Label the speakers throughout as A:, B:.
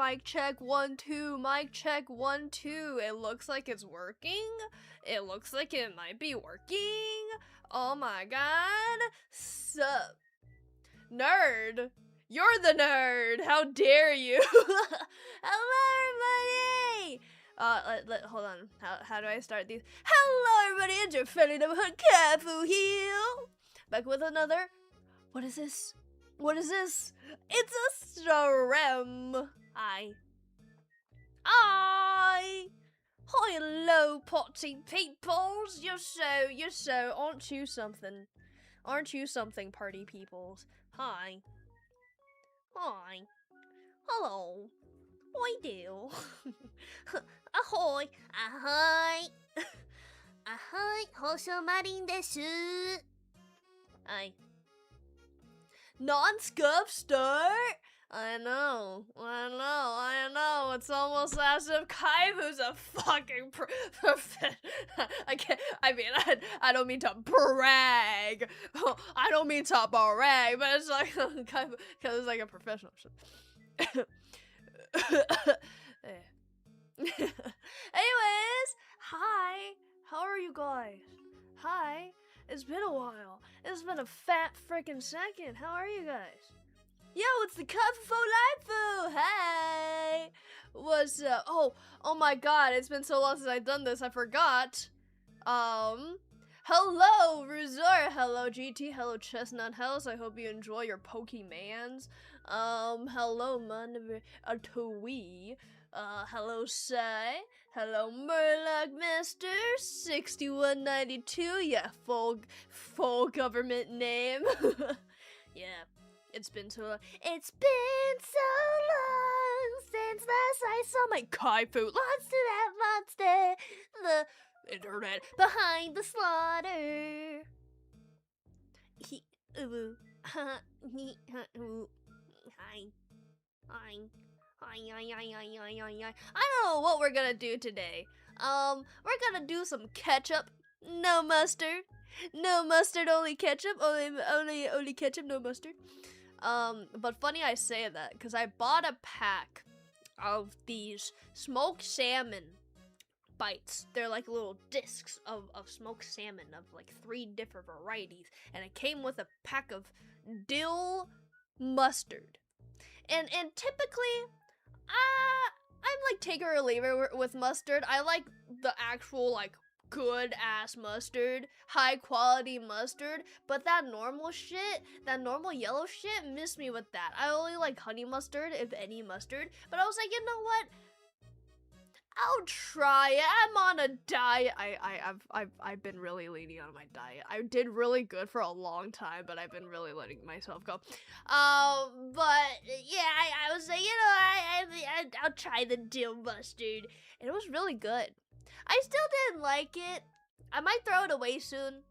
A: Mic check 1 2. Mic check 1 2. It looks like it's working. It looks like it might be working. Oh my god. Sup, nerd? You're the nerd. How dare you? Hello, everybody. Hold on. How do I start these? Hello, everybody. It's your friendly neighborhood Kaifu here. Back with another. What is this? What is this? It's a stream. Hi. Hello, potty peoples. You're so, aren't you something? Aren't you something, party peoples? Hi. Hi. Hello. Hi do. Ahoy. Ahoy. Ahoy. Hosomarin desu. Hi. Non-scuff start? I know. It's almost as if Kaifu's a fucking I don't mean to brag. I don't mean to brag, but it's like Kaifu, because it's like a professional shit. Anyways, hi. How are you guys? Hi. It's been a while. It's been a fat freaking second. How are you guys? Yo, it's the Kaifu Life. Hey, what's up? Oh my God! It's been so long since I've done this. I forgot. Hello, Resort. Hello, GT. Hello, Chestnut House. I hope you enjoy your Pokemans. Hello, man. Atoi. Hello, Sai. Hello, Murloc Master 6192. Yeah, full government name. Yeah, it's been so long. It's been so long since last I saw my Kaifu. Lost to that monster. The internet behind the slaughter. Hi. I don't know what we're gonna do today. We're gonna do some ketchup, no mustard. No mustard, only ketchup. Only ketchup, no mustard. But funny I say that, because I bought a pack of these smoked salmon bites. They're like little discs of smoked salmon of like 3 different varieties. And it came with a pack of dill mustard. And typically, I'm like take it or leave it with mustard. I like the actual like good ass mustard, high quality mustard, but that normal shit, that normal yellow shit, miss me with that. I only like honey mustard, if any mustard, but I was like, you know what? I'll try it. I'm on a diet. I've been really leaning on my diet. I did really good for a long time, but I've been really letting myself go. But yeah, I was like, you know, I'll try the dill mustard, and it was really good. I still didn't like it. I might throw it away soon.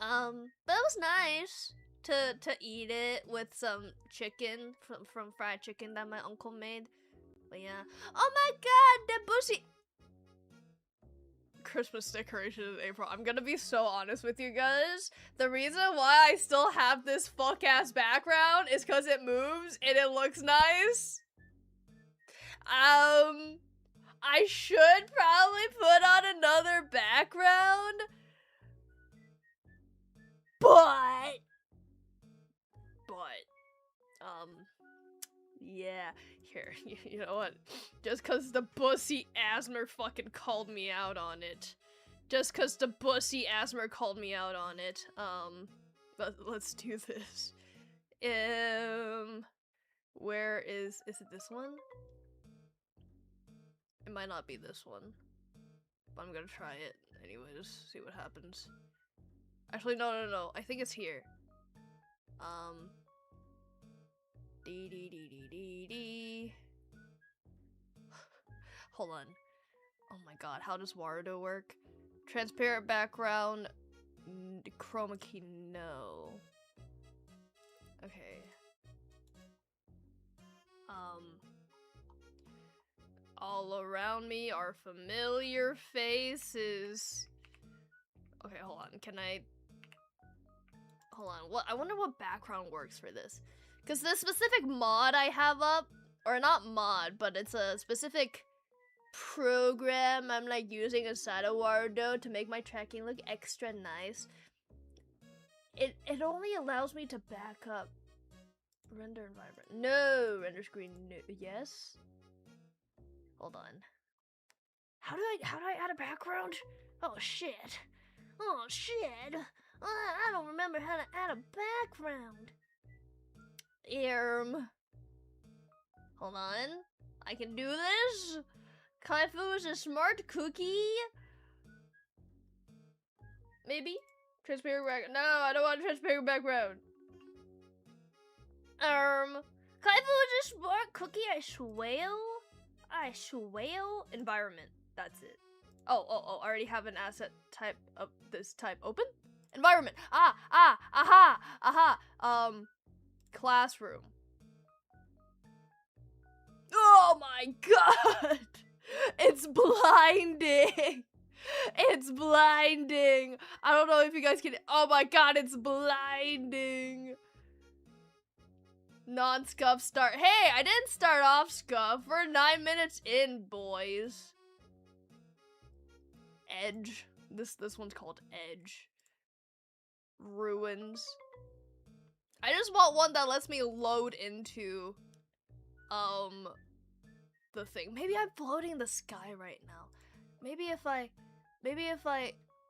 A: But it was nice to eat it with some chicken from fried chicken that my uncle made. But yeah. Oh my god, the bussy Christmas decoration in April. I'm gonna be so honest with you guys. The reason why I still have this fuck ass background is because it moves and it looks nice. I should probably put on another background, but yeah, here, you know what, just cause the bussy Asmer fucking called me out on it, but let's do this. Where is it this one? It might not be this one, but I'm gonna try it anyways, see what happens. Actually, no, I think it's here. Hold on. Oh my god, how does Warudo work? Transparent background, chroma key, no. Okay. All around me are familiar faces. Okay, hold on, hold on, I wonder what background works for this. Because the specific mod I have up, or not mod, but it's a specific program I'm like using inside of Warudo to make my tracking look extra nice. It only allows me to back up. Render environment. No, render screen. No. Yes. Hold on. How do I add a background? Oh shit. Oh shit. I don't remember how to add a background. Hold on. I can do this. Kaifu is a smart cookie. Maybe? Transparent background. No, I don't want a transparent background. Kaifu is a smart cookie, I swear. Environment. That's it. Oh, I already have an asset type of this type open. Environment. Classroom. Oh my god! It's blinding! It's blinding! I don't know if you guys can- Oh my god, it's blinding! Non-scuff start- Hey, I didn't start off scuff. We're 9 minutes in, boys. Edge. This one's called Edge. Ruins. I just want one that lets me load into, the thing. Maybe I'm floating in the sky right now. Maybe if I,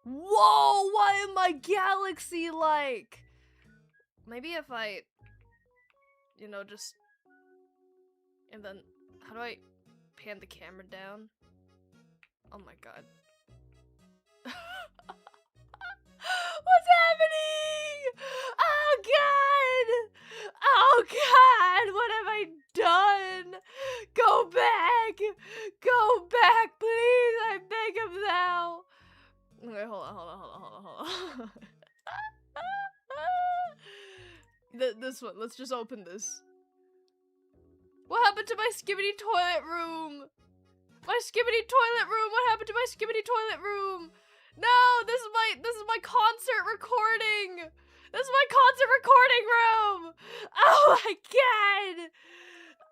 A: whoa, what am my galaxy like? Maybe if I, you know, just, and then, how do I pan the camera down? Oh my god. What's happening? Oh god! Oh god! What have I done? Go back! Go back, please! I beg of thou! Okay, hold on. This one, let's just open this. What happened to my skibbity toilet room? My skibbity toilet room! What happened to my skibbity toilet room? No, this is my concert recording. This is my concert recording room. Oh my god.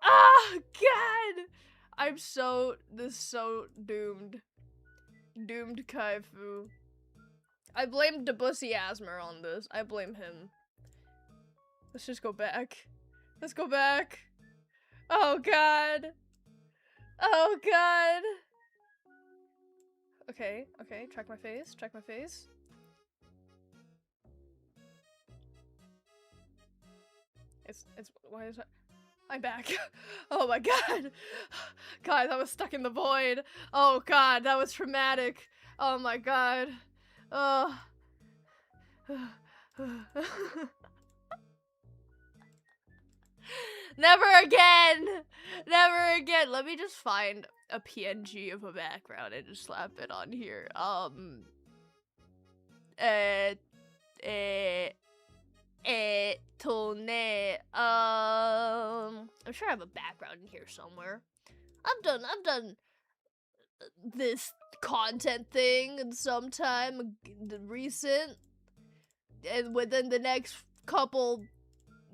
A: Oh god. This is so doomed. Doomed Kaifu. I blame Debussy Asmer on this. I blame him. Let's just go back. Let's go back. Oh god. Oh god. Okay, track my face, why is that? I'm back. Oh my god. Guys, I was stuck in the void. Oh god, that was traumatic. Oh my god. Oh. Never again! Never again! Let me just find a PNG of a background and just slap it on here. I'm sure I have a background in here somewhere. I've done this content thing in some time recent, and within the next couple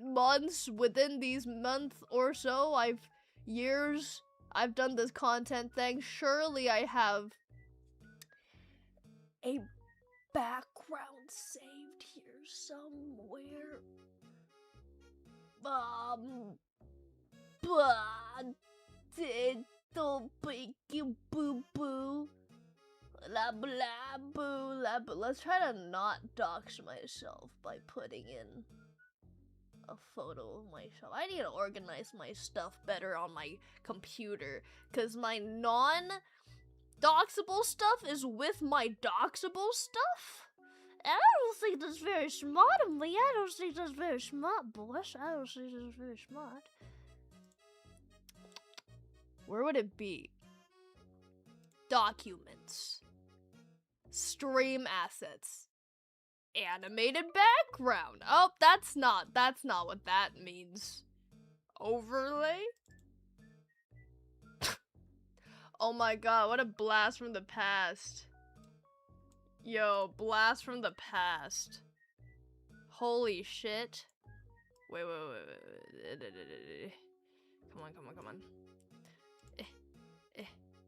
A: months, within these month or so, I've done this content thing. Surely I have a background saved here somewhere. Boo boo. La blah boo la blah. Let's try to not dox myself by putting in a photo of myself. I need to organize my stuff better on my computer, because my non-doxable stuff is with my doxable stuff. And I don't think that's very smart of me. I don't think that's very smart, boys. I don't think that's very smart. Where would it be? Documents. Stream assets. Animated background. Oh, that's not what that means. Overlay? Oh my god, what a blast from the past. Yo, blast from the past. Holy shit. Wait.
B: Come on, come on, come on.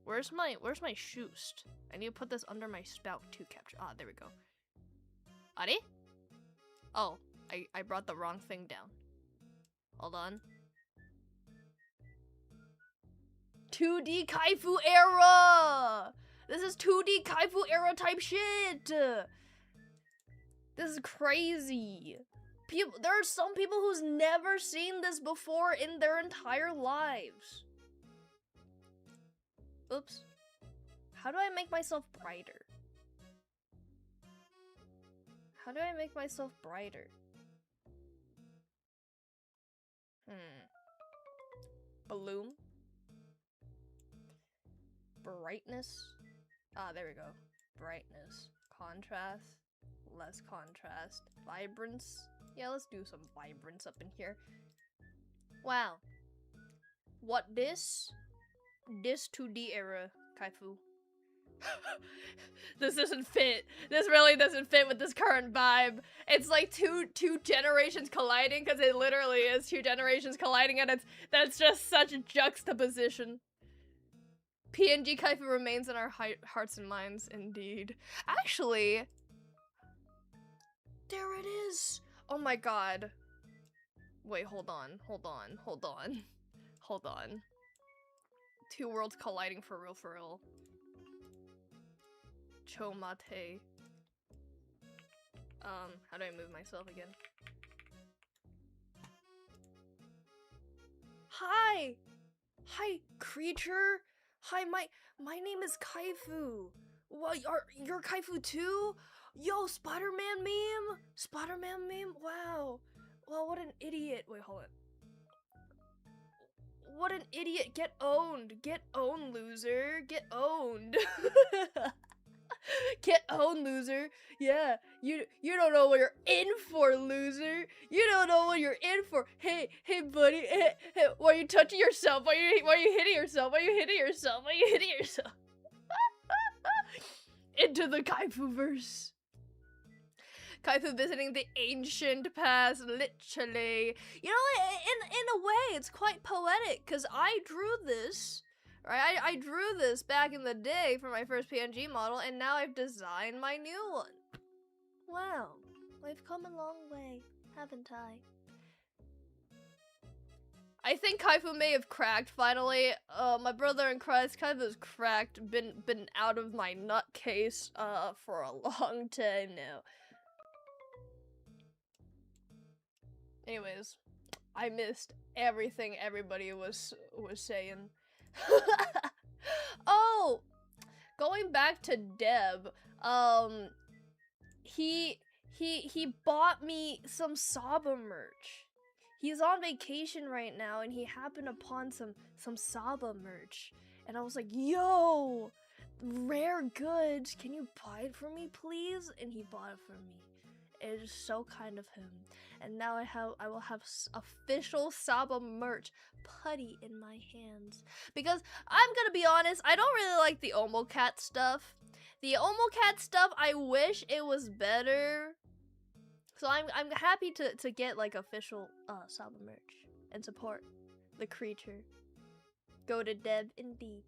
B: Where's my shoost? I need to put this under my spout to capture. Ah, there we go. Ari? Oh, I brought the wrong thing down. Hold on. 2D Kaifu era! This is 2D Kaifu era type shit! This is crazy. There are some people who's never seen this before in their entire lives. Oops. How do I make myself brighter? How do I make myself brighter? Bloom. Brightness. Ah, there we go. Brightness. Contrast. Less contrast. Vibrance. Yeah, let's do some vibrance up in here. Wow. What this 2D era, Kaifu. This doesn't fit. This really doesn't fit with this current vibe. It's like two generations colliding, because it literally is 2 generations colliding, and that's just such a juxtaposition. PNG Kaifu remains in our hearts and minds, indeed. Actually, there it is. Oh my god. Wait, hold on. 2 worlds colliding for real, for real. Chomate. How do I move myself again? Hi! Hi, creature! Hi, my name is Kaifu. Well, you're Kaifu too? Yo, Spider-Man meme? Spider-Man meme? Wow. Well, what an idiot. Wait, hold on. What an idiot. Get owned. Get owned, loser. Get owned. Get owned, loser. Yeah, you don't know what you're in for, loser. You don't know what you're in for. Hey, buddy. Hey, why are you touching yourself? Why are you hitting yourself? Why are you hitting yourself? Why are you hitting yourself? Into the Kaifu-verse. Kaifu visiting the ancient past, literally. You know, in a way, it's quite poetic, because I drew this, right? I drew this back in the day for my first PNG model, and now I've designed my new one. Wow, we've come a long way, haven't I? I think Kaifu may have cracked, finally. My brother in Christ, Kaifu's cracked, been out of my nutcase, for a long time now. Anyways, I missed everything everybody was saying. Oh, going back to Deb, he bought me some Saba merch. He's on vacation right now, and he happened upon some Saba merch, and I was like, yo, rare goods, can you buy it for me, please? And he bought it for me. It is so kind of him. And now I will have official Saba merch putty in my hands. Because I'm gonna be honest, I don't really like the Omocat stuff. The Omocat stuff, I wish it was better. So I'm happy to get like official Saba merch and support the creature. Go to Deb, indeed.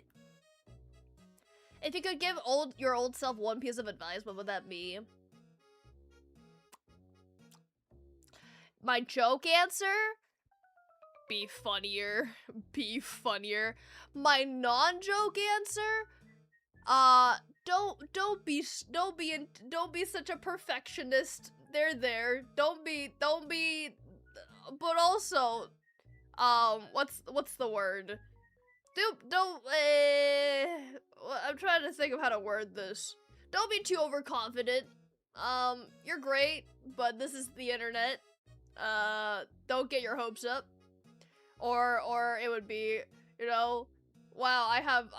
B: If you could give your old self one piece of advice, what would that be? My joke answer? Be funnier. Be funnier. My non-joke answer? Don't be such a perfectionist. There. Don't be, but also, what's the word? I'm trying to think of how to word this. Don't be too overconfident. You're great, but this is the internet. Don't get your hopes up. Or it would be, you know, wow, I have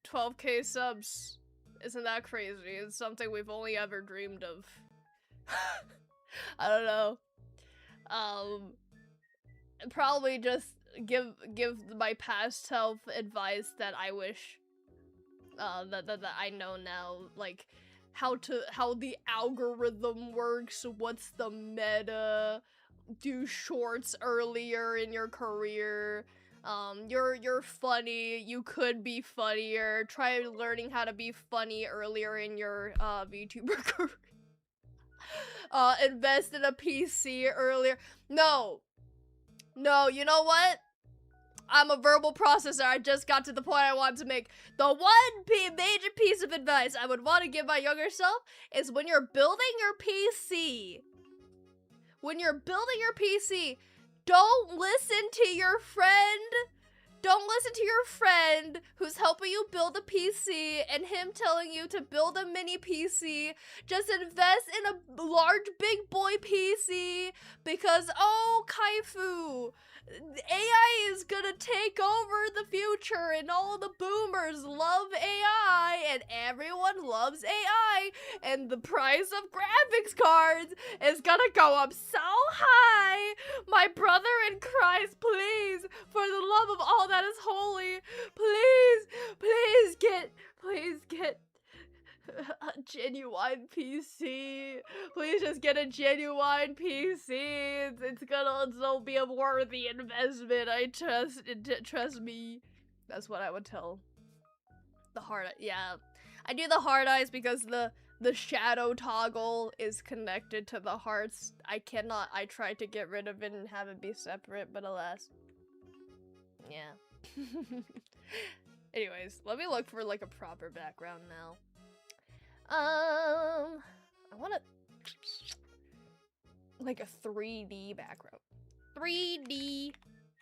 B: 12k subs. Isn't that crazy? It's something we've only ever dreamed of. I don't know. Probably just give my past self advice that I wish that I know now, like how the algorithm works, what's the meta, do shorts earlier in your career, You're funny. You could be funnier. Try learning how to be funny earlier in your VTuber career. Invest in a PC earlier. No, you know what? I'm a verbal processor. I just got to the point I wanted to make. The one major piece of advice I would want to give my younger self is when you're building your PC. When you're building your PC, don't listen to your friend. Don't listen to your friend who's helping you build a PC and him telling you to build a mini PC. Just invest in a large big boy PC because, oh, Kaifu, AI is gonna take over the future and all the boomers love AI and everyone loves AI and the price of graphics cards is gonna go up so high. My brother in Christ, please, for the love of all that is holy, please get a genuine PC. Please just get a genuine PC. It'll be a worthy investment. Trust me. That's what I would tell the hard. Yeah, I do the hard eyes because the shadow toggle is connected to the hearts. I tried to get rid of it and have it be separate, but alas. Yeah. Anyways, let me look for like a proper background now. I want to like a 3D background. 3D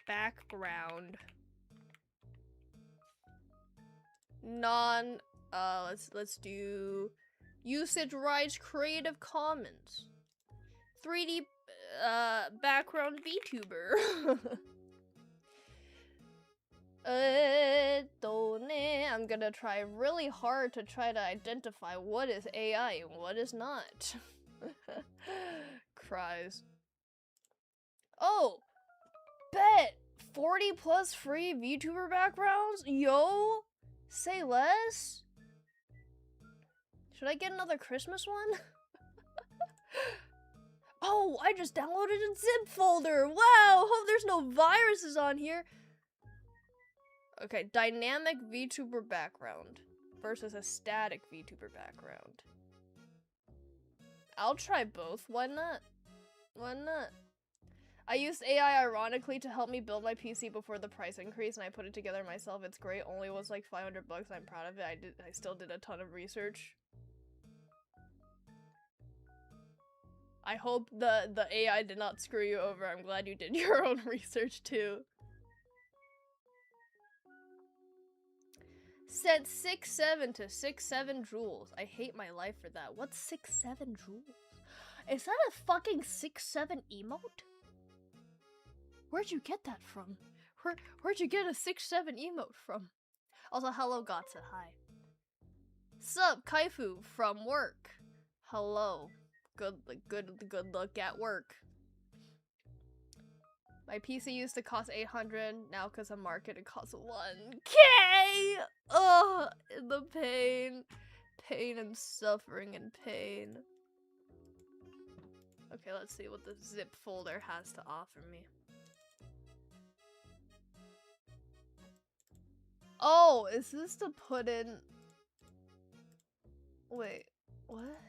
B: background. Let's do usage rights Creative Commons. 3D background VTuber. I'm gonna try really hard to try to identify what is AI and what is not. Cries. Oh! Bet! 40 plus free VTuber backgrounds? Yo! Say less? Should I get another Christmas one? Oh, I just downloaded a zip folder! Wow! Hope there's no viruses on here! Okay, dynamic VTuber background versus a static VTuber background. I'll try both. Why not? Why not? I used AI ironically to help me build my PC before the price increase, and I put it together myself. It's great. Only was like 500 bucks. I'm proud of it. I still did a ton of research. I hope the AI did not screw you over. I'm glad you did your own research too. Set 6-7 to 6-7 joules. I hate my life for that. What's 6-7 joules? Is that a fucking 6-7 emote? Where'd you get that from? Where'd you get a 6-7 emote from? Also, hello Gotsa, hi. Sup, Kaifu from work. Hello. Good luck at work. My PC used to cost 800, now because of market it costs 1K! Ugh, the pain. Pain and suffering and pain. Okay, let's see what the zip folder has to offer me. Oh, is this to put in... Wait, what?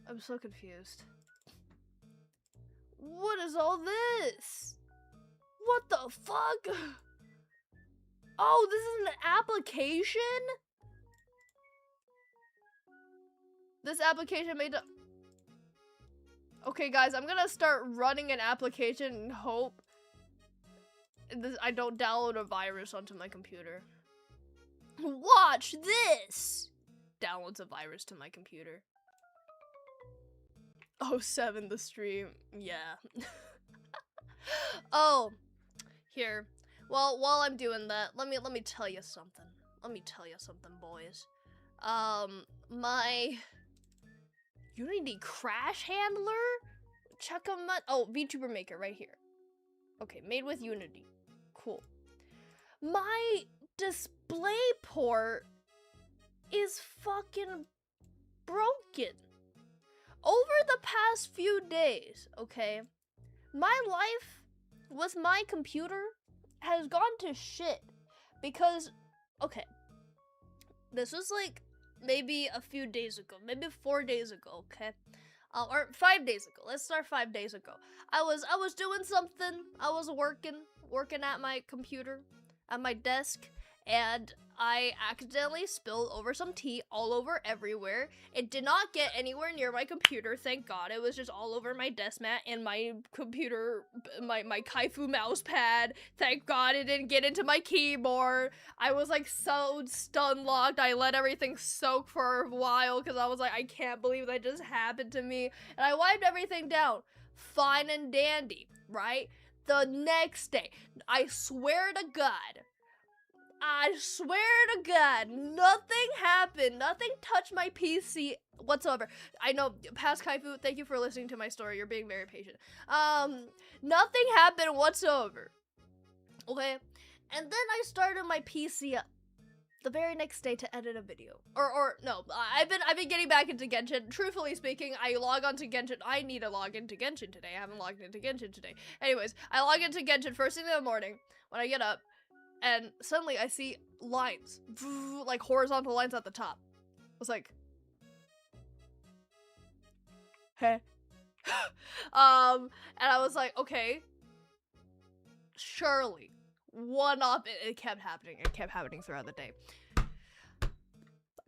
B: I'm so confused. What is all this? What the fuck? Oh, this is an application? This application made the... Okay, guys, I'm gonna start running an application and hope I don't download a virus onto my computer. Watch this! Downloads a virus to my computer. Oh, 7 the stream. Yeah. Oh, here. Well, while I'm doing that, let me tell you something. Let me tell you something, boys. My Unity crash handler? Check them out. Oh, VTuber Maker right here. Okay, made with Unity. Cool. My display port is fucking broken. Over the past few days, okay, my life with my computer has gone to shit because, okay, this was like maybe a few days ago, maybe 4 days ago, okay? Or 5 days ago. Let's start 5 days ago. I was doing something. I was working at my computer, at my desk, and I accidentally spilled over some tea all over everywhere. It did not get anywhere near my computer, thank God. It was just all over my desk mat and my computer, my Kaifu mouse pad. Thank God it didn't get into my keyboard. I was like so stun locked. I let everything soak for a while because I was like, I can't believe that just happened to me. And I wiped everything down. Fine and dandy, right? The next day, I swear to God, nothing happened. Nothing touched my PC whatsoever. I know, past Kaifu, thank you for listening to my story. You're being very patient. Nothing happened whatsoever. Okay? And then I started my PC up the very next day to edit a video. Or no, I've been getting back into Genshin. Truthfully speaking, I log on to Genshin. I need to log into Genshin today. I haven't logged into Genshin today. Anyways, I log into Genshin first thing in the morning when I get up. And suddenly I see lines, like horizontal lines at the top. I was like, hey. And I was like, okay, surely one-off. It kept happening. It kept happening throughout the day.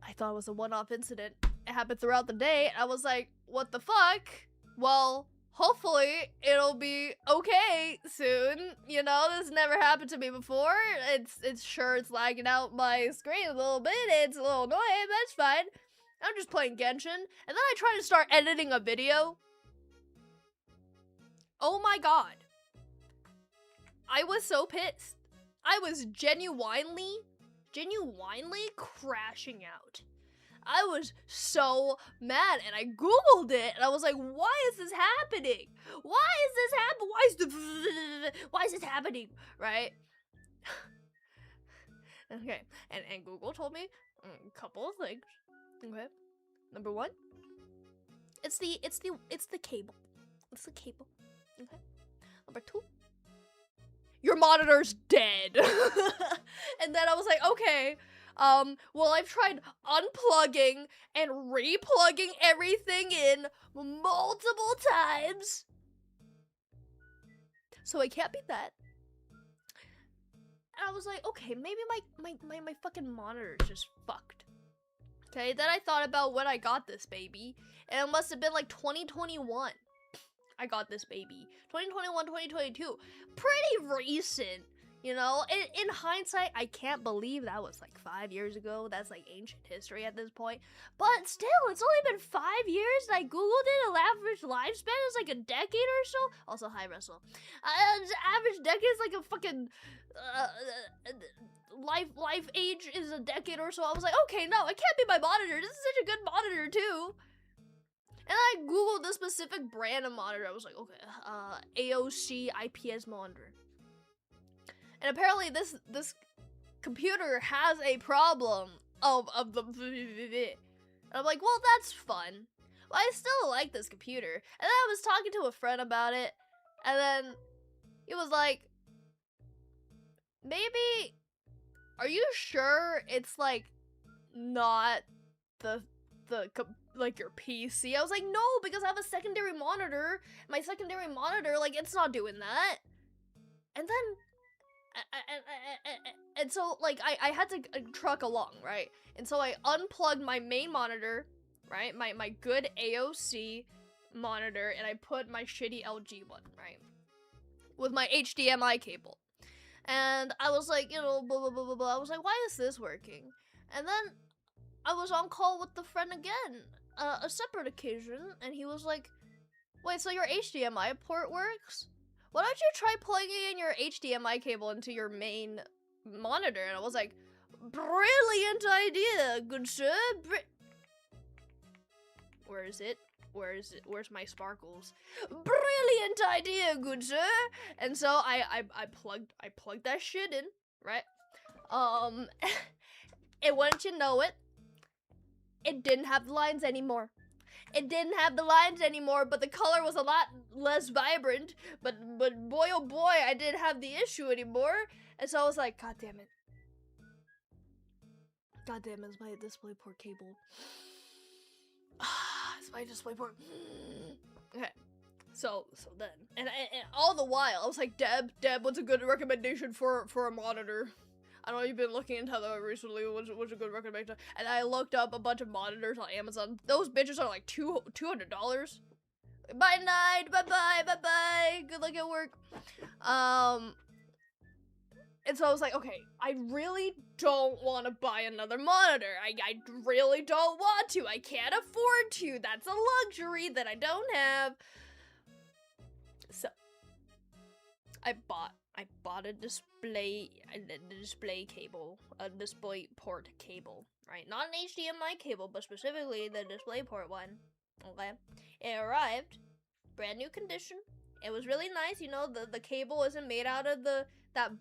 B: I thought it was a one-off incident. It happened throughout the day. And I was like, what the fuck? Well, hopefully it'll be okay soon. You know, this never happened to me before. It's sure it's lagging out my screen a little bit. It's a little annoying, but it's fine. I'm just playing Genshin. And then I try to start editing a video. Oh my God. I was so pissed. I was genuinely crashing out. I was so mad, and I googled it, and I was like, why is this happening? Why is this happening? Right? Okay, and Google told me a couple of things. Okay, number one, it's the cable. It's the cable. Okay. Number two, your monitor's dead. And then I was like, okay. Well, I've tried unplugging and replugging everything in multiple times. So it can't be that. And I was like, okay, maybe my fucking monitor is just fucked. Okay, then I thought about when I got this baby, and it must have been like 2021. I got this baby. 2021, 2022. Pretty recent. You know, in hindsight, I can't believe that was like 5 years ago. That's like ancient history at this point. But still, it's only been 5 years, and I googled it. An average lifespan is like a decade or so. Also, hi, Russell. Average decade is like a fucking life age is a decade or so. I was like, okay, no, it can't be my monitor. This is such a good monitor too. And I googled the specific brand of monitor. I was like, okay, AOC IPS monitor. And apparently this computer has a problem of the and I'm like, well, that's fun. But I still like this computer. And then I was talking to a friend about it, and then he was like, maybe, are you sure it's like not like your PC? I was like, no, because I have a secondary monitor. My secondary monitor, like, it's not doing that. And then and so, like, I had to truck along, right? And so I unplugged my main monitor, right? My good AOC monitor, and I put my shitty LG one, right? With my HDMI cable. And I was like, you know, blah, blah, blah, blah, blah. I was like, why is this working? And then I was on call with the friend again, a separate occasion, and he was like, wait, so your HDMI port works? Why don't you try plugging in your HDMI cable into your main monitor? And I was like, brilliant idea, good sir. Where is it? Where's my sparkles? Brilliant idea, good sir. And so I plugged that shit in, right? And wouldn't you know it, it didn't have lines anymore.
A: it didn't have the lines anymore, but the color was a lot less vibrant. But boy, oh boy, I didn't have the issue anymore. And so I was like, God damn it. God damn it, it's my DisplayPort cable. It's my DisplayPort. Okay. So then, and all the while, I was like, Deb, what's a good recommendation for a monitor? I know you've been looking into that recently. What's a good recommendation? And I looked up a bunch of monitors on Amazon. Those bitches are like $200. Bye night, bye. Good luck at work. And so I was like, okay, I really don't want to buy another monitor. I really don't want to. I can't afford to. That's a luxury that I don't have. So I bought a display cable, a display port cable, right? Not an HDMI cable, but specifically the display port one. Okay, it arrived, brand new condition. It was really nice. You know, the cable isn't made out of that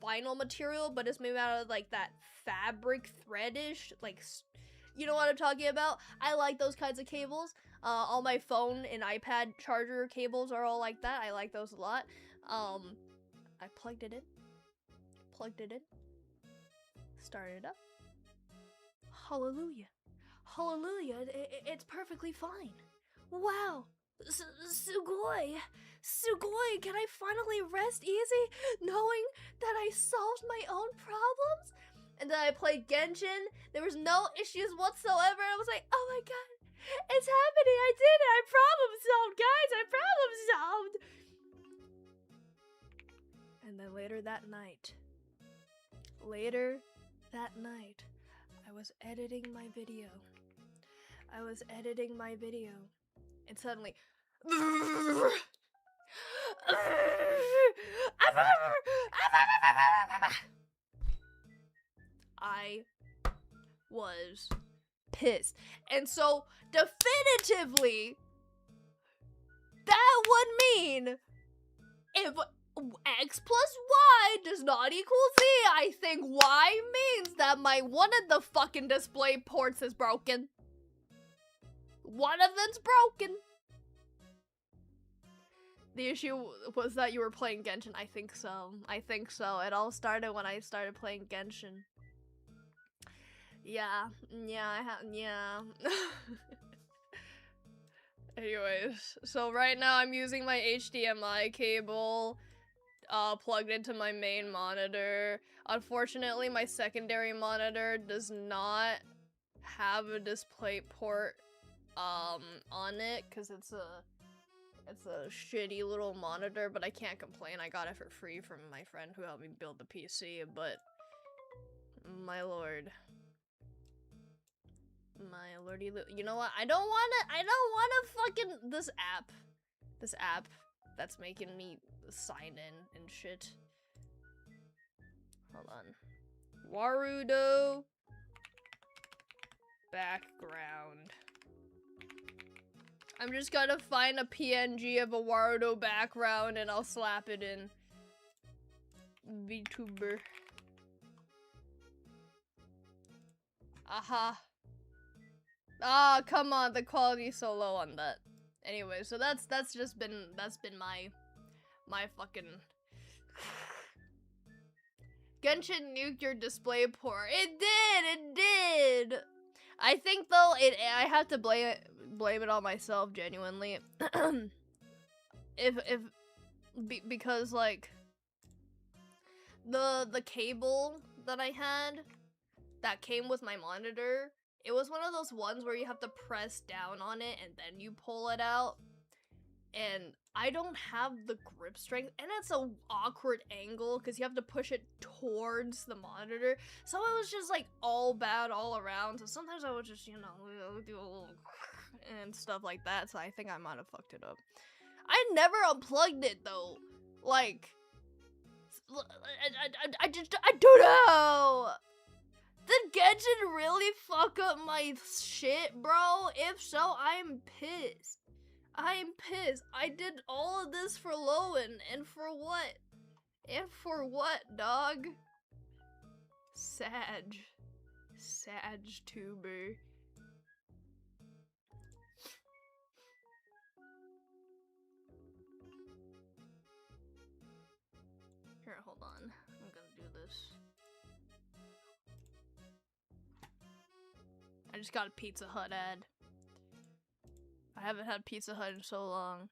A: vinyl material, but it's made out of like that fabric threadish, like, you know what I'm talking about? I like those kinds of cables. All my phone and iPad charger cables are all like that. I like those a lot. I plugged it in, started it up. Hallelujah. It's perfectly fine. Wow. Sugoi, can I finally rest easy knowing that I solved my own problems? And then I played Genshin. There was no issues whatsoever. I was like, oh my god, it's happening. I did it. I problem solved, guys. I problem solved. And then later that night, I was editing my video. And suddenly, I was pissed. And so, definitively, that would mean if X plus Y does not equal Z, I think Y means that one of the fucking display ports is broken. One of them's broken. The issue was that you were playing Genshin. I think so. It all started when I started playing Genshin. Yeah. Anyways, so right now I'm using my HDMI cable plugged into my main monitor. Unfortunately, my secondary monitor does not have a display port on it because it's a shitty little monitor, but I can't complain. I got it for free from my friend who helped me build the PC, but my lord. My lordy, you know what? I don't wanna fucking this app that's making me sign in and shit. Hold on. Warudo background. I'm just gonna find a PNG of a Warudo background and I'll slap it in. VTuber. Aha. Ah, come on, the quality's so low on that. Anyway, so that's been my fucking Genshin nuked your display port. It did. I think though I have to blame it on myself genuinely. Because like the cable that I had that came with my monitor, it was one of those ones where you have to press down on it and then you pull it out. And I don't have the grip strength, and it's an awkward angle because you have to push it towards the monitor. So it was just like all bad all around. So sometimes I would just, you know, do a little and stuff like that. So I think I might have fucked it up. I never unplugged it though. Like, I don't know. Did Genshin really fuck up my shit, bro? If so, I'm pissed. I did all of this for Lowen, and for what? Dog? Sag tuber. on. I'm gonna do this. I just got a Pizza Hut ad. I haven't had Pizza Hut in so long.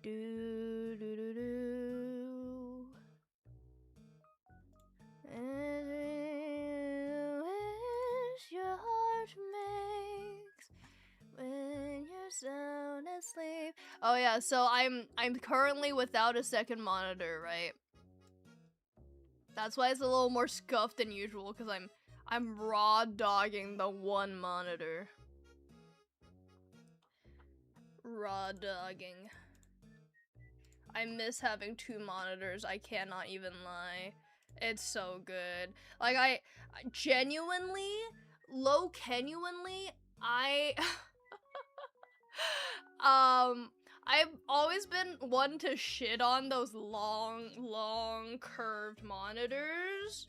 A: Do do do do. And wish your heart makes when you're sound asleep. Oh yeah, so I'm currently without a second monitor, right? That's why it's a little more scuffed than usual, because I'm raw dogging the one monitor. Raw dogging. I miss having two monitors, I cannot even lie. It's so good. Like, I genuinely, I've always been one to shit on those long curved monitors.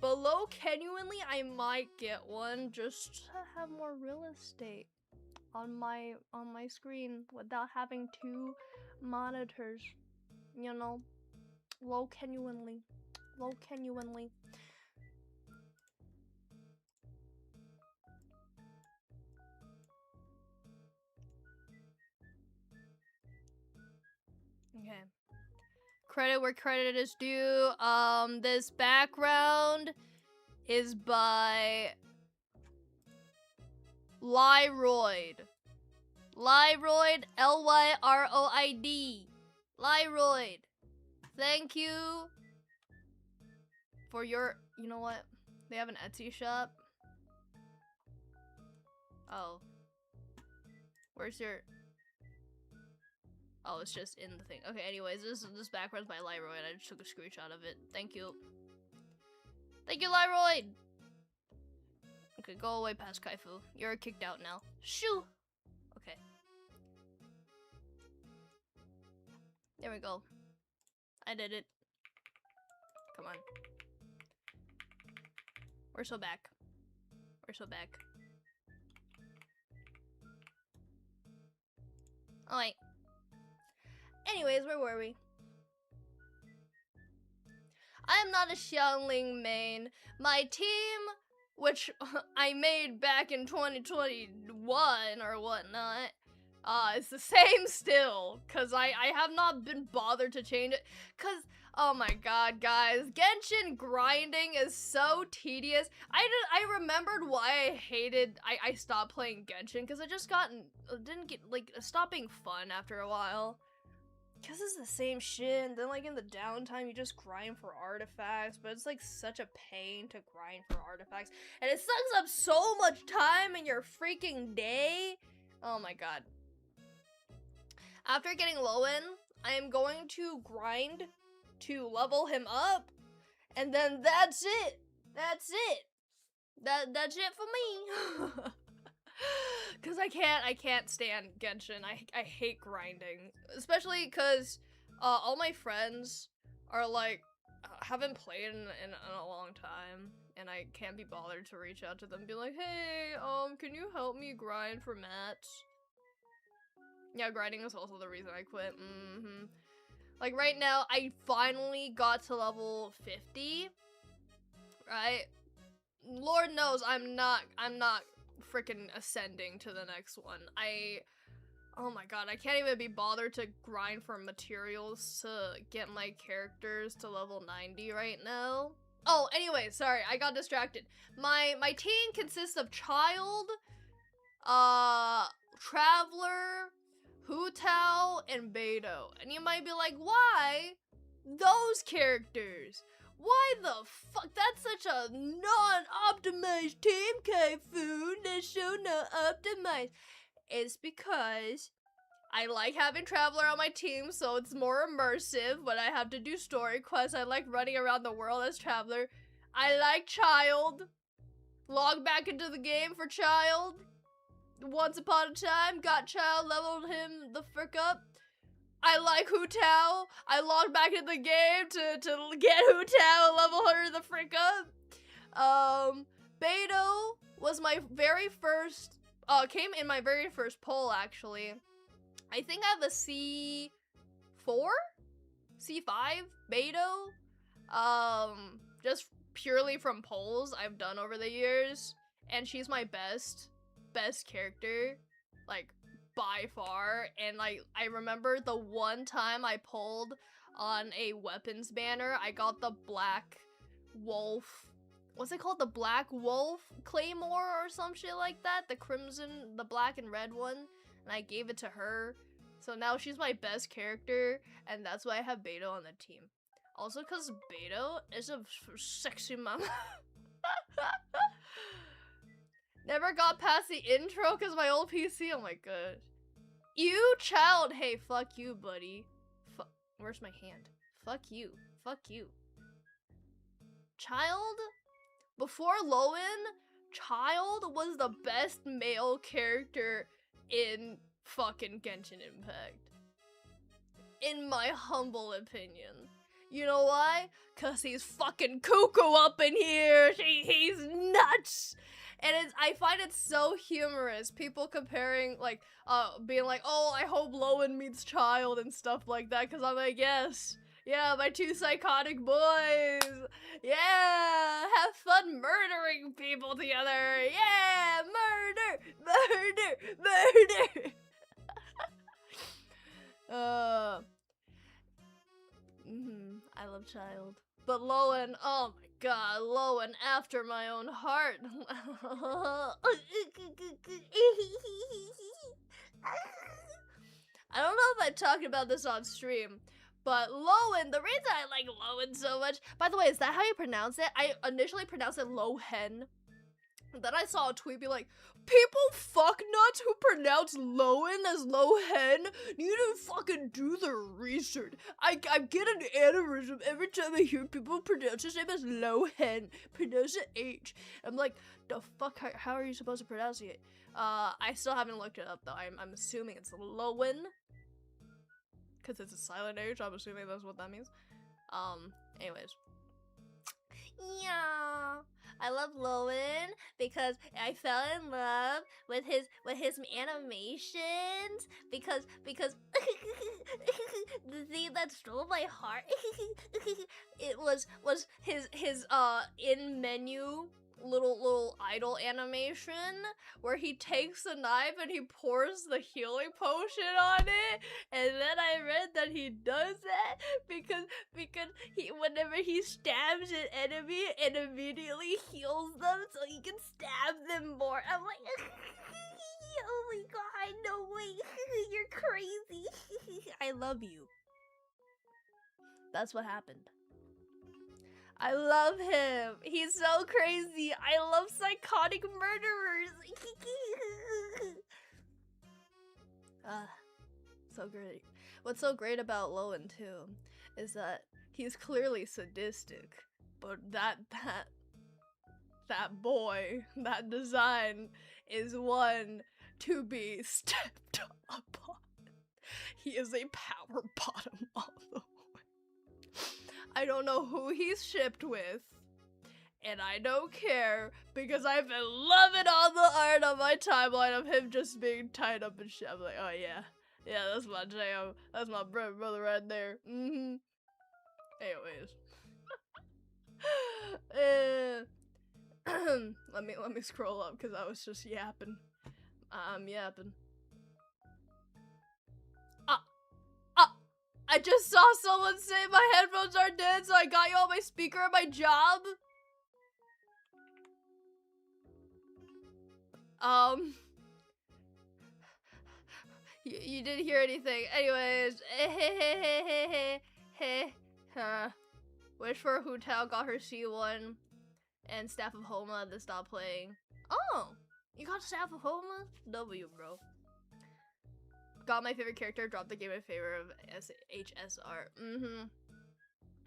A: But genuinely, I might get one just to have more real estate on my screen without having two monitors. You know, genuinely. Okay. Credit where credit is due. This background is by Lyroid. Lyroid, Lyroid. Lyroid. Thank you for your, you know what? They have an Etsy shop. Oh. Where's your... Oh, it's just in the thing. Okay, anyways, this background's by Lyroid. I just took a screenshot of it. Thank you. Thank you, Lyroid! Okay, go away past Kaifu. You're kicked out now. Shoo! Okay. There we go. I did it. Come on. We're so back. We're so back. Oh, wait. Anyways, where were we? I am not a Xiangling main. My team, which I made back in 2021 or whatnot, it's the same still, cause I have not been bothered to change it, cause, oh my god, guys, Genshin grinding is so tedious. I remembered why I stopped playing Genshin, cause I just didn't get, like, stopped being fun after a while. Cause it's the same shit, and then like in the downtime you just grind for artifacts, but it's like such a pain to grind for artifacts, and it sucks up so much time in your freaking day. Oh my god. After getting Lowen, I am going to grind to level him up, and then that's it. That's it. That's it for me. Cause I can't stand Genshin. I hate grinding, especially cause all my friends are like haven't played in a long time, and I can't be bothered to reach out to them and be like, hey, can you help me grind for mats? Yeah, grinding is also the reason I quit. Like right now, I finally got to level 50. Right? Lord knows I'm not freaking ascending to the next one. Oh my god, I can't even be bothered to grind for materials to get my characters to level 90 right now. Oh, anyway, sorry, I got distracted. My team consists of Child, Traveler, Hu Tao, and Beidou. And you might be like, why those characters? Why the fuck? That's such a non-optimized team, Kaifu. They're so not optimized. It's because I like having Traveler on my team, so it's more immersive when I have to do story quests. I like running around the world as Traveler. I like Child. Log back into the game for Child. Once upon a time, got Child, leveled him the frick up. I like Hu Tao. I logged back in the game to get Hu Tao and level her the frick up. Beidou was my very first, came in my very first poll, actually. I think I have a C4? C5 Beto. Just purely from polls I've done over the years, and she's my best character, like, by far. And like, I remember the one time I pulled on a weapons banner, I got the black wolf, what's it called, the black wolf claymore or some shit like that, the crimson, the black and red one, and I gave it to her. So now she's my best character, and that's why I have Beto on the team. Also, because Beto is a sexy mama. Never got past the intro because my old PC. Oh my god. You child. Hey, fuck you, buddy. Where's my hand? Fuck you. Fuck you. Child? Before Lowen, Child was the best male character in fucking Genshin Impact. In my humble opinion. You know why? Cause he's fucking cuckoo up in here. He's nuts. And I find it so humorous. People comparing, like, being like, oh, I hope Lowen meets Child and stuff like that. Cause I'm like, yes. Yeah, my two psychotic boys. Yeah, have fun murdering people together. Yeah, murder, murder, murder. I love Child. But Lowen, oh my god, Lowen after my own heart. I don't know if I talked about this on stream, but Lowen, the reason I like Lowen so much, by the way, is that how you pronounce it? I initially pronounced it Lohen. Then I saw a tweet be like, people fuck nuts who pronounce Lowen as Lohen need to fucking do their research. I get an aneurysm every time I hear people pronounce his name as Lohen. Pronounce it H. I'm like, the fuck, how are you supposed to pronounce it? I still haven't looked it up though. I'm assuming it's Lowen. Cause it's a silent H, I'm assuming that's what that means. Anyways. Yeah. I love Lowen because I fell in love with his animations because the thing that stole my heart it was his in menu little idol animation where he takes a knife and he pours the healing potion on it, and then I read that he does that because he, whenever he stabs an enemy, it immediately heals them so he can stab them more. I'm like, oh my god, no way, you're crazy. I love you. That's what happened. I love him. He's so crazy. I love psychotic murderers. So great. What's so great about Lowen too is that he's clearly sadistic, but that boy, that design is one to be stepped upon. He is a power bottom all the way. I don't know who he's shipped with, and I don't care because I've been loving all the art on my timeline of him just being tied up and shit. I'm like, oh yeah, that's my jam. That's my brother right there. Anyways, let me scroll up because I was just yapping. I'm yapping. I just saw someone say my headphones are dead, so I got you on my speaker at my job. You didn't hear anything. Anyways, Wish for Hu Tao got her C1, and Staff of Homa to stop playing. Oh, you got Staff of Homa? W, bro. Got my favorite character, dropped the game in favor of HSR.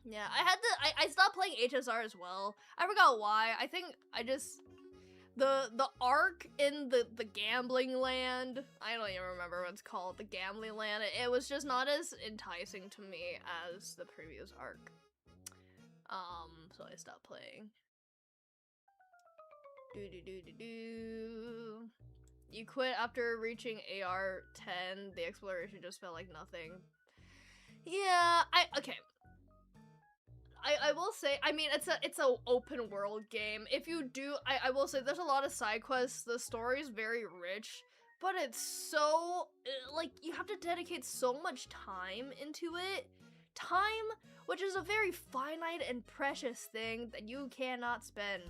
A: Yeah, I stopped playing HSR as well. I forgot why. I think I just, the arc in the gambling land, I don't even remember what it's called, the gambling land, it was just not as enticing to me as the previous arc. So I stopped playing. You quit after reaching AR 10. The exploration just felt like nothing. Yeah, okay. I will say, I mean, it's a open world game. If you do, I will say there's a lot of side quests. The story is very rich, but it's so, like, you have to dedicate so much time into it. Time, which is a very finite and precious thing that you cannot spend,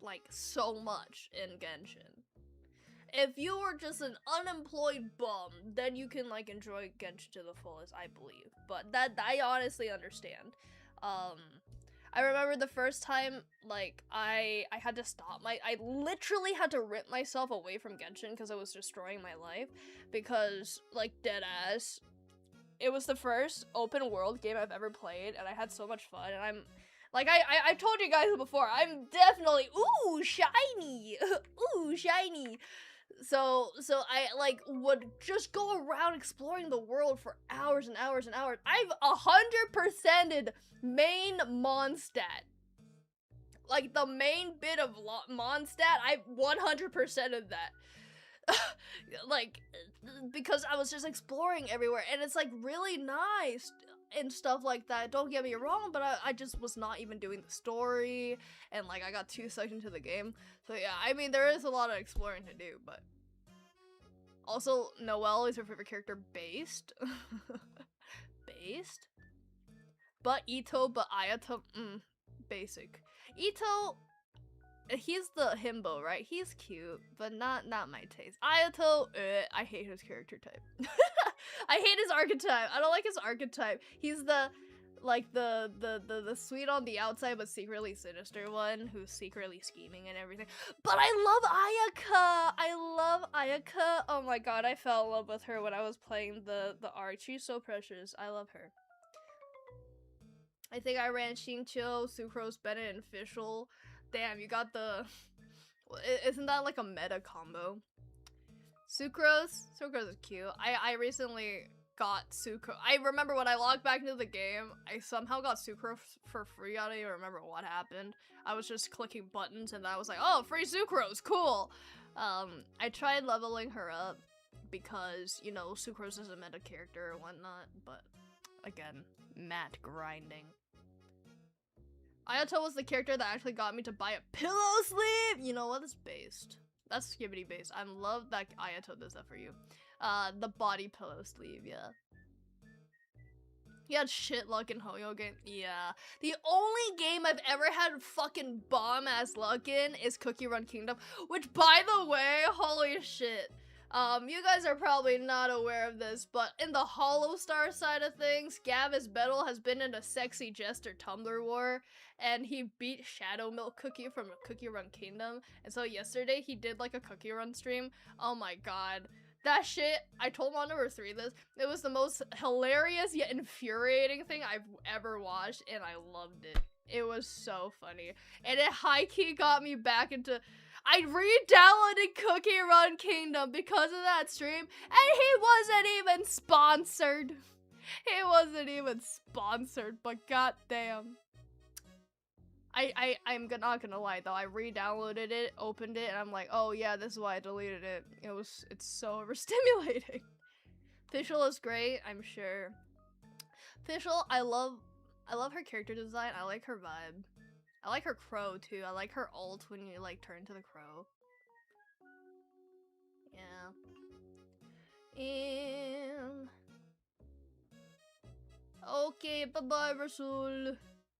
A: like, so much in Genshin. If you were just an unemployed bum, then you can, like, enjoy Genshin to the fullest, I believe. But that, I honestly understand. I remember the first time, like, I had to stop I literally had to rip myself away from Genshin because it was destroying my life. Because, like, deadass, it was the first open world game I've ever played, and I had so much fun, and I'm, like, I told you guys before, I'm definitely, ooh, shiny, ooh, shiny. So I, like, would just go around exploring the world for hours and hours and hours. I've 100%ed main Mondstadt. Like, the main bit of Mondstadt, I 100%ed that. Like, because I was just exploring everywhere, and it's, like, really nice and stuff like that. Don't get me wrong, but I just was not even doing the story, and, like, I got too sucked into the game. So yeah, I mean, there is a lot of exploring to do, but also, Noelle is her favorite character based. Based? But Ito, but Ayato, basic. Ito, he's the himbo, right? He's cute, but not my taste. Ayato, I hate his character type. I hate his archetype. I don't like his archetype. He's the, like, the sweet on the outside but secretly sinister one who's secretly scheming and everything. But I love Ayaka! I love Ayaka! Oh my god, I fell in love with her when I was playing the arc. She's so precious. I love her. I think I ran Xingqiu, Sucrose, Bennett, and Fischl. Damn, you got the... Isn't that like a meta combo? Sucrose is cute. I recently got Sucrose. I remember when I logged back into the game, I somehow got Sucrose for free. I don't even remember what happened. I was just clicking buttons and I was like, oh, free Sucrose, cool. I tried leveling her up because, you know, Sucrose is a meta character and whatnot, but again, mat grinding. Ayato was the character that actually got me to buy a pillow sleeve! You know what? It's based. That's skibbity based. I love that Ayato does that for you. The body pillow sleeve, yeah. He had shit luck in Hoyo game. Yeah. The only game I've ever had fucking bomb ass luck in is Cookie Run Kingdom, which, by the way, holy shit. You guys are probably not aware of this, but in the Hollow Star side of things, Gavis Bettel has been in a sexy jester Tumblr war, and he beat Shadow Milk Cookie from Cookie Run Kingdom, and so yesterday he did like a Cookie Run stream. Oh my god. That shit, I told Mon number 3 this, it was the most hilarious yet infuriating thing I've ever watched, and I loved it. It was so funny. And it high-key got me back into... I re-downloaded Cookie Run Kingdom because of that stream, and he wasn't even sponsored. He wasn't even sponsored, but goddamn. I'm not gonna lie though, I re-downloaded it, opened it, and I'm like, oh yeah, this is why I deleted it. It's so overstimulating. Fischl is great, I'm sure. Fischl, I love her character design, I like her vibe. I like her crow too. I like her ult when you like turn to the crow. Yeah. Okay, bye-bye, Rasul.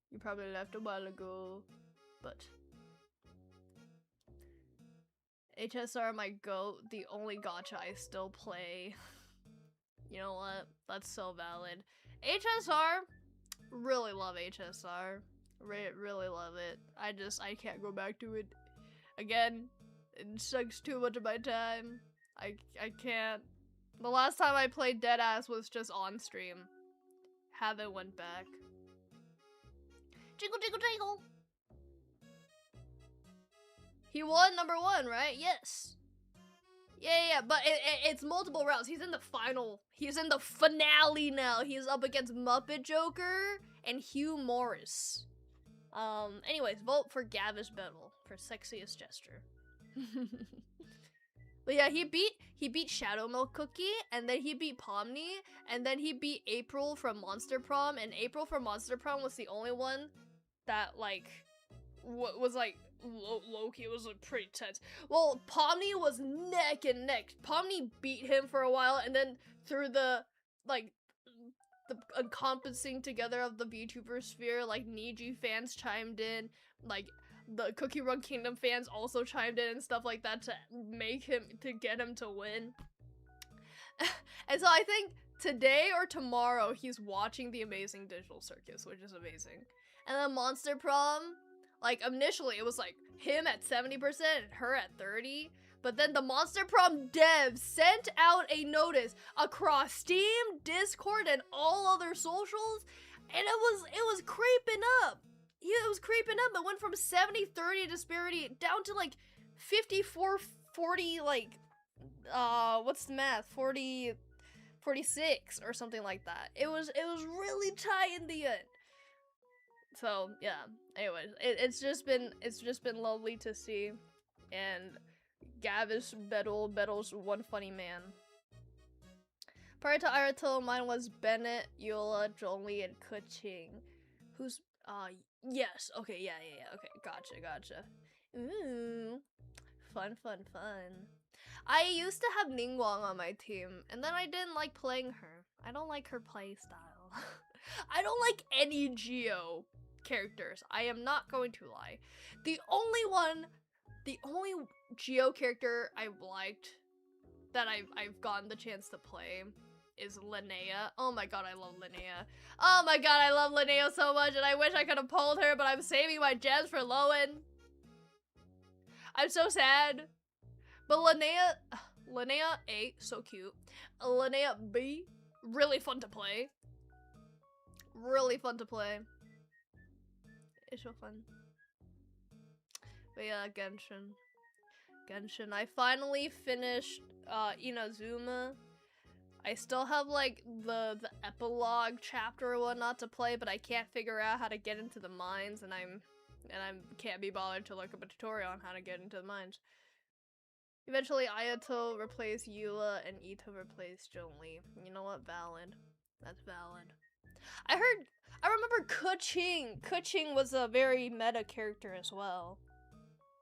A: You probably left a while ago, but HSR my goat, the only gacha I still play. You know what? That's so valid. HSR, really love HSR. Really love it. I can't go back to it again. It sucks too much of my time. I can't. The last time I played Deadass was just on stream. Haven't went back. Jiggle jiggle jiggle. He won number 1, right? Yes. Yeah, but it's multiple rounds. He's in the final. He's in the finale now. He's up against Muppet Joker and Hugh Morris. Anyways, vote for Gavis Bettel for sexiest gesture. But yeah, he beat Shadow Milk Cookie, and then he beat Pomni, and then he beat April from Monster Prom, and April from Monster Prom was the only one that like was like Loki was like pretty tense. Well, Pomni was neck and neck. Pomni beat him for a while, and then through the like the encompassing together of the VTuber sphere, like Niji fans chimed in, like the Cookie Run Kingdom fans also chimed in and stuff like that to get him to win. And so I think today or tomorrow he's watching the Amazing Digital Circus, which is amazing. And then Monster Prom, like initially it was like him at 70% and her at 30%. But then the Monster Prom devs sent out a notice across Steam, Discord, and all other socials, and it was creeping up. Yeah, it was creeping up. It went from 70-30 disparity down to like 54-40, like what's the math? 40-46 or something like that. It was really tight in the end. So yeah. Anyways, it's just been lovely to see, and Gavis Bettle's one funny man. Prior to Arato, mine was Bennett, Yola, Jolie, and Kuching. Who's yes, okay, yeah, okay, gotcha. Ooh, fun. I used to have Ningguang on my team, and then I didn't like playing her. I don't like her playstyle. I don't like any Geo characters. I am not going to lie. The only Geo character I've liked that I've gotten the chance to play is Linnea. Oh my god, I love Linnea. Oh my god, I love Linnea so much, and I wish I could have pulled her, but I'm saving my gems for Lowen. I'm so sad. But Linnea A, so cute. Linnea B, really fun to play. Really fun to play. It's so fun. But yeah, Genshin. I finally finished Inazuma. I still have like the epilogue chapter or whatnot to play, but I can't figure out how to get into the mines, and I can't be bothered to look up a tutorial on how to get into the mines. Eventually, Ayato replaced Eula and Ito replaced Zhongli. You know what? Valid. That's valid. I remember Kuching. Kuching was a very meta character as well.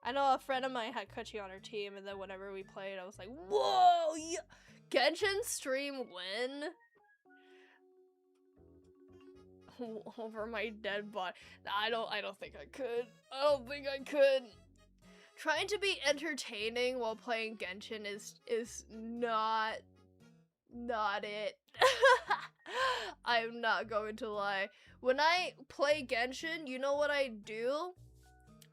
A: I know a friend of mine had Kuching on her team, and then whenever we played, I was like, whoa! Yeah. Genshin stream win? Over my dead body. I don't think I could. I don't think I could. Trying to be entertaining while playing Genshin is not it. I'm not going to lie. When I play Genshin, you know what I do?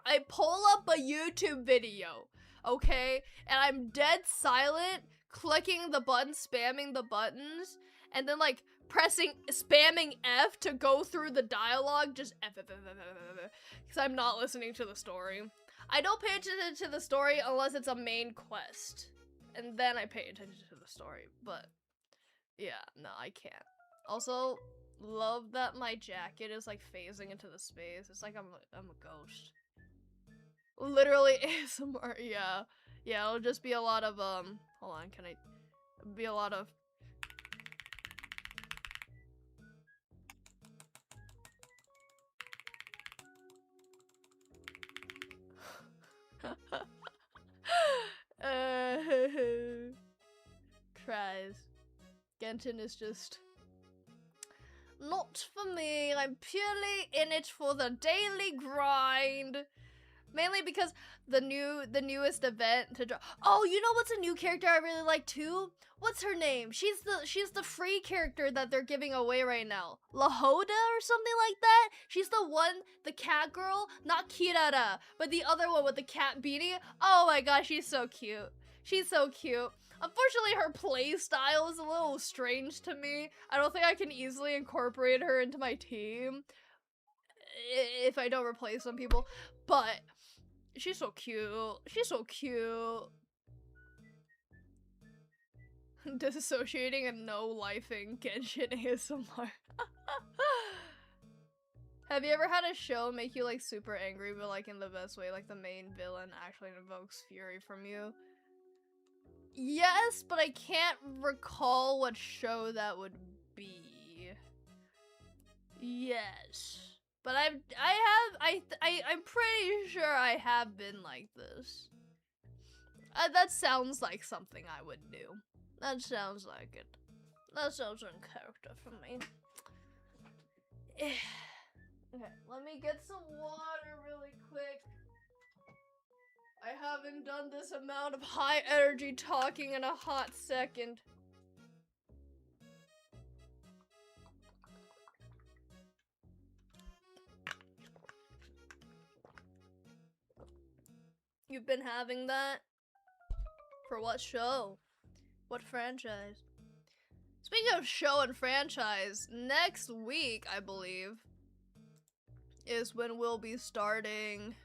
A: I pull up a YouTube video, okay? And I'm dead silent, clicking the button, spamming the buttons, and then like spamming F to go through the dialogue, just F, because I'm not listening to the story. I don't pay attention to the story unless it's a main quest, and then I pay attention to the story, but yeah, no, I can't. Also, love that my jacket is like phasing into the space. It's like I'm a ghost. Literally ASMR, yeah. Yeah, it'll just be a lot of, hold on, be a lot of... Cries. Genshin is just... not for me. I'm purely in it for the daily grind. Mainly because the newest event to drop. Oh, you know what's a new character I really like too? What's her name? She's the free character that they're giving away right now. Lahoda or something like that? She's the one, the cat girl, not Kirara, but the other one with the cat beanie. Oh my gosh, she's so cute. She's so cute. Unfortunately, her play style is a little strange to me. I don't think I can easily incorporate her into my team if I don't replace some people, but she's so cute. She's so cute. Disassociating and no-lifing Genshin ASMR. Have you ever had a show make you like super angry, but like in the best way, like the main villain actually invokes fury from you? Yes, but I can't recall what show that would be. Yes. But I'm pretty sure I have been like this. That sounds like something I would do. That sounds like it. That sounds in character for me. Okay, let me get some water really quick. I haven't done this amount of high energy talking in a hot second. You've been having that? For what show? What franchise? Speaking of show and franchise, next week, I believe, is when we'll be starting...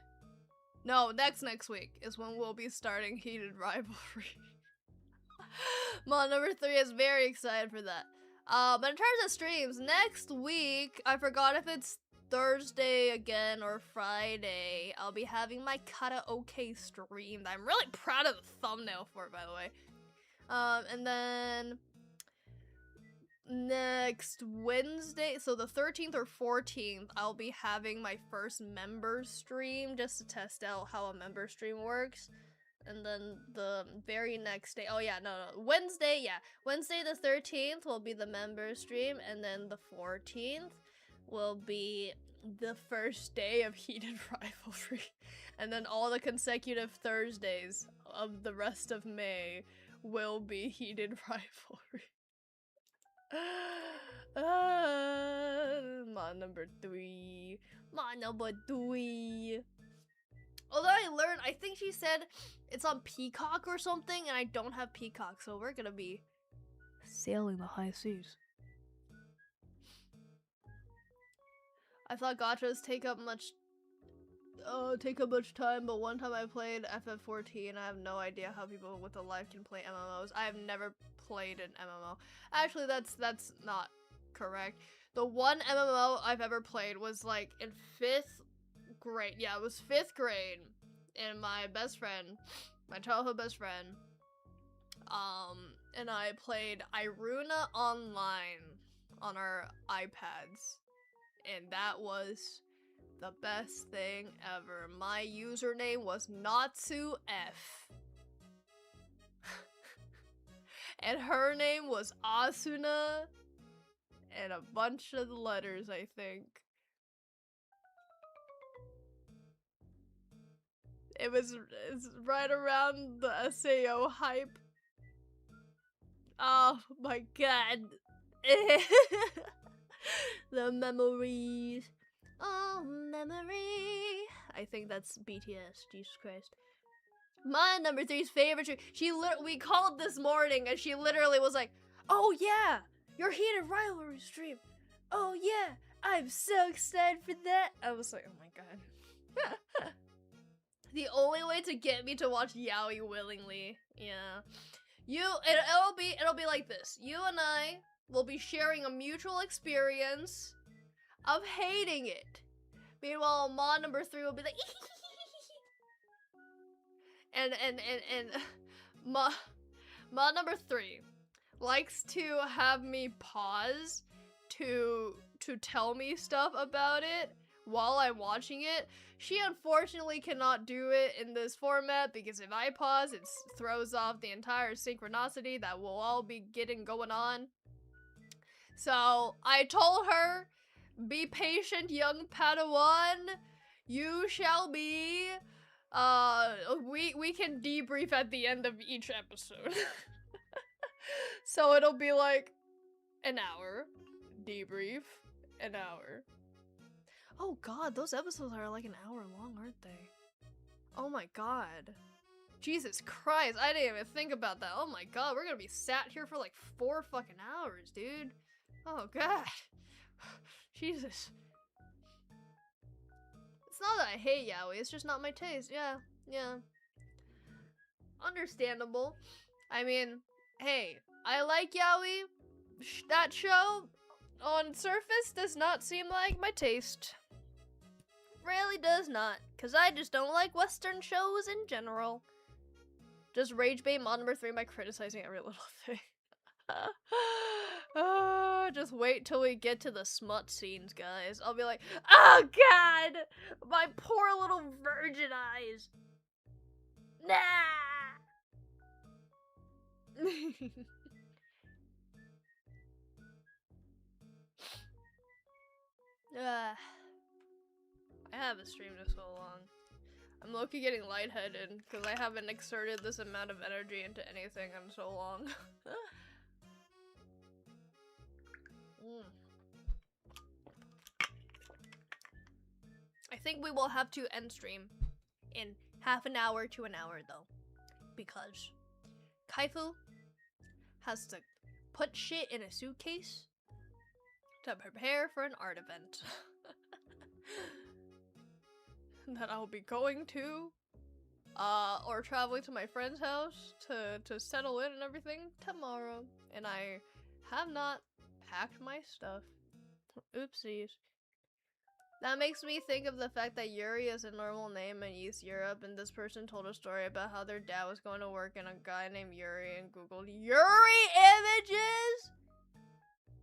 A: No, next week is when we'll be starting Heated Rivalry. Mon number 3 is very excited for that. But in terms of streams, next week, I forgot if it's Thursday again or Friday, I'll be having my karaoke stream that I'm really proud of the thumbnail for, by the way. And then next Wednesday, so the 13th or 14th, I'll be having my first member stream just to test out how a member stream works. And then the very next day, Wednesday the 13th will be the member stream, and then the 14th will be the first day of Heated Rivalry. And then all the consecutive Thursdays of the rest of May will be Heated Rivalry. My number 3. Although I think she said it's on Peacock or something, and I don't have Peacock, so we're gonna be sailing the high seas. I thought gachas take up much time, but one time I played FF14, I have no idea how people with a life can play MMOs. I have never played an MMO. Actually, that's not correct. The one MMO I've ever played was like in 5th grade. Yeah, it was 5th grade, and my best friend, my childhood best friend, and I played Iruna online on our iPads. And that was the best thing ever. My username was NatsuF. And her name was Asuna. And a bunch of letters, I think. It's right around the SAO hype. Oh my god. The memories. Oh, memory. I think that's BTS. Jesus Christ. My number 3's favorite tree. We called this morning and she literally was like, "Oh yeah, your Heated Rivalry stream. Oh yeah, I'm so excited for that." I was like, oh my god. The only way to get me to watch Yaoi willingly. Yeah. It'll be like this. You and I will be sharing a mutual experience of hating it. Meanwhile, Mon number 3 will be like, and Mon number 3 likes to have me pause to tell me stuff about it while I'm watching it. She unfortunately cannot do it in this format because if I pause, it throws off the entire synchronicity that we'll all be getting going on. So I told her, be patient, young Padawan. You shall be. We can debrief at the end of each episode. So it'll be like an hour. Debrief. An hour. Oh god, those episodes are like an hour long, aren't they? Oh my god. Jesus Christ, I didn't even think about that. Oh my god, we're gonna be sat here for like 4 fucking hours, dude. Oh god. Jesus. It's not that I hate yaoi, it's just not my taste. Yeah. Understandable. I mean, hey, I like yaoi. That show, on surface, does not seem like my taste. Really does not. Because I just don't like Western shows in general.
B: Just rage bait mod number 3 by criticizing every little thing. Just wait till we get to the smut scenes, guys. I'll be like, oh god! My poor little virgin eyes. Nah! I haven't streamed in so long. I'm low-key getting lightheaded because I haven't exerted this amount of energy into anything in so long. I think we will have to end stream in half an hour to an hour though, because Kaifu has to put shit in a suitcase to prepare for an art event that I'll be going to, or traveling to my friend's house to settle in and everything tomorrow, and I have not packed my stuff. Oopsies. That makes me think of the fact that Yuri is a normal name in East Europe, and this person told a story about how their dad was going to work and a guy named Yuri and googled Yuri images?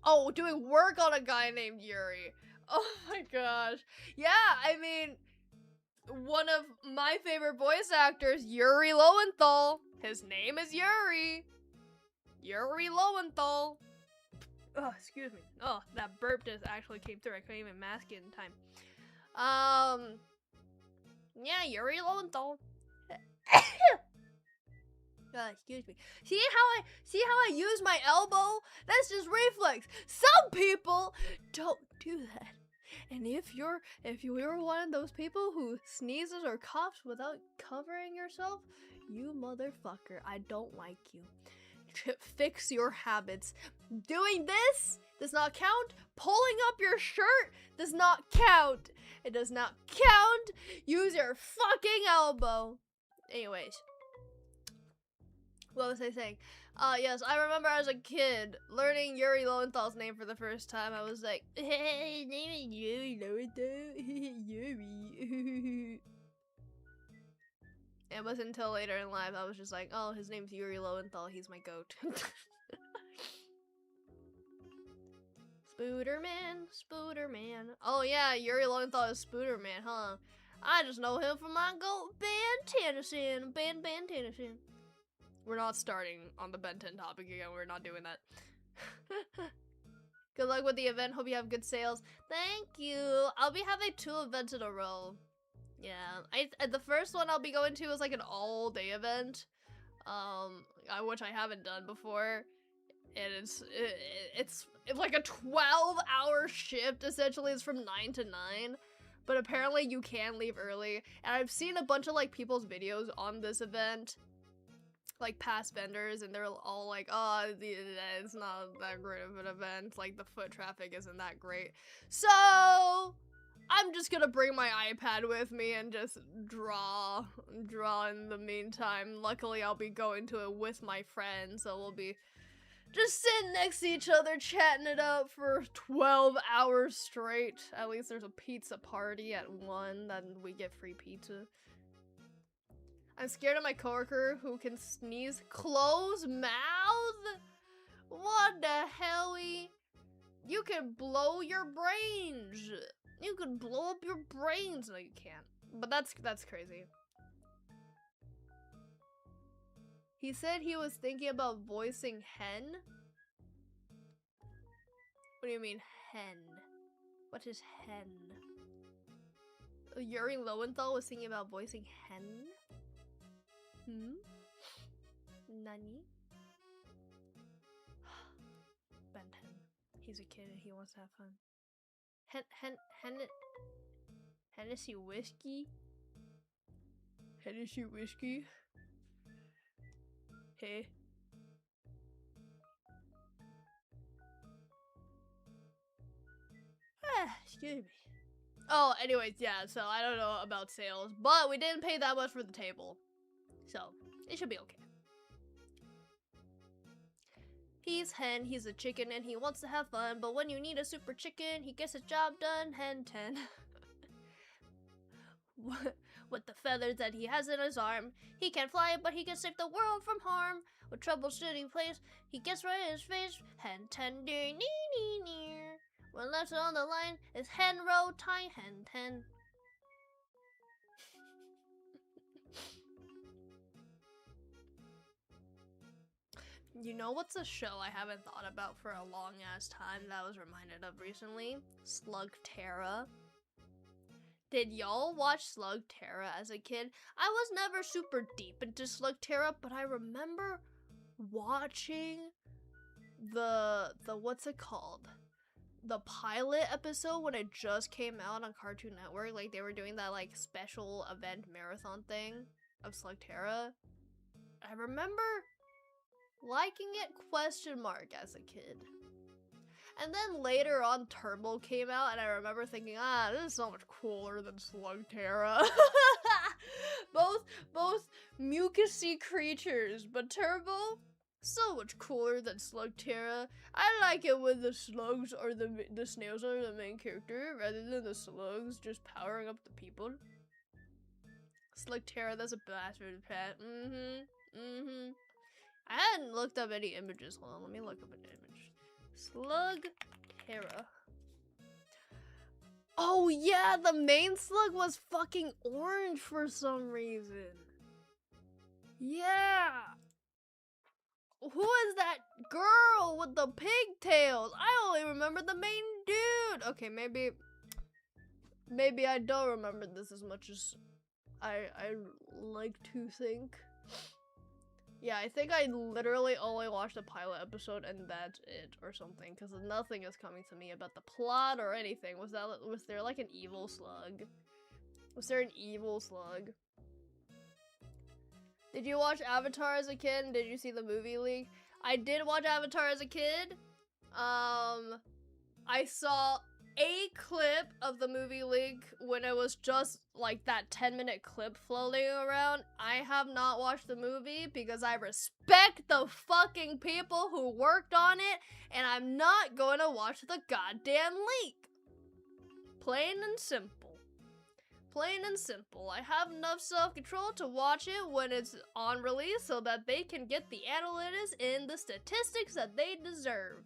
B: Oh, doing work on a guy named Yuri. Oh my gosh. Yeah, I mean, one of my favorite voice actors, Yuri Lowenthal. His name is Yuri. Yuri Lowenthal. Oh, excuse me. Oh, that burp just actually came through. I couldn't even mask it in time. Yeah, Yuri Lowenthal. Excuse me. See how I use my elbow? That's just reflex. Some people don't do that. And if you're one of those people who sneezes or coughs without covering yourself, you motherfucker, I don't like you. Fix your habits. Doing this does not count. Pulling up your shirt does not count. It does not count. Use your fucking elbow. Anyways. What was I saying? Yes, I remember as a kid learning Yuri Lowenthal's name for the first time. I was like, hey, his name is Yuri Lowenthal. Yuri. It wasn't until later in life I was just like, oh, his name's Yuri Lowenthal. He's my goat. Spooderman. Oh yeah, Yuri Lowenthal is Spooderman, huh? I just know him from my goat Ben Tennyson. Ben Tennyson. We're not starting on the Ben 10 topic again. We're not doing that. Good luck with the event. Hope you have good sales. Thank you. I'll be having 2 events in a row. Yeah. The first one I'll be going to is like an all-day event. Which I haven't done before. And it's like a 12-hour shift, essentially. It's from 9 to 9. But apparently you can leave early. And I've seen a bunch of like people's videos on this event. Like past vendors, and they're all like, oh, it's not that great of an event, like the foot traffic isn't that great, so I'm just gonna bring my iPad with me and just draw in the meantime. Luckily I'll be going to it with my friends, so we'll be just sitting next to each other chatting it up for 12 hours straight. At least there's a pizza party at 1, then we get free pizza. I'm scared of my coworker who can sneeze closed mouth? What the helly? You can blow your brains. You can blow up your brains. No, you can't. But that's crazy. He said he was thinking about voicing hen. What do you mean hen? What is hen? Yuri Lowenthal was thinking about voicing hen? Nani? Ben 10. He's a kid and he wants to have fun. Hennessy whiskey? Hennessy whiskey? Hey. Excuse me. Oh, anyways, yeah, so I don't know about sales, but we didn't pay that much for the table. So, it should be okay. He's hen, he's a chicken, and he wants to have fun, but when you need a super chicken, he gets the job done, hen 10.
A: With the feathers that he has in his arm, he can't fly, but he can save the world from harm. With troubleshooting plays, he gets right in his face. Hen ten deer, nee. When left on the line, is hen row tie hen ten. You know what's a show I haven't thought about for a long ass time that I was reminded of recently? Slugterra. Did y'all watch Slugterra as a kid? I was never super deep into Slugterra, but I remember watching the what's it called? The pilot episode when it just came out on Cartoon Network. Like, they were doing that, like, special event marathon thing of Slugterra. I remember liking it as a kid. And then later on Turbo came out and I remember thinking, this is so much cooler than Slugterra. both mucusy creatures, but Turbo, so much cooler than Slugterra. I like it when the slugs or the snails are the main character rather than the slugs just powering up the people. Slugterra, that's a bastard pet. I hadn't looked up any images. Hold on, let me look up an image. Slugterra. Oh yeah, the main slug was fucking orange for some reason. Yeah. Who is that girl with the pigtails? I only remember the main dude. Okay, maybe I don't remember this as much as I like to think. Yeah, I think I literally only watched the pilot episode and that's it or something, because nothing is coming to me about the plot or anything. Was there like an evil slug? Was there an evil slug? Did you watch Avatar as a kid? And did you see the movie leak? I did watch Avatar as a kid. I saw a clip of the movie leak when it was just like that 10-minute clip floating around. I have not watched the movie because I respect the fucking people who worked on it, and I'm not going to watch the goddamn leak. Plain and simple. Plain and simple. I have enough self-control to watch it when it's on release so that they can get the analytics and the statistics that they deserve.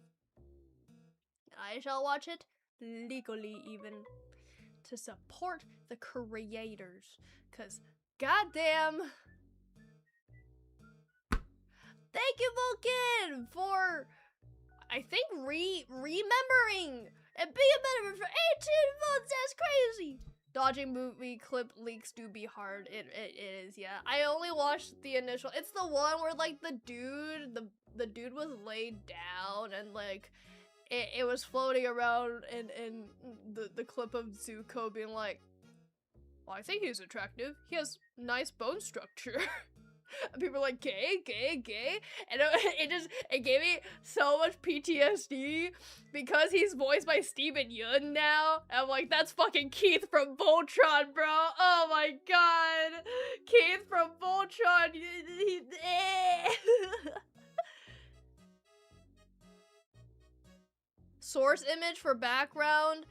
A: I shall watch it legally, even, to support the creators, cause goddamn. Thank you, Vulcan, for I think remembering and being a member for 18 months. That's crazy. Dodging movie clip leaks do be hard. It is, yeah. I only watched the initial. It's the one where like the dude was laid down and like it was floating around in the clip of Zuko being like, well, I think he's attractive. He has nice bone structure. And people are like, gay? And it gave me so much PTSD because he's voiced by Steven Yeun now. And I'm like, that's fucking Keith from Voltron, bro. Oh my god. Keith from Voltron. Source image for background.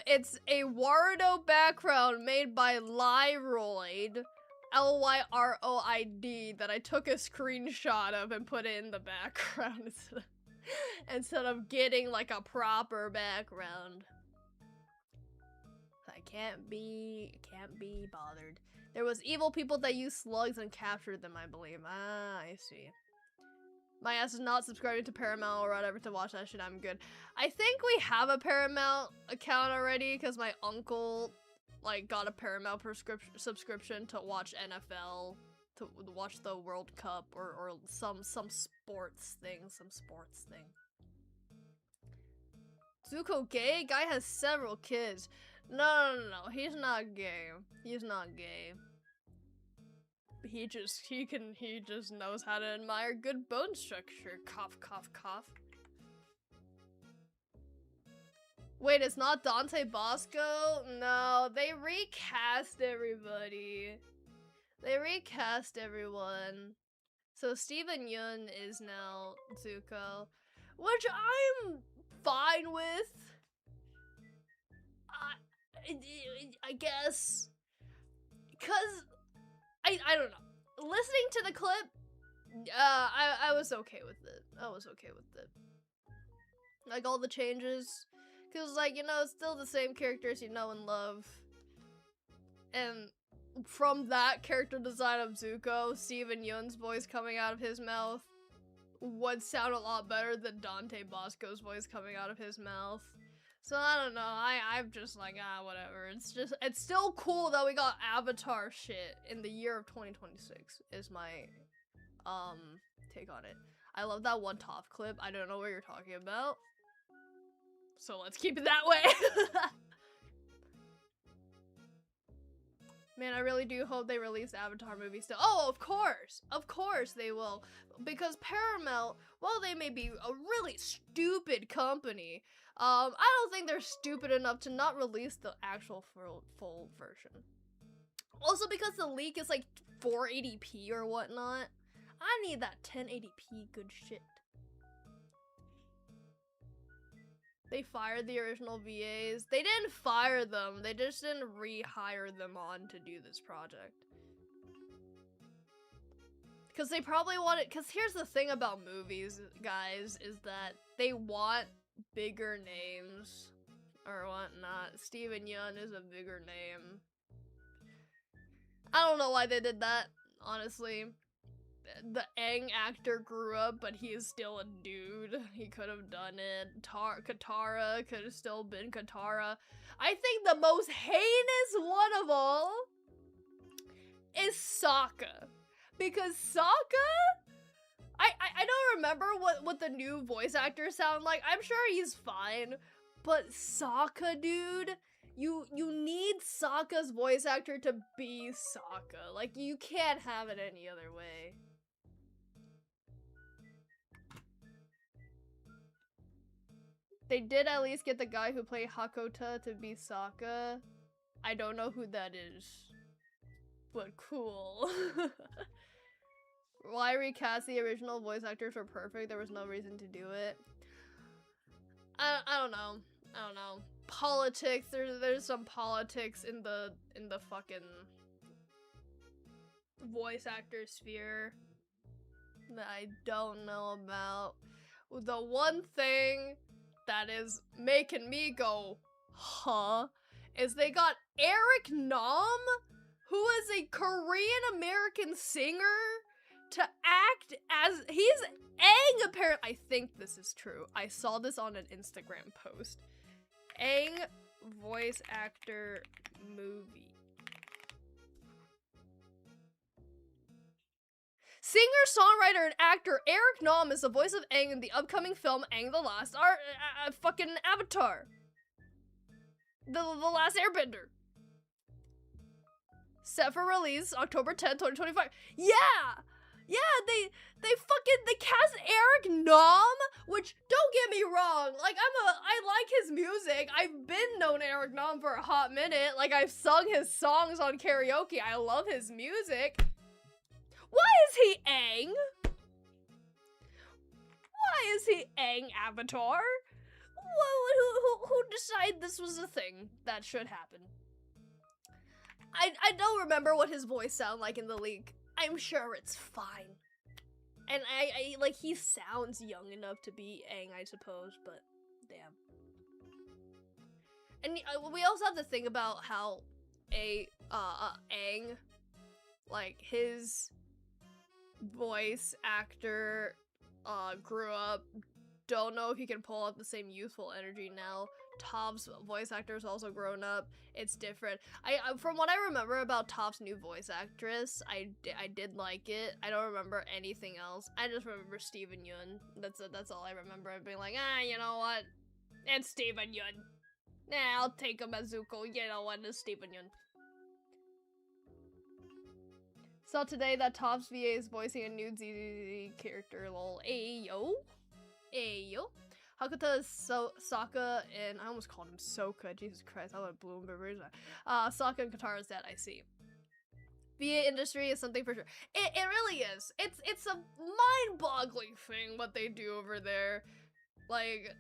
A: It's a Warudo background made by Lyroid. Lyroid that I took a screenshot of and put it in the background instead of getting like a proper background. I can't be bothered. There was evil people that used slugs and captured them, I believe. Ah, I see. My ass is not subscribing to Paramount or whatever to watch that shit. I'm good. I think we have a Paramount account already because my uncle like got a Paramount subscription to watch NFL, to watch the World Cup or some sports thing, Zuko gay? Guy has several kids. No, he's not gay. He's not gay. He just knows how to admire good bone structure. Cough, cough, cough. Wait, it's not Dante Bosco? No, they recast everybody. They recast everyone. So Steven Yeun is now Zuko, which I'm fine with. I guess.
B: cause I don't know. Listening to the clip, I was okay with it. I was okay with it. Like all the changes, cause like, you know, it's still the same characters you know and love. And from that character design of Zuko, Steven Yeun's voice coming out of his mouth would sound a lot better than Dante Bosco's voice coming out of his mouth. So I don't know, I'm just like, whatever. It's still cool that we got Avatar shit in the year of 2026, is my, take on it. I love that one Toph clip. I don't know what you're talking about. So let's keep it that way. Man, I really do hope they release the Avatar movie still. Oh, of course they will. Because Paramount, while they may be a really stupid company, I don't think they're stupid enough to not release the actual full version. Also because the leak is like 480p or whatnot. I need that 1080p good shit. They fired the original VAs. They didn't fire them, they just didn't rehire them on to do this project. Because they probably wanted, because here's the thing about movies, guys, is that they want bigger names or whatnot. Steven Yeun is a bigger name. I don't know why they did that, honestly. The Aang actor grew up, but he is still a dude. He could have done it. Katara could have still been Katara. I think the most heinous one of all is Sokka. Because Sokka, I don't remember what the new voice actors sound like. I'm sure he's fine. But Sokka, dude, you need Sokka's voice actor to be Sokka. Like, you can't have it any other way. They did at least get the guy who played Hakota to be Sokka. I don't know who that is, but cool. Why recast the original voice actors were perfect? There was no reason to do it. I don't know. I don't know. Politics. There's some politics in the fucking voice actor sphere that I don't know about. The one thing that is making me go, huh, is they got Eric Nam, who is a Korean American singer, to act as, he's Aang apparently. I think this is true. I saw this on an Instagram post. Aang voice actor movie. Singer, songwriter, and actor Eric Nam is the voice of Aang in the upcoming film Aang the Last fucking Avatar. The Last Airbender. Set for release October 10th, 2025. Yeah! Yeah, they cast Eric Nam, which, don't get me wrong, like, I like his music. I've been known Eric Nam for a hot minute. Like, I've sung his songs on karaoke. I love his music. Why is he Aang? Why is he Aang Avatar? Who decided this was a thing that should happen? I don't remember what his voice sounded like in the leak. I'm sure it's fine. And I like, he sounds young enough to be Aang, I suppose, but damn. And we also have to think about how Aang, like, his voice actor grew up. Don't know if he can pull up the same youthful energy now. Toph's voice actor has also grown up. It's different. From what I remember about Toph's new voice actress, I did like it. I don't remember anything else. I just remember Steven Yeun. That's all I remember. Being like, you know what? It's Steven Yeun. Nah, I'll take him as Zuko. You know what? It's Steven Yeun. Saw today that Toph's VA is voicing a new ZZZ character. Lol. Ayo. Ayo. Hakuta is Sokka, and I almost called him Soka. Jesus Christ, I would have blew him. Sokka and Katara's dead, I see. VA industry is something for sure. It really is. It's a mind-boggling thing what they do over there. Like,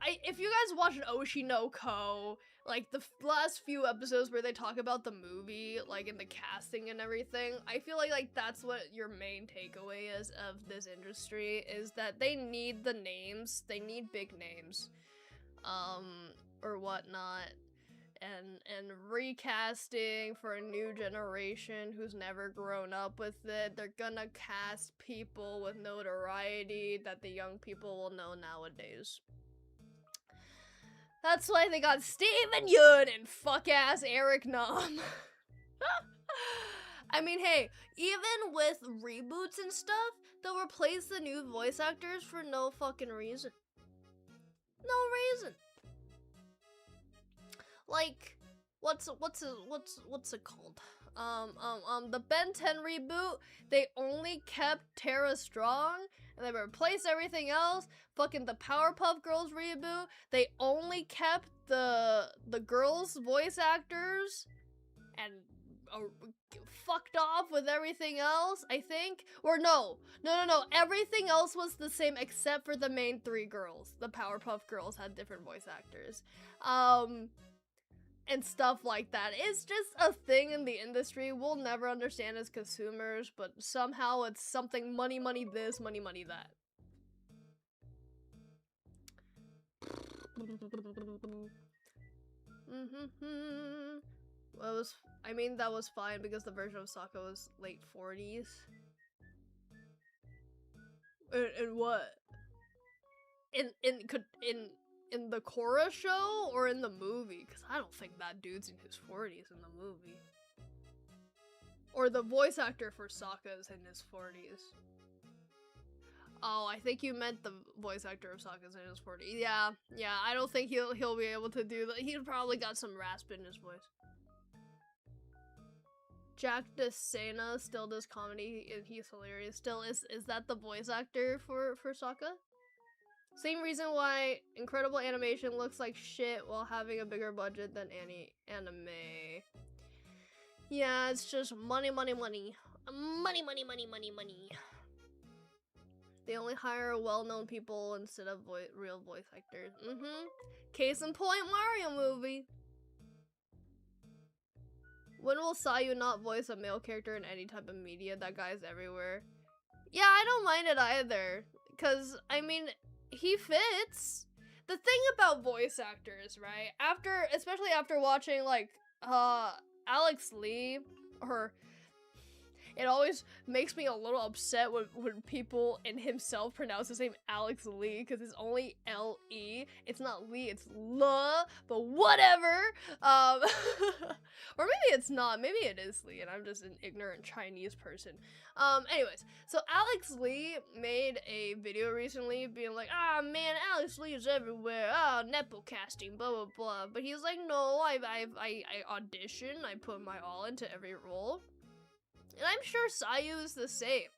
B: if you guys watch Oshi no Ko, like the last few episodes where they talk about the movie, like in the casting and everything, I feel like that's what your main takeaway is of this industry, is that they need the names, they need big names, or whatnot, and recasting for a new generation who's never grown up with it. They're gonna cast people with notoriety that the young people will know nowadays. That's why they got Steven Yeun and fuck-ass Eric Nam. I mean, hey, even with reboots and stuff, they'll replace the new voice actors for no fucking reason. No reason. Like, what's it called? The Ben 10 reboot, they only kept Tara Strong, and they replaced everything else. Fucking the Powerpuff Girls reboot, they only kept the girls' voice actors, and fucked off with everything else, I think. Or no, everything else was the same except for the main 3 girls. The Powerpuff Girls had different voice actors. And stuff like that. It's just a thing in the industry we'll never understand as consumers, but somehow it's something money this, money that. That was fine because the version of Sokka was late 40s. And what? In the Korra show or in the movie? Because I don't think that dude's in his 40s in the movie. Or the voice actor for Sokka is in his 40s. Oh, I think you meant the voice actor of Sokka is in his 40s. Yeah, I don't think he'll be able to do that. He's probably got some rasp in his voice. Jack DeSena still does comedy and he's hilarious. Still, is that the voice actor for Sokka? Same reason why incredible animation looks like shit while having a bigger budget than any anime. Yeah, it's just money. Money. They only hire well-known people instead of real voice actors. Case in point, Mario movie. When will Sayu not voice a male character in any type of media? That guy's everywhere. Yeah, I don't mind it either. Because, I mean, he fits. The thing about voice actors, right? Especially after watching, like, Alex Lee, it always makes me a little upset when people and himself pronounce his name Alex Lee, because it's only L-E. It's not Lee, it's L, but whatever. Or maybe it's not. Maybe it is Lee, and I'm just an ignorant Chinese person. Anyways, so Alex Lee made a video recently being like, ah, man, Alex Lee is everywhere. Ah, nepo casting, blah, blah, blah. But he's like, no, I audition, I put my all into every role. And I'm sure Sayu is the same.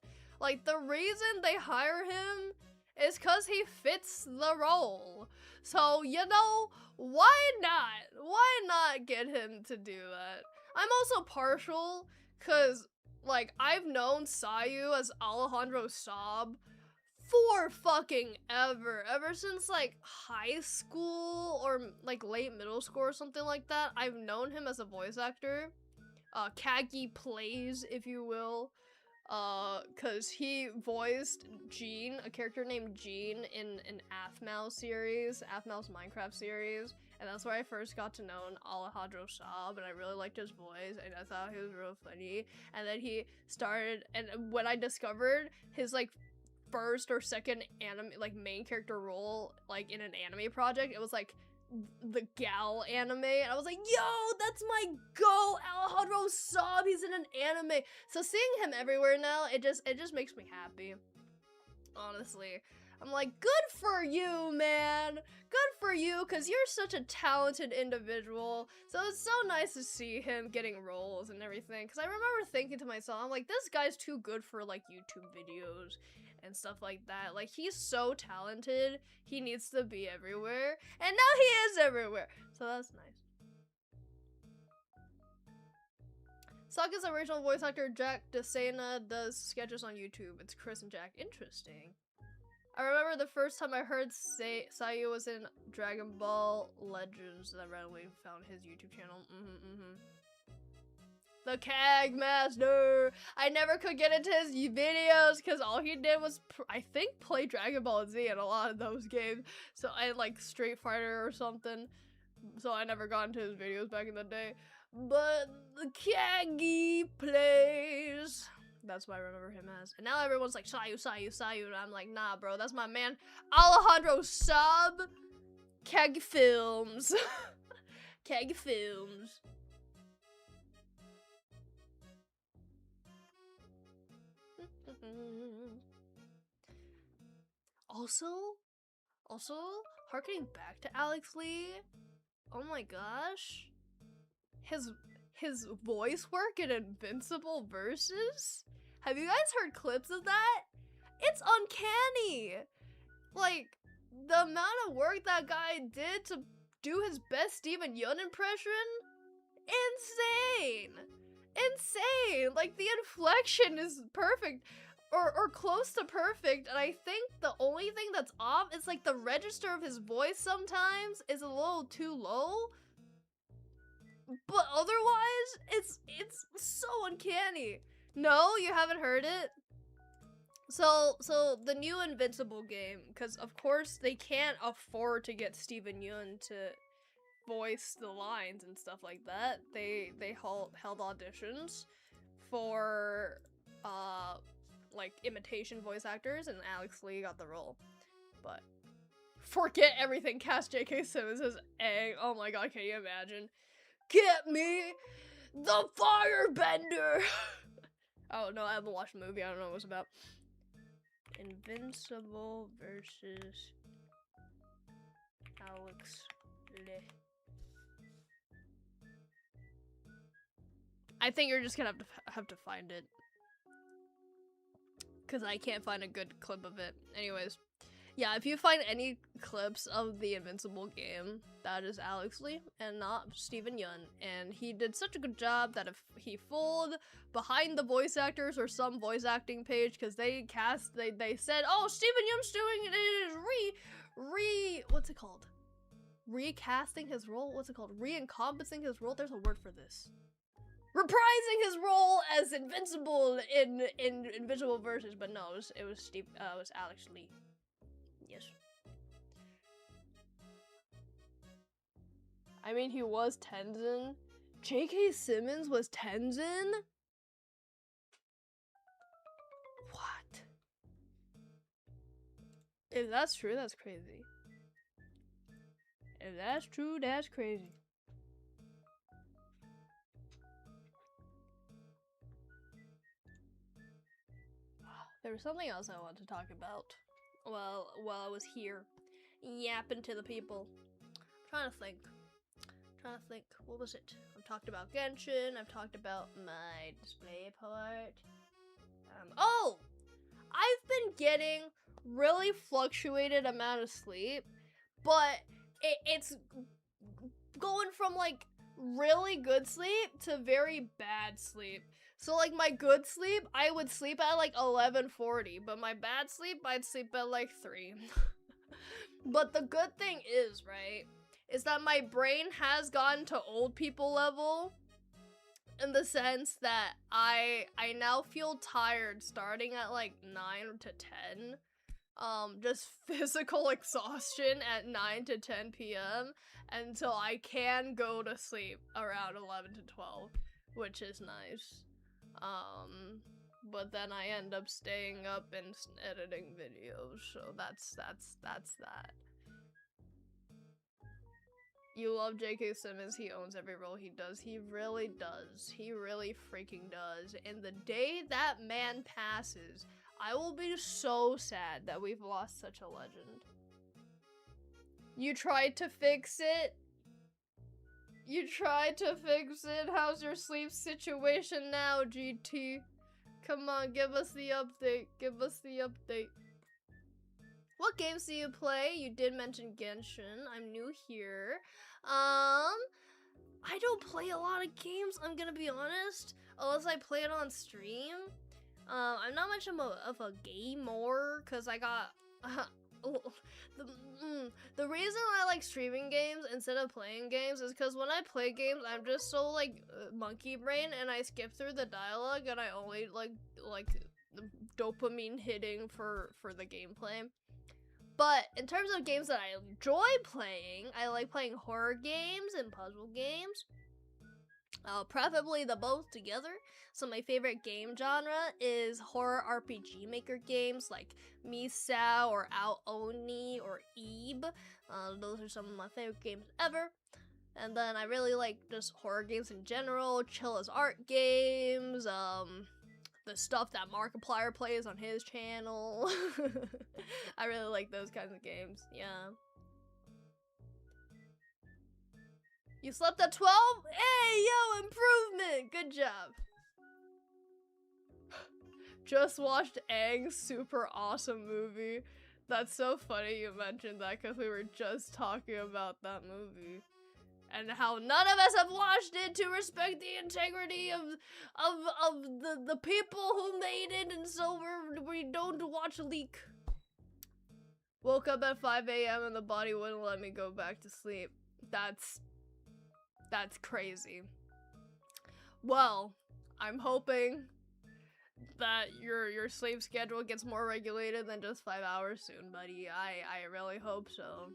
B: Like, the reason they hire him is because he fits the role. So, you know, why not? Why not get him to do that? I'm also partial, because, like, I've known Sayu as Alejandro Saab for fucking ever. Ever since, like, high school or, like, late middle school or something like that, I've known him as a voice actor. Kagi plays, if you will, cause he voiced Gene, a character named Gene, in an Aphmau series, Aphmau's Minecraft series, and that's where I first got to know Alejandro Saab, and I really liked his voice, and I thought he was real funny, and then he started, and when I discovered his, like, first or second main character role, like, in an anime project, it was, like, the Gal anime, and I was like, yo, that's my go, Alejandro Saab, he's in an anime. So seeing him everywhere now, it just makes me happy. Honestly, I'm like, good for you, man. Good for you, because you're such a talented individual. So it's so nice to see him getting roles and everything, because I remember thinking to myself, I'm like, this guy's too good for, like, YouTube videos and stuff like that. Like, he's so talented, he needs to be everywhere, and now he is everywhere, so that's nice. Sokka's original voice actor Jack DeSena does sketches on YouTube. It's Chris and Jack. Interesting.
A: I remember the first time I heard Sayu was in Dragon Ball Legends, and I randomly found his YouTube channel. The Kag Master! I never could get into his videos because all he did was, I think, play Dragon Ball Z in a lot of those games. So I like Street Fighter or something. So I never got into his videos back in the day. But the Kagi plays. That's what I remember him as. And now everyone's like, Sayu, Sayu, Sayu. And I'm like, nah, bro, that's my man. Alejandro Sub. Keg Films. Keg Films. Also, harkening back to Alex Lee. Oh my gosh. His voice work in Invincible Versus? Have you guys heard clips of that? It's uncanny! Like, the amount of work that guy did to do his best Steven Yeun impression? Insane! Insane! Like, the inflection is perfect. Or close to perfect, and I think the only thing that's off is like the register of his voice sometimes is a little too low. But otherwise, it's so uncanny. No, you haven't heard it? So the new Invincible game, because of course they can't afford to get Steven Yeun to voice the lines and stuff like that. They held auditions for like imitation voice actors, and Alex Lee got the role. But forget everything, cast J.K. Simmons as Aang. Oh my god, can you imagine? Get me the firebender! Oh no, I haven't watched the movie, I don't know what it's about. Invincible versus Alex Lee. I think you're just gonna have to find it, because I can't find a good clip of it. Anyways, yeah, if you find any clips of the Invincible game, that is Alex Lee and not Steven Yeun. And he did such a good job that if he fooled behind the voice actors or some voice acting page, because they said, oh, Steven Yeun's doing it, what's it called? Recasting his role? What's it called? Re-encompassing his role? There's a word for this. Reprising his role as Invincible in Invincible Versus, but no, it was Alex Lee. Yes. I mean, he was Tenzin. J.K. Simmons was Tenzin? What? If that's true, that's crazy. If that's true, that's crazy. There was something else I wanted to talk about while I was here yapping to the people. I'm trying to think. What was it? I've talked about Genshin. I've talked about my display part. Oh! I've been getting really fluctuated amount of sleep, but it's going from like really good sleep to very bad sleep. So like my good sleep, I would sleep at like 11:40, but my bad sleep, I'd sleep at like 3. But the good thing is, right, is that my brain has gotten to old people level in the sense that I now feel tired starting at like 9 to 10. Just physical exhaustion at 9 to 10 p.m. until I can go to sleep around 11 to 12, which is nice. But then I end up staying up and editing videos, so that's that. You love J.K. Simmons, he owns every role he does. He really does. He really freaking does. And the day that man passes, I will be so sad that we've lost such a legend. You tried to fix it? You tried to fix it? How's your sleep situation now, GT? Come on, give us the update. Give us the update. What games do you play? You did mention Genshin. I'm new here. I don't play a lot of games, I'm gonna be honest. Unless I play it on stream. I'm not much of a gamer, because I got
B: The reason I like streaming games instead of playing games is because when I play games, I'm just so like monkey brain, and I skip through the dialogue, and I only like dopamine hitting for the gameplay. But in terms of games that I enjoy playing, I like playing horror games and puzzle games. Preferably the both together. So my favorite game genre is horror RPG maker games like Misa or Ao Oni or Ebe. Those are some of my favorite games ever. And then I really like just horror games in general, chill as art games, the stuff that Markiplier plays on his channel. I really like those kinds of games, yeah. You slept at 12? Hey, yo, improvement! Good job. Just watched Aang's super awesome movie. That's so funny you mentioned that because we were just talking about that movie. And how none of us have watched it to respect the integrity of the people who made it, and so we don't watch leak. Woke up at 5 a.m. and the body wouldn't let me go back to sleep. That's crazy. Well, I'm hoping that your sleep schedule gets more regulated than just 5 hours soon, buddy. I really hope so.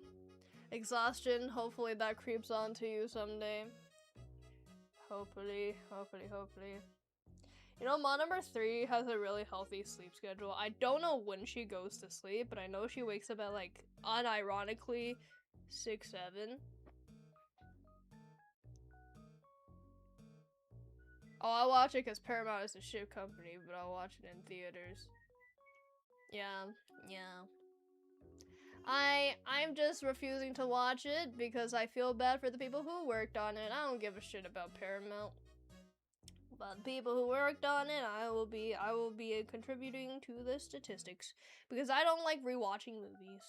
B: Exhaustion, hopefully that creeps onto you someday. Hopefully. You know, Mom number 3 has a really healthy sleep schedule. I don't know when she goes to sleep, but I know she wakes up at, like, unironically 6, 7. Oh, I'll watch it because Paramount is a shit company, but I'll watch it in theaters. Yeah. I'm just refusing to watch it because I feel bad for the people who worked on it. I don't give a shit about Paramount. But the people who worked on it, I will be contributing to the statistics because I don't like rewatching movies.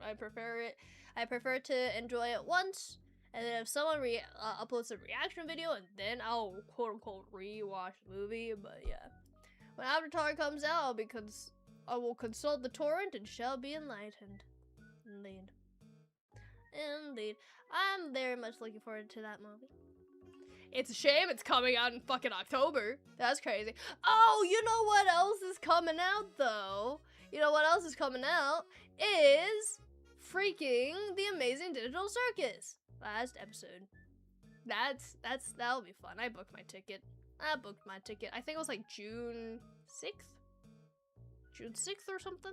B: I prefer to enjoy it once, and then if someone uploads a reaction video, and then I'll quote unquote rewatch the movie. But yeah, when Avatar comes out, because I will consult the torrent and shall be enlightened. Indeed. I'm very much looking forward to that movie. It's a shame it's coming out in fucking October. That's crazy. Oh, you know what else is coming out, though? You know what else is coming out? Is freaking The Amazing Digital Circus. Last episode. That'll be fun. I booked my ticket. I think it was like June 6th? June 6th or something?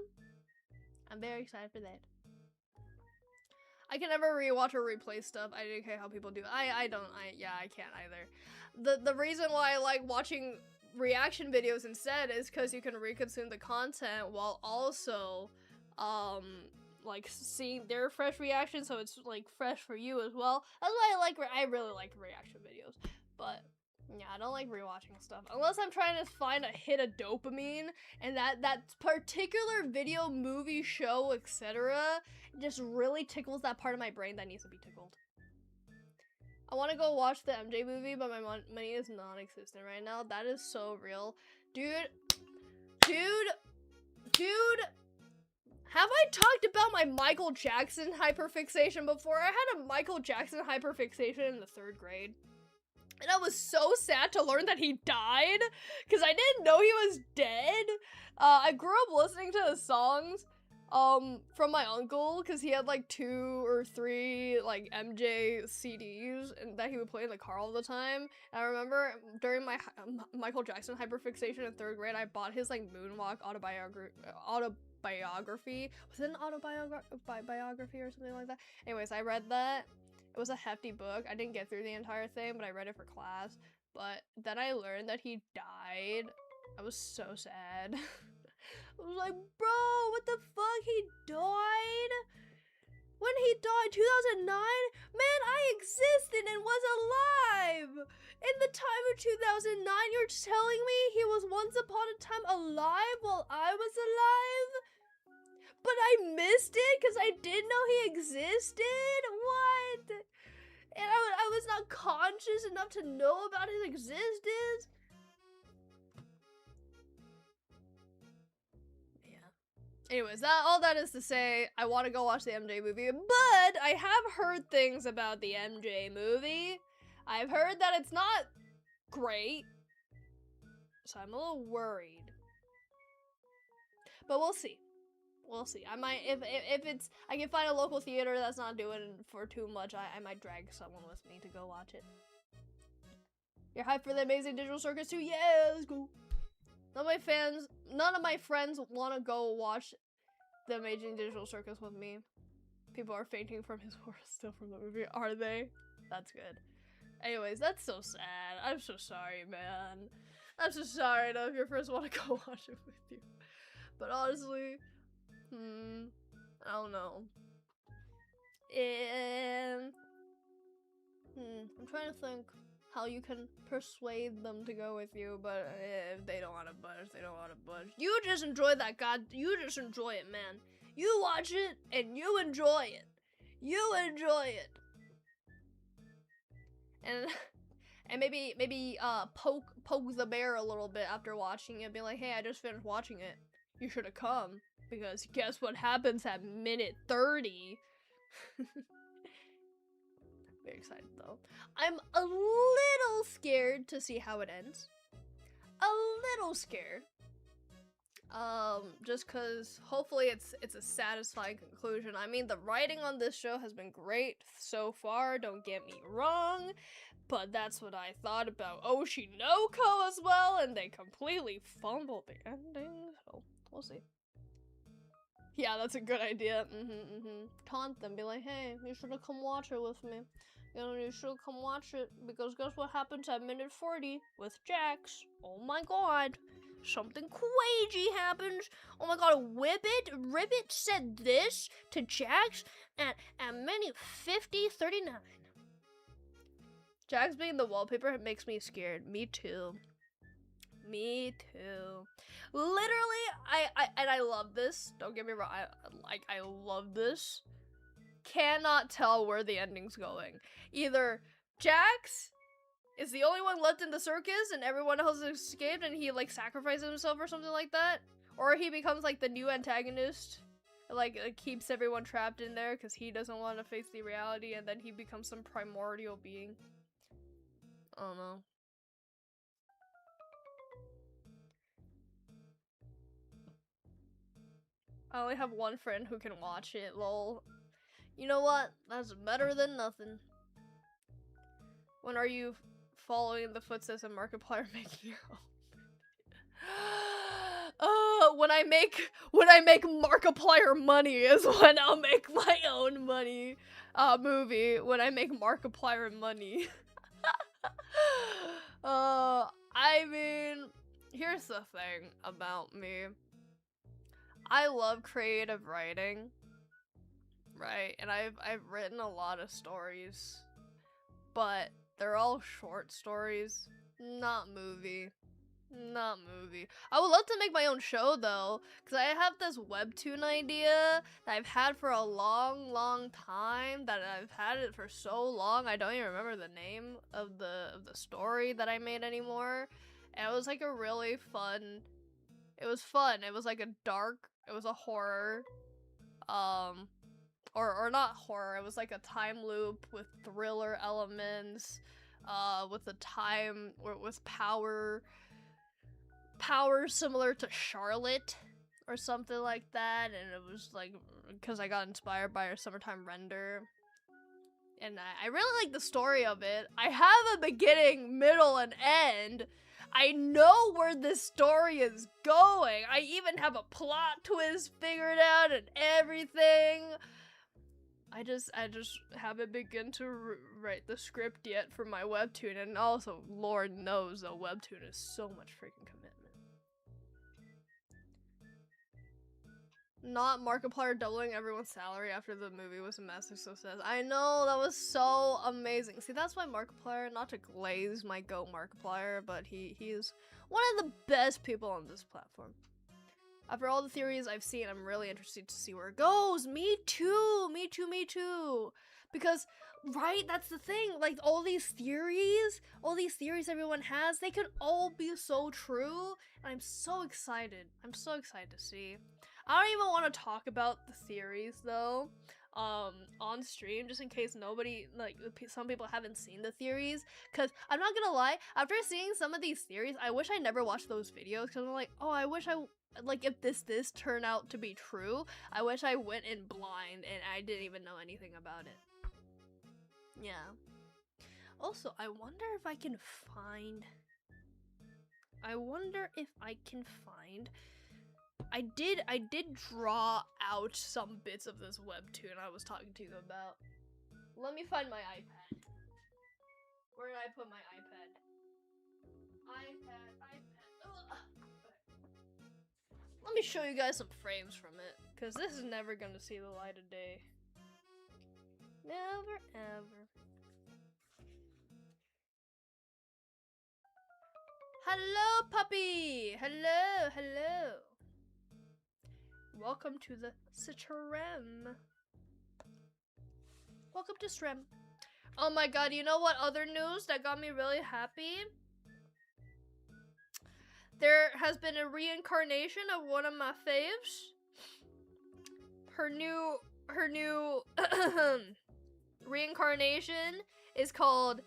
B: I'm very excited for that. I can never rewatch or replay stuff. I don't care how people do. I can't either. The reason why I like watching reaction videos instead is because you can reconsume the content while also, like seeing their fresh reactions, so it's like fresh for you as well. That's why I really like reaction videos. But yeah, I don't like rewatching stuff unless I'm trying to find a hit of dopamine, and that particular video, movie, show, etc. just really tickles that part of my brain that needs to be tickled. I want to go watch the MJ movie, but my money is non-existent right now. That is so real, dude. Have I talked about my Michael Jackson hyperfixation before? I had a Michael Jackson hyperfixation in the 3rd grade. And I was so sad to learn that he died, because I didn't know he was dead. I grew up listening to his songs, from my uncle, because he had like 2 or 3, like, MJ CDs, and that he would play in the car all the time. And I remember during my Michael Jackson hyperfixation in 3rd grade, I bought his, like, Moonwalk autobiography. Was it an autobiography or something like that? Anyways, I read that. It was a hefty book. I didn't get through the entire thing, but I read it for class. But then I learned that he died. I was so sad. I was like, bro, what the fuck? He died? When he died, 2009? Man, I existed and was alive! In the time of 2009, you're telling me he was once upon a time alive while I was alive? But I missed it because I didn't know he existed? What? And I was not conscious enough to know about his existence? Yeah. Anyways, all that is to say, I want to go watch the MJ movie, but I have heard things about the MJ movie. I've heard that it's not great, so I'm a little worried. But we'll see. We'll see. I might, if it's, I can find a local theater that's not doing for too much, I might drag someone with me to go watch it. You're hyped for the Amazing Digital Circus too? Yeah, let's go. None of my friends want to go watch the Amazing Digital Circus with me. People are fainting from his horror still from the movie. Are they? That's good. Anyways, that's so sad. I'm so sorry, man. I'm so sorry though if your friends want to go watch it with you. But honestly, I don't know. I'm trying to think how you can persuade them to go with you, but if they don't want to budge, they don't want to budge. You just enjoy that, you just enjoy it, man. You watch it, and you enjoy it. You enjoy it. And maybe poke the bear a little bit after watching it, be like, hey, I just finished watching it. You should have come, because guess what happens at minute 30? Very excited though. I'm a little scared to see how it ends. A little scared. Just cause hopefully it's a satisfying conclusion. I mean, the writing on this show has been great so far, don't get me wrong, but that's what I thought about Oshinoko as well, and they completely fumbled the ending, so we'll see. Yeah, that's a good idea. Taunt them, be like, hey, you should have come watch it with me. You know, you should come watch it, because guess what happens at minute 40 with Jax? Oh my god. Something crazy happens. Oh my god, Ribbit said this to Jax at minute 50:39. Jax being the wallpaper makes me scared. Me too. Me too. Literally, I love this. Don't get me wrong. I love this. Cannot tell where the ending's going. Either Jax is the only one left in the circus and everyone else has escaped and he like sacrifices himself or something like that, or he becomes like the new antagonist, like keeps everyone trapped in there because he doesn't want to face the reality, and then he becomes some primordial being. I don't know. I only have one friend who can watch it, lol. You know what? That's better than nothing. When are you following the footsteps of Markiplier making your own? When I make Markiplier money is when I'll make my own money movie. When I make Markiplier money. I mean, here's the thing about me. I love creative writing, right? And I've written a lot of stories, but they're all short stories, not movie. Not movie. I would love to make my own show though, because I have this webtoon idea that I've had for a long time, that I've had it for so long I don't even remember the name of the story that I made anymore. And it was like a really fun, it was fun. It was like a dark, it was a horror, or not horror, it was like a time loop with thriller elements, with a time, with power similar to Charlotte or something like that, and it was like because I got inspired by her Summertime Render, and I really like the story of it. I have a beginning, middle, and end. I know where this story is going. I even have a plot twist figured out and everything. I just haven't begun to write the script yet for my webtoon, and also Lord knows the webtoon is so much freaking commitment. Not Markiplier doubling everyone's salary after the movie was a massive success. I know, that was so amazing. See, that's why Markiplier, not to glaze my goat Markiplier, but he is one of the best people on this platform. After all the theories I've seen, I'm really interested to see where it goes. Me too, me too, me too. Because, right, that's the thing. Like, all these theories everyone has, they could all be so true. And I'm so excited. I'm so excited to see. I don't even want to talk about the theories though, on stream, just in case nobody, like, some people haven't seen the theories. Cause I'm not gonna lie, after seeing some of these theories, I wish I never watched those videos. Cause I'm like, oh, I wish like, if this turned out to be true, I wish I went in blind and I didn't even know anything about it. Yeah. Also, I wonder if I can find. I did draw out some bits of this webtoon I was talking to you about. Let me find my iPad. Where did I put my iPad? iPad. Ugh. Let me show you guys some frames from it, because this is never gonna see the light of day. Never ever. Hello, puppy! Hello. Welcome to the stream. Welcome to stream. Oh my god, you know what other news that got me really happy? There has been a reincarnation of one of my faves. Her new reincarnation is called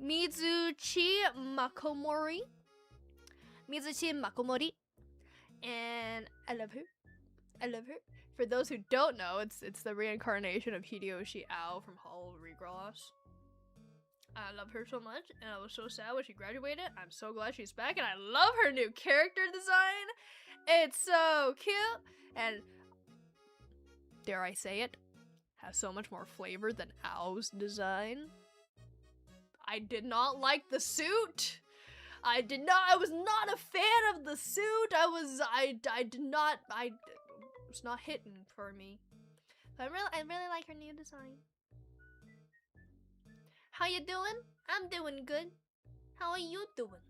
B: Mizuchi Makomori. And I love her. For those who don't know, it's the reincarnation of Hideyoshi Ao from Hall of Regress. I love her so much, and I was so sad when she graduated. I'm so glad she's back, and I love her new character design. It's so cute, and dare I say it, has so much more flavor than Ao's design. I did not like the suit. I was not a fan of the suit. It was not hitting for me. But I really like her new design. How you doing? I'm doing good. How are you doing?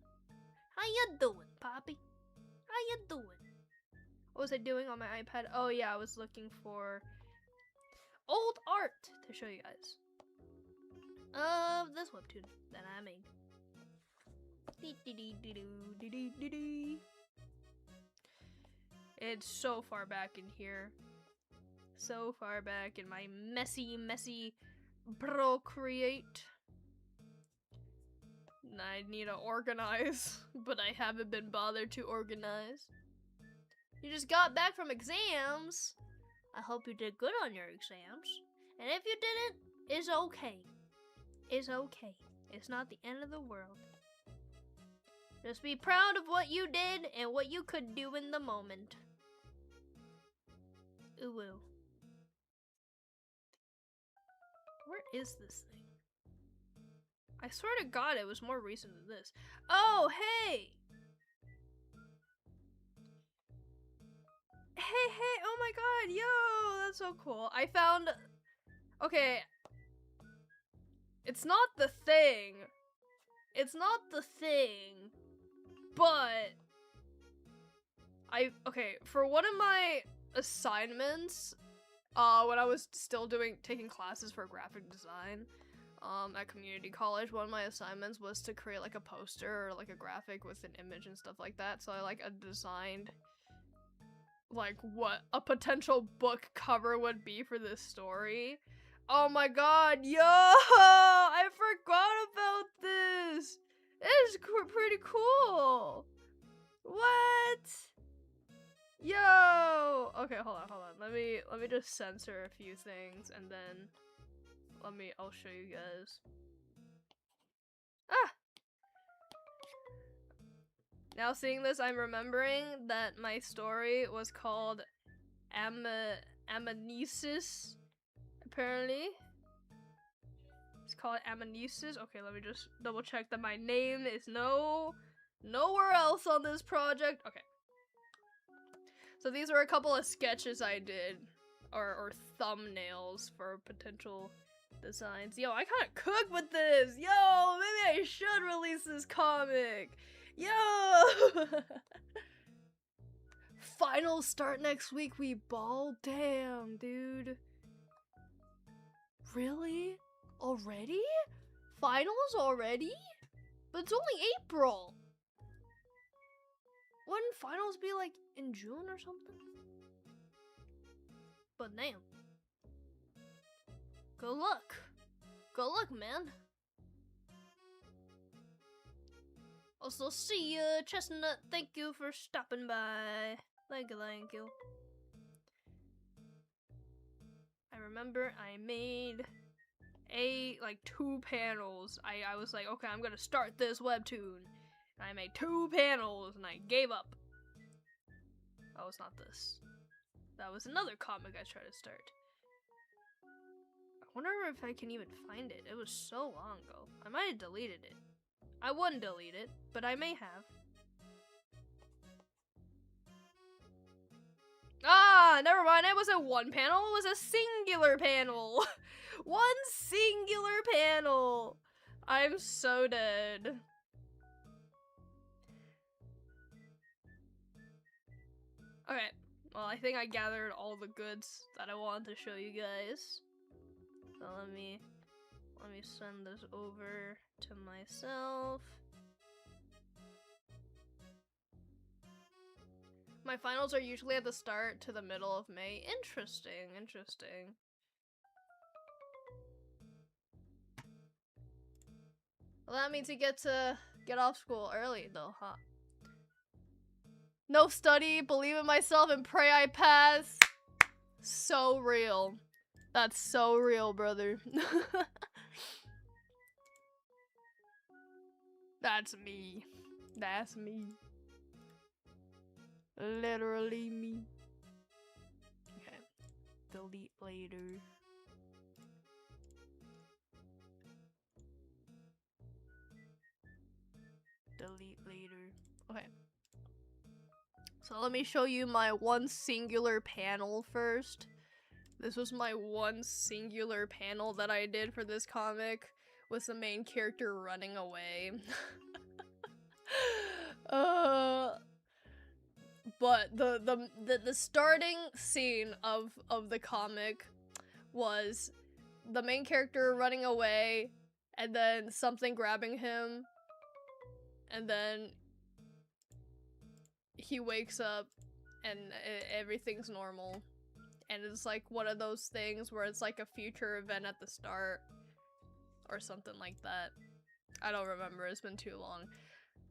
B: How you doing, Poppy? How you doing? What was I doing on my iPad? Oh yeah, I was looking for old art to show you guys of this webtoon that I made. It's so far back in here. So far back in my messy Procreate. I need to organize, but I haven't been bothered to organize. You just got back from exams. I hope you did good on your exams. And if you didn't, it's okay. It's okay. It's not the end of the world. Just be proud of what you did and what you could do in the moment. Ooh. Where is this thing? I swear to God it was more recent than this. Oh, hey! Hey, oh my god, yo, that's so cool. I found, okay, it's not the thing, but for one of my assignments, when I was still taking classes for graphic design, at community college, one of my assignments was to create like a poster or like a graphic with an image and stuff like that. So I designed like what a potential book cover would be for this story. Oh my god, yo! I forgot about this! It's pretty cool! What? Yo! Okay, hold on. Let me just censor a few things and then I'll show you guys. Ah! Now seeing this, I'm remembering that my story was called Amnesis, apparently. It's called Amnesis. Okay, let me just double check that my name is nowhere else on this project. Okay. So these are a couple of sketches I did, or thumbnails for potential designs. Yo, I kind of cook with this. Yo, maybe I should release this comic. Yo! Finals start next week, we ball. Damn, dude. Really? Already? Finals already? But it's only April. Wouldn't finals be like in June or something?
A: But damn. Good luck. Good luck, man. Also, see ya, Chestnut. Thank you for stopping by. Thank you, thank you. I remember I made like 2 panels. I was like, okay, I'm gonna start this webtoon. And I made 2 panels and I gave up. Oh, it's not this. That was another comic I tried to start. I wonder if I can even find it. It was so long ago. I might have deleted it. I wouldn't delete it, but I may have. Ah, never mind. It wasn't 1 panel. It was a singular panel. 1 singular panel. I'm so dead. Okay. Well, I think I gathered all the goods that I wanted to show you guys. So let me send this over to myself. My finals are usually at the start to the middle of May. Interesting, interesting. Well, that means you get off school early though, huh? No study, believe in myself, and pray I pass. So real. That's so real, brother. That's me. That's me. Literally me. Okay. Delete later. Delete later. Okay. So let me show you my 1 singular panel first. This was my 1 singular panel that I did for this comic, with the main character running away. But the starting scene of the comic was the main character running away, and then something grabbing him, and then he wakes up and everything's normal. And it's like one of those things where it's like a future event at the start or something like that. I don't remember, it's been too long.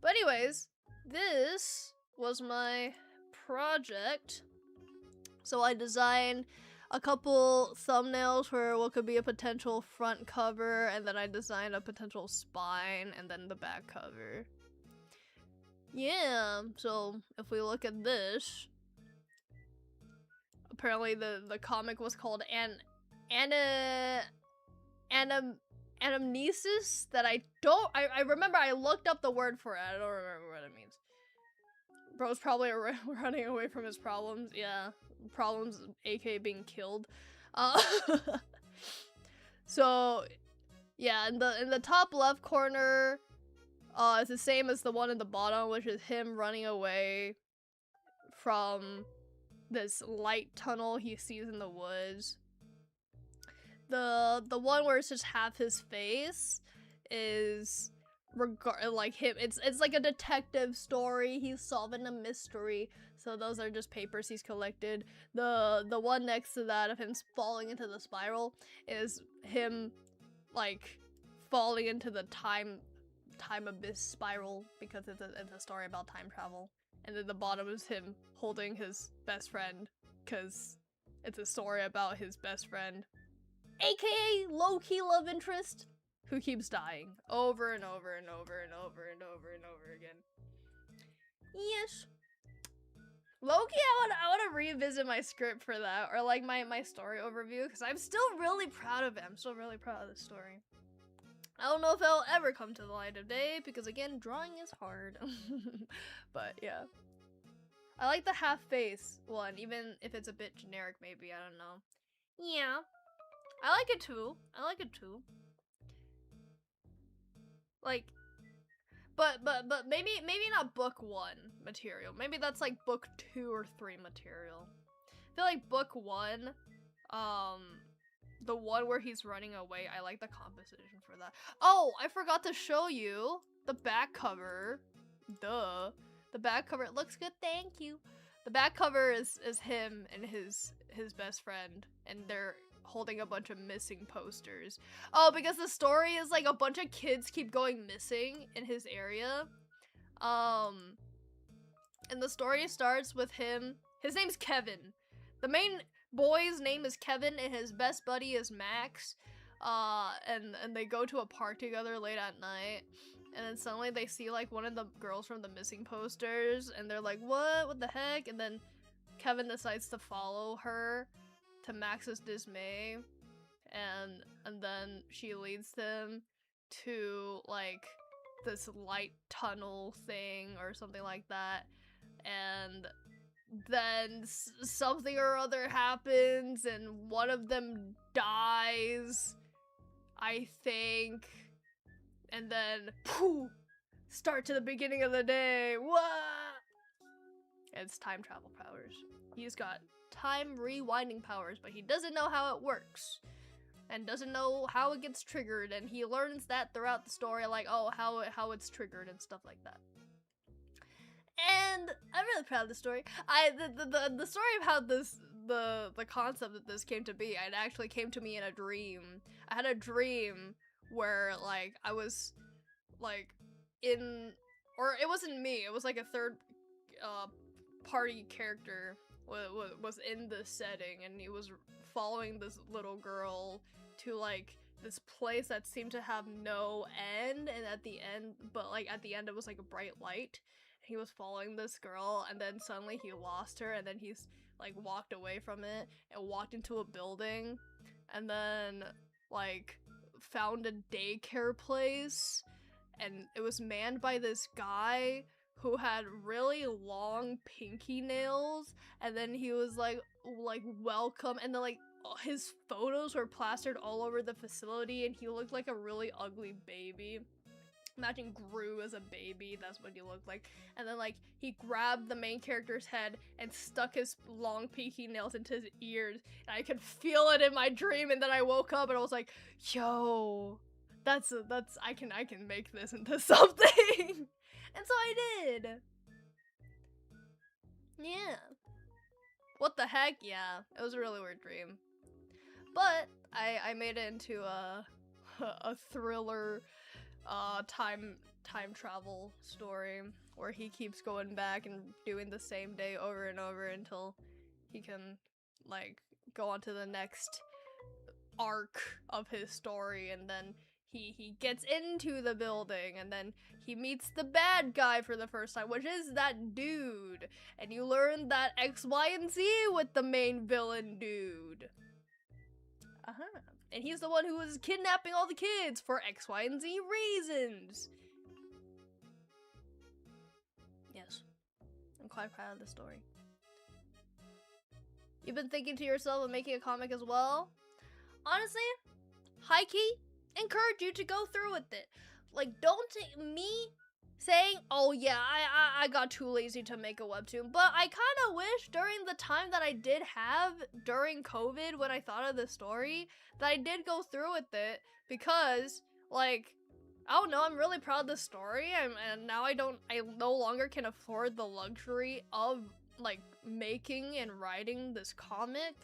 A: But anyways, this was my project. So I designed a couple thumbnails for what could be a potential front cover, and then I designed a potential spine, and then the back cover. Yeah, so if we look at this, apparently the comic was called Anamnesis, that I remember I looked up the word for it. I don't remember what it means. Bro's probably running away from his problems. Yeah, problems, aka being killed. So yeah, in the top left corner, it's the same as the one in the bottom, which is him running away from this light tunnel he sees in the woods. The one where it's just half his face is like him. It's like a detective story. He's solving a mystery. So those are just papers he's collected. The one next to that of him falling into the spiral is him like falling into the time abyss spiral, because it's a story about time travel. And then the bottom is him holding his best friend, because it's a story about his best friend, aka low-key love interest, who keeps dying over and over and over and over and over and over again. Yes. Low-key, I want to revisit my script for that, or like my story overview, because I'm still really proud of it. I'm still really proud of the story. I don't know if it'll ever come to the light of day, because again, drawing is hard. But yeah. I like the half face one, even if it's a bit generic maybe, I don't know. Yeah. I like it too. I like it too. Like, but maybe not book 1 material. Maybe that's like book 2 or 3 material. I feel like book 1, the one where he's running away, I like the composition for that. Oh, I forgot to show you the back cover. Duh. The back cover, it looks good, thank you. The back cover is him and his best friend, and they're holding a bunch of missing posters. Oh, because the story is like a bunch of kids keep going missing in his area. And the story starts with him. His name's Kevin. The main boy's name is Kevin, and his best buddy is Max. And they go to a park together late at night. And then suddenly they see like one of the girls from the missing posters, and they're like, what the heck? And then Kevin decides to follow her to Max's dismay, and then she leads them to like this light tunnel thing or something like that, and then something or other happens and one of them dies, I think. And then, poof, start to the beginning of the day. What? It's time travel powers. He's got time rewinding powers, but he doesn't know how it works. And doesn't know how it gets triggered, and he learns that throughout the story, like, oh, how it's triggered and stuff like that. And I'm really proud of the story. The story of how the concept of this came to be, it actually came to me in a dream. I had a dream where, like, I was, like, or it wasn't me, it was like a third party character was in this setting, and he was following this little girl to, like, this place that seemed to have no end, and at the end it was like a bright light. He was following this girl, and then suddenly he lost her, and then he's, like, walked away from it, and walked into a building, and then, like, found a daycare place, and it was manned by this guy who had really long pinky nails, and then he was like welcome, and then like his photos were plastered all over the facility, and he looked like a really ugly baby. Imagine Gru as a baby, that's what he looked like. And then like he grabbed the main character's head and stuck his long pinky nails into his ears, and I could feel it in my dream, and then I woke up and I was like, yo, that's I can make this into something. And so I did. Yeah. What the heck? Yeah, it was a really weird dream. But I made it into a thriller time travel story where he keeps going back and doing the same day over and over until he can, like, go on to the next arc of his story, and then he gets into the building, and then he meets the bad guy for the first time, which is that dude, and you learn that X, Y, and Z with the main villain dude. And he's the one who was kidnapping all the kids for X, Y, and Z reasons. Yes, I'm quite proud of the story. You've been thinking to yourself of making a comic as well? Honestly, high-key, encourage you to go through with it. Like, don't take me saying, oh yeah, I got too lazy to make a webtoon, but I kind of wish during the time that I did have during COVID when I thought of the story that I did go through with it, because, like, I don't know, I'm really proud of the story, and now I no longer can afford the luxury of, like, making and writing this comic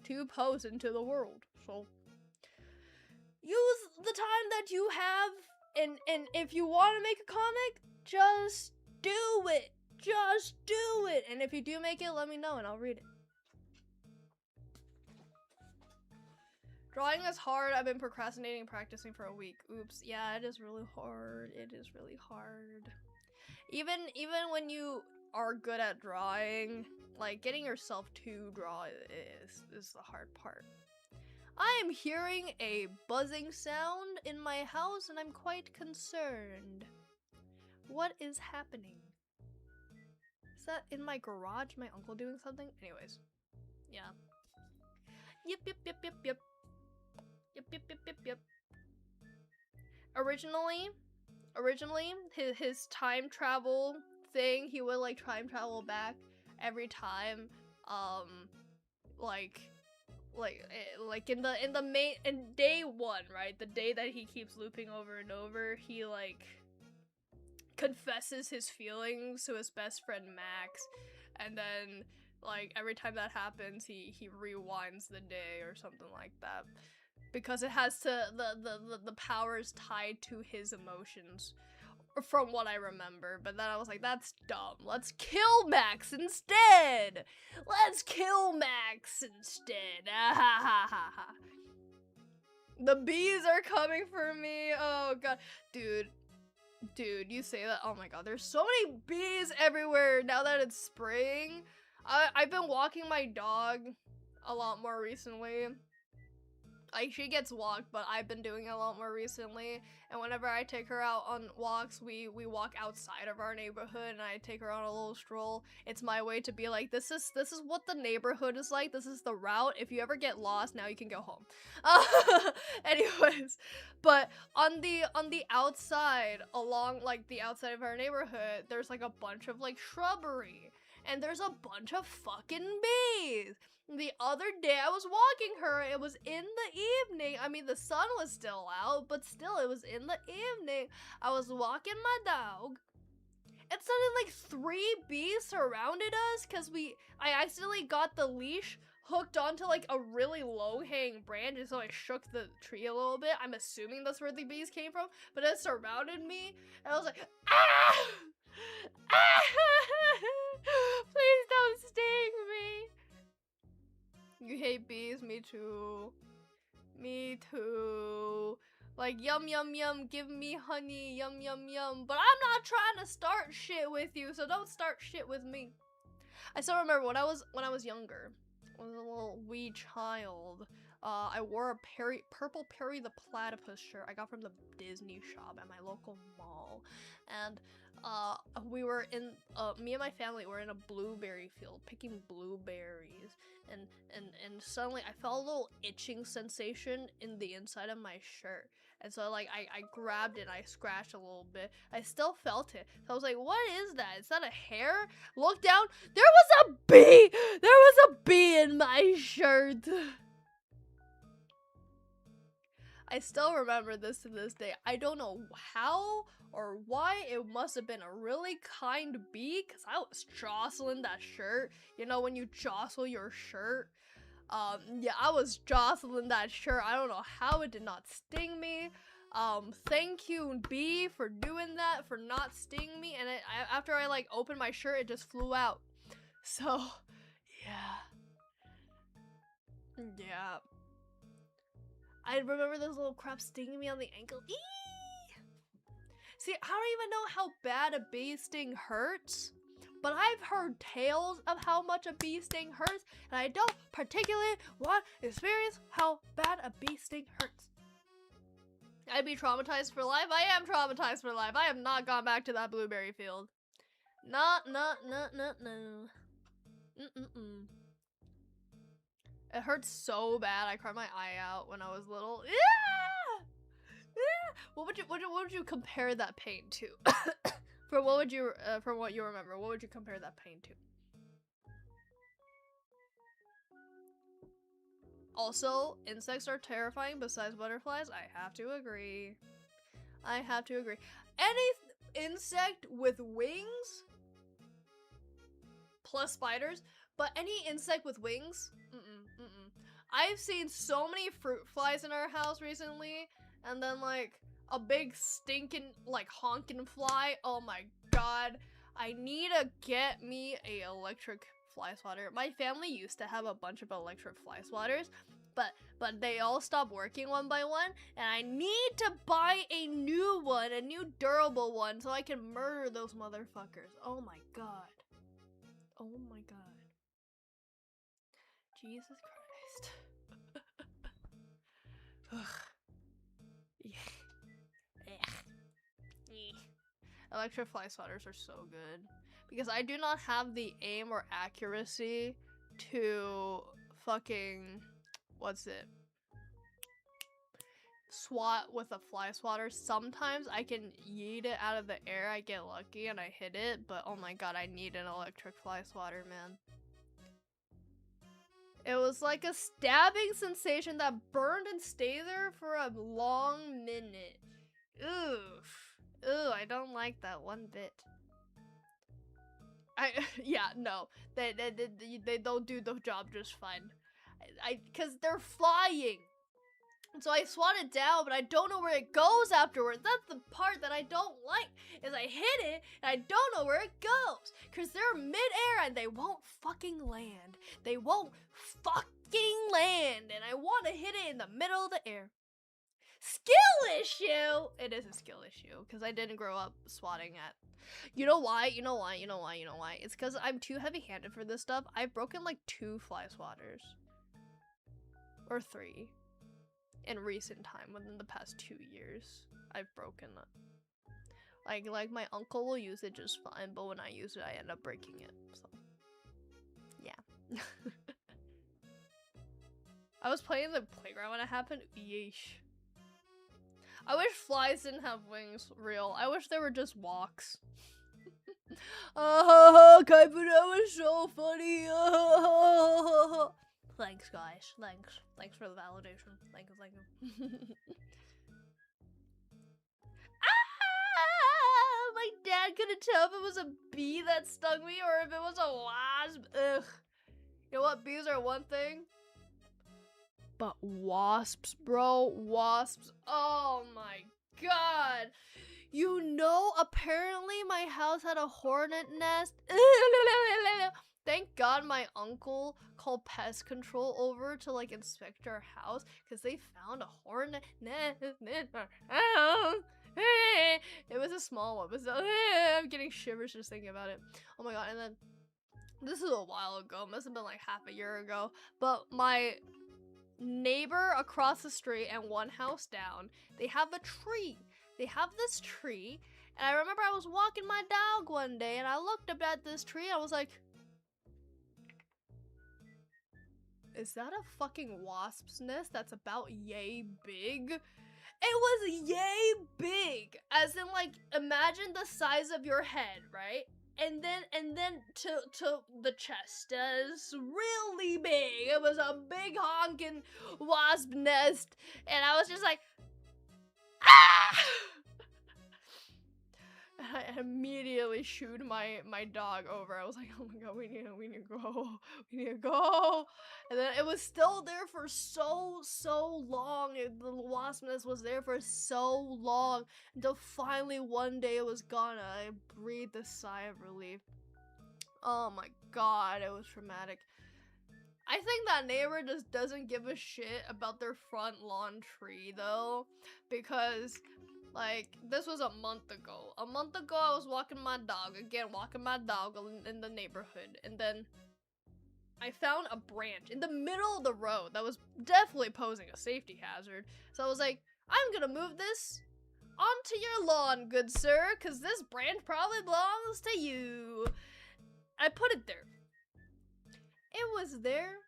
A: to post into the world. So use the time that you have, and if you want to make a comic, just do it. Just do it. And if you do make it, let me know and I'll read it. Drawing is hard. I've been procrastinating and practicing for a week. Oops. Yeah, it is really hard. It is really hard. Even when you are good at drawing, like, getting yourself to draw is the hard part. I am hearing a buzzing sound in my house, and I'm quite concerned. What is happening? Is that in my garage? My uncle doing something? Anyways. Yeah. Yep. Yep. Originally, his time travel thing, he would, like, time travel back every time, like in day one, right? The day that he keeps looping over and over, he, like,
B: confesses his feelings to his best friend Max, and then like every time that happens, he rewinds the day or something like that, because it has to the power is tied to his emotions, from what I remember. But then I was like, that's dumb. Let's kill Max instead. Let's kill Max instead. Ah, ha, ha, ha, ha. The bees are coming for me. Oh god, dude, you say that. Oh my god, there's so many bees everywhere now that it's spring. I've been walking my dog a lot more recently. Like, she gets walked, but I've been doing it a lot more recently. And whenever I take her out on walks, we walk outside of our neighborhood, and I take her on a little stroll. It's my way to be like, this is what the neighborhood is like. This is the route. If you ever get lost, now you can go home. Anyways, but on the outside, along like the outside of our neighborhood, there's like a bunch of like shrubbery, and there's a bunch of fucking bees. The other day I was walking her, it was in the evening. I mean, the sun was still out, but still, it was in the evening. I was walking my dog, and suddenly like 3 bees surrounded us because I accidentally got the leash hooked onto like a really low-hanging branch, and so I shook the tree a little bit. I'm assuming that's where the bees came from, but it surrounded me, and I was like, ah! Ah! Please don't sting me. You hate bees? Me too. Me too. Like, yum yum yum, give me honey, yum yum yum. But I'm not trying to start shit with you, so don't start shit with me. I still remember when I was younger, when I was a little wee child, I wore a purple Perry the Platypus shirt I got from the Disney shop at my local mall. And we were in me and my family were in a blueberry field picking blueberries, and suddenly I felt a little itching sensation in the inside of my shirt, and so like I grabbed it and I scratched a little bit. I still felt it, so I was like, what is that? Is that a hair? Look down, there was a bee! There was a bee in my shirt! I still remember this to this day. I don't know how or why. It must have been a really kind bee, because I was jostling that shirt. You know when you jostle your shirt? Yeah, I was jostling that shirt. I don't know how it did not sting me. Thank you, bee, for doing that, for not stinging me. And after I like opened my shirt, it just flew out. So, yeah. Yeah. I remember this little crab stinging me on the ankle. Eee! See, I don't even know how bad a bee sting hurts, but I've heard tales of how much a bee sting hurts, and I don't particularly want to experience how bad a bee sting hurts. I'd be traumatized for life. I am traumatized for life. I have not gone back to that blueberry field. No. It hurts so bad. I cried my eye out when I was little. Yeah! Yeah! What would you compare that pain to? From what you remember, what would you compare that pain to? Also, insects are terrifying besides butterflies. I have to agree. Any insect with wings, plus spiders, but any insect with wings, I've seen so many fruit flies in our house recently, and then like a big stinking like honking fly. Oh my god, I need to get me a electric fly swatter. My family used to have a bunch of electric fly swatters, but they all stopped working one by one, and I need to buy a new one, a new durable one, so I can murder those motherfuckers. Oh my god. Oh my god. Jesus Christ. Electric fly swatters are so good, because I do not have the aim or accuracy to fucking, what's it, swat with a fly swatter. Sometimes I can yeet it out of the air, I get lucky and I hit it, but oh my god, I need an electric fly swatter, man. It was like a stabbing sensation that burned and stayed there for a long minute. Oof. Ooh, I don't like that one bit. Yeah, no, they don't do the job just fine. Cause they're flying. So I swat it down, but I don't know where it goes afterwards. That's the part that I don't like, is I hit it, and I don't know where it goes. Cause they're mid-air and they won't fucking land. They won't fucking land, and I want to hit it in the middle of the air. Skill issue! It is a skill issue, because I didn't grow up swatting at. You know why? It's because I'm too heavy-handed for this stuff. I've broken like 2 fly swatters. Or 3. In recent time, within the past 2 years, I've broken it. Like my uncle will use it just fine, but when I use it, I end up breaking it. So, yeah. I was playing the playground when it happened. Yeesh. I wish flies didn't have wings. Real. I wish they were just walks. Kaifu, that was so funny. Thanks, guys. Thanks for the validation. Thank you. Ah! My dad couldn't tell if it was a bee that stung me or if it was a wasp. Ugh. You know what? Bees are one thing. But wasps, bro. Wasps. Oh my god. You know, apparently my house had a hornet nest. Thank God my uncle called pest control over to like inspect our house because they found a hornet nest in our house. It was a small one, but I'm getting shivers just thinking about it. Oh my god, and then this is a while ago, must have been like half a year ago, but my neighbor across the street and one house down, they have a tree. They have this tree, and I remember I was walking my dog one day and I looked up at this tree and I was like, is that a fucking wasp's nest that's about yay big? It was yay big, as in like, imagine the size of your head, right? And then to the chest, it's really big. It was a big honking wasp nest, and I was just like, ah! I immediately shooed my dog over. I was like, oh my god, we need to go. And then it was still there for so long. The wasp nest was there for so long until finally one day it was gone and I breathed a sigh of relief. Oh my god, it was traumatic. I think that neighbor just doesn't give a shit about their front lawn tree though, because like, this was a month ago. A month ago, I was walking my dog in the neighborhood, and then I found a branch in the middle of the road that was definitely posing a safety hazard. So I was like, I'm gonna move this onto your lawn, good sir, because this branch probably belongs to you. I put it there. It was there.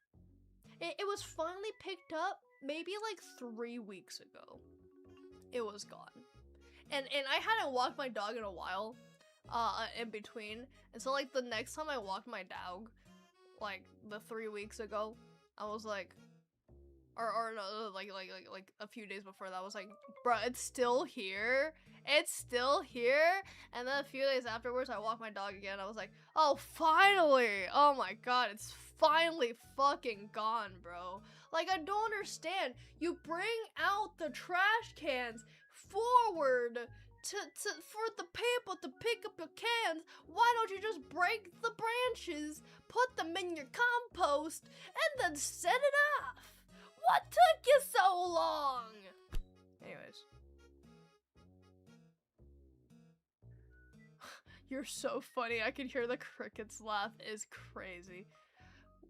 B: It was finally picked up maybe like 3 weeks ago. It was gone. And I hadn't walked my dog in a while, in between. And so like the next time I walked my dog, like the 3 weeks ago, I was like, or no, like a few days before that, I was like, bruh, it's still here. It's still here. And then a few days afterwards, I walked my dog again. I was like, oh, finally. Oh my god, it's finally fucking gone, bro. Like, I don't understand. You bring out the trash cans forward for the people to pick up your cans. Why don't you just break the branches, put them in your compost, and then set it off? What took you so long? Anyways. You're so funny. I can hear the crickets laugh. It's crazy.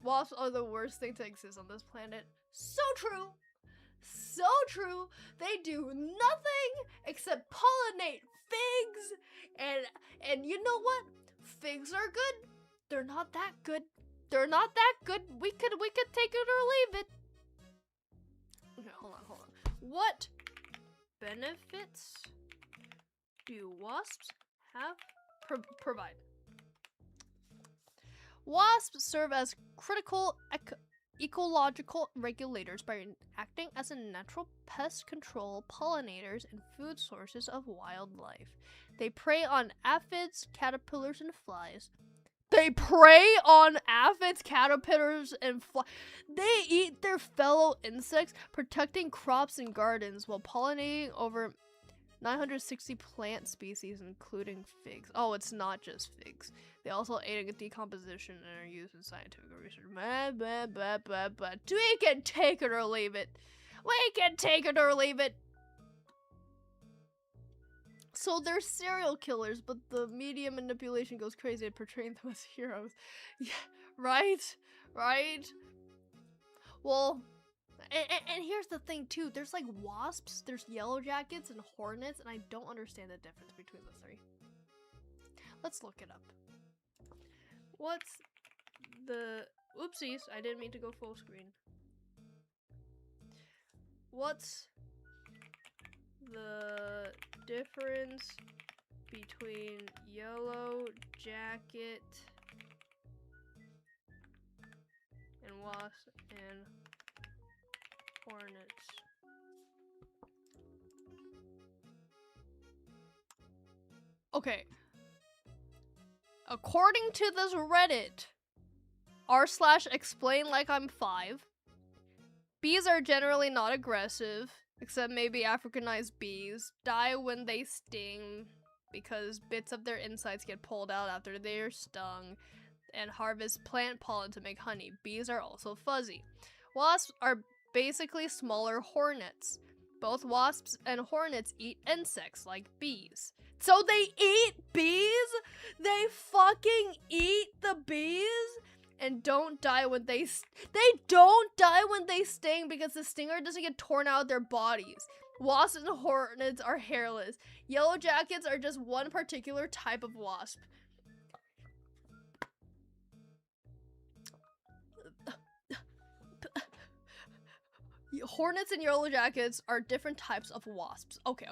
B: Wasps are the worst thing to exist on this planet. So true. So true. They do nothing except pollinate figs. And you know what? Figs are good. They're not that good. They're not that good. We could take it or leave it. Okay, hold on. What benefits do wasps have? Provide. Wasps serve as critical ecological regulators by acting as a natural pest control, pollinators, and food sources of wildlife. They prey on aphids, caterpillars, and flies. They prey on aphids, caterpillars, and flies. They eat their fellow insects, protecting crops and gardens while pollinating over 960 plant species, including figs. Oh, it's not just figs. They also aid in decomposition and are used in scientific research. We can take it or leave it. We can take it or leave it. So they're serial killers, but the media manipulation goes crazy at portraying them as heroes. Yeah, right? Right? Well, and here's the thing too. There's like wasps, there's yellow jackets, and hornets, and I don't understand the difference between the three. Let's look it up. What's the... Oopsies, I didn't mean to go full screen. What's the difference between yellow jacket and wasp and hornets? Okay. According to this Reddit, r/explain like I'm 5, bees are generally not aggressive, except maybe Africanized bees, die when they sting because bits of their insides get pulled out after they are stung, and harvest plant pollen to make honey. Bees are also fuzzy. Wasps are basically smaller hornets. Both wasps and hornets eat insects like bees. So they eat bees? They fucking eat the bees? And don't die when they don't die when they sting because the stinger doesn't get torn out of their bodies. Wasps and hornets are hairless. Yellow jackets are just one particular type of wasp. Hornets and yellow jackets are different types of wasps. Okay.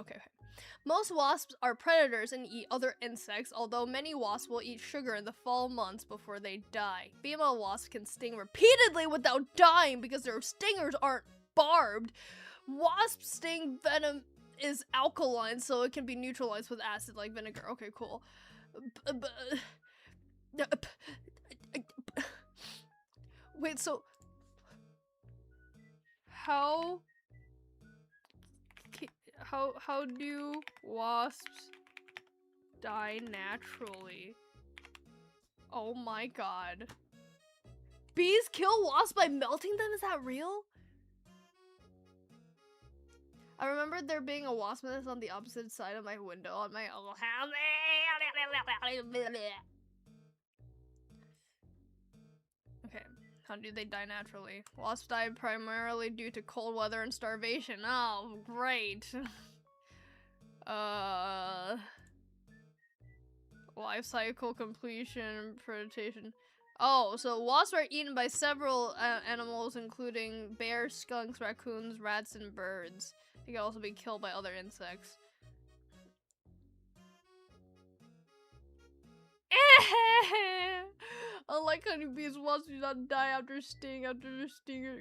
B: Most wasps are predators and eat other insects, although many wasps will eat sugar in the fall months before they die. Female wasps can sting repeatedly without dying because their stingers aren't barbed. Wasp sting venom is alkaline, so it can be neutralized with acid like vinegar. Okay, cool. Wait, so... How do wasps die naturally? Oh my god. Bees kill wasps by melting them? Is that real? I remember there being a wasp nest on the opposite side of my window on my old house. Okay, how do they die naturally? Wasps die primarily due to cold weather and starvation. Oh, great. Life cycle completion, predation. Oh, so wasps are eaten by several animals, including bears, skunks, raccoons, rats, and birds. They can also be killed by other insects. Unlike honeybees, wasps do not die after their stinger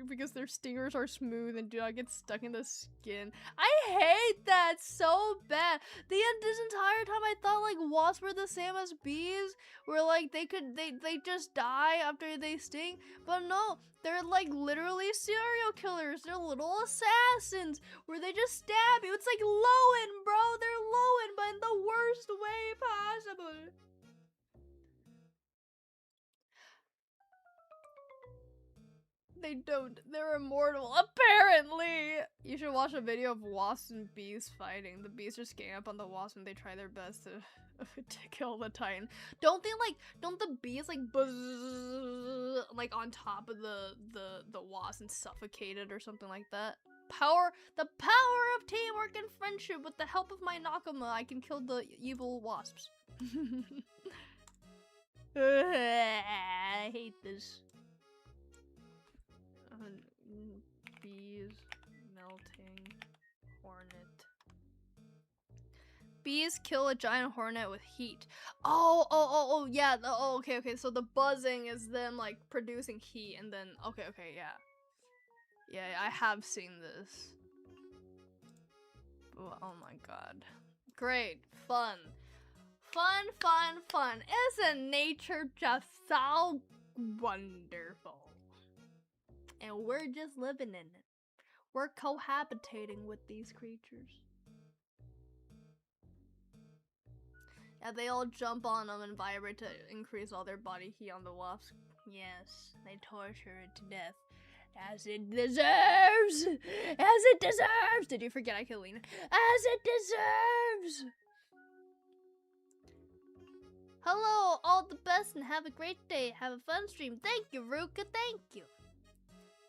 B: because their stingers are smooth and do not get stuck in the skin. I hate that so bad. This entire time I thought like wasps were the same as bees, where like they just die after they sting, but no, they're like literally serial killers. They're little assassins where they just stab you. It's like Lowen, bro. They're Lowen, but in the worst way possible. They don't. They're immortal, apparently! You should watch a video of wasps and bees fighting. The bees just gang up on the wasp and they try their best to kill the titan. Don't the bees like buzz like on top of the wasp and suffocate it or something like that? The power of teamwork and friendship. With the help of my Nakama, I can kill the evil wasps. I hate this. Bees melting hornet. Bees kill a giant hornet with heat. Oh, yeah. Oh, okay. So the buzzing is them like producing heat, and then okay, yeah. Yeah, I have seen this.
A: Oh my god. Great. Fun. Fun. Isn't nature just so wonderful? And we're just living in it. We're cohabitating with these creatures. Yeah, they all jump on them and vibrate to increase all their body heat on the wasp. Yes, they torture it to death. As it deserves! As it deserves! Did you forget I killed Lena? As it deserves! Hello, all the best and have a great day. Have a fun stream. Thank you, Ruka, thank you.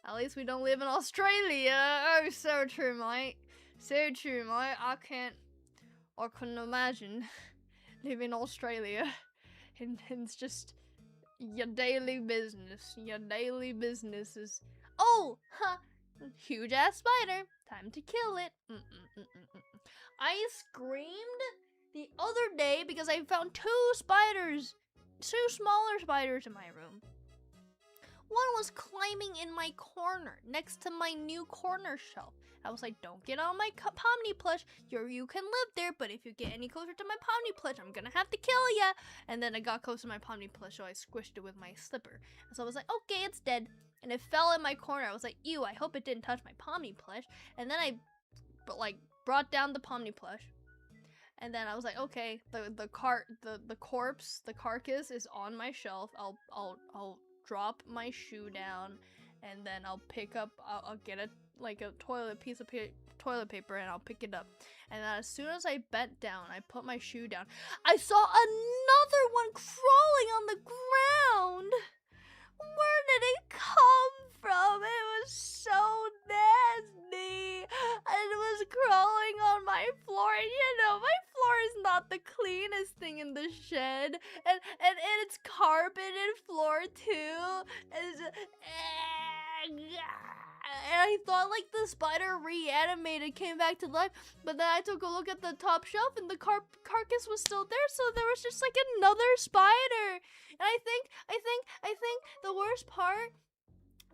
A: At least we don't live in Australia. Oh, so true, mate. So true, mate. I can't or couldn't imagine living in Australia. And it's just your daily business. Your daily business is... Oh! Ha! Huge ass spider. Time to kill it. I screamed the other day because I found two spiders. Two smaller spiders in my room. One was climbing in my corner next to my new corner shelf. I was like, don't get on my Pomni plush. You can live there, but if you get any closer to my Pomni plush, I'm gonna have to kill ya. And then I got close to my Pomni plush, so I squished it with my slipper. And so I was like, okay, it's dead. And it fell in my corner. I was like, ew, I hope it didn't touch my Pomni plush. And then I brought down the Pomni plush. And then I was like, okay, the corpse, the carcass is on my shelf. I'll drop my shoe down, and then I'll pick up. I'll get a piece of toilet paper, and I'll pick it up. And then as soon as I bent down, I put my shoe down. I saw another one crawling on the ground. Where did it come from? It was so nasty. And it was crawling on my floor. And you know, my floor is not the cleanest thing in the shed. And it's carpeted floor too. And I thought like the spider reanimated, came back to life, but then I took a look at the top shelf and the carcass was still there, so there was just like another spider. And I think the worst part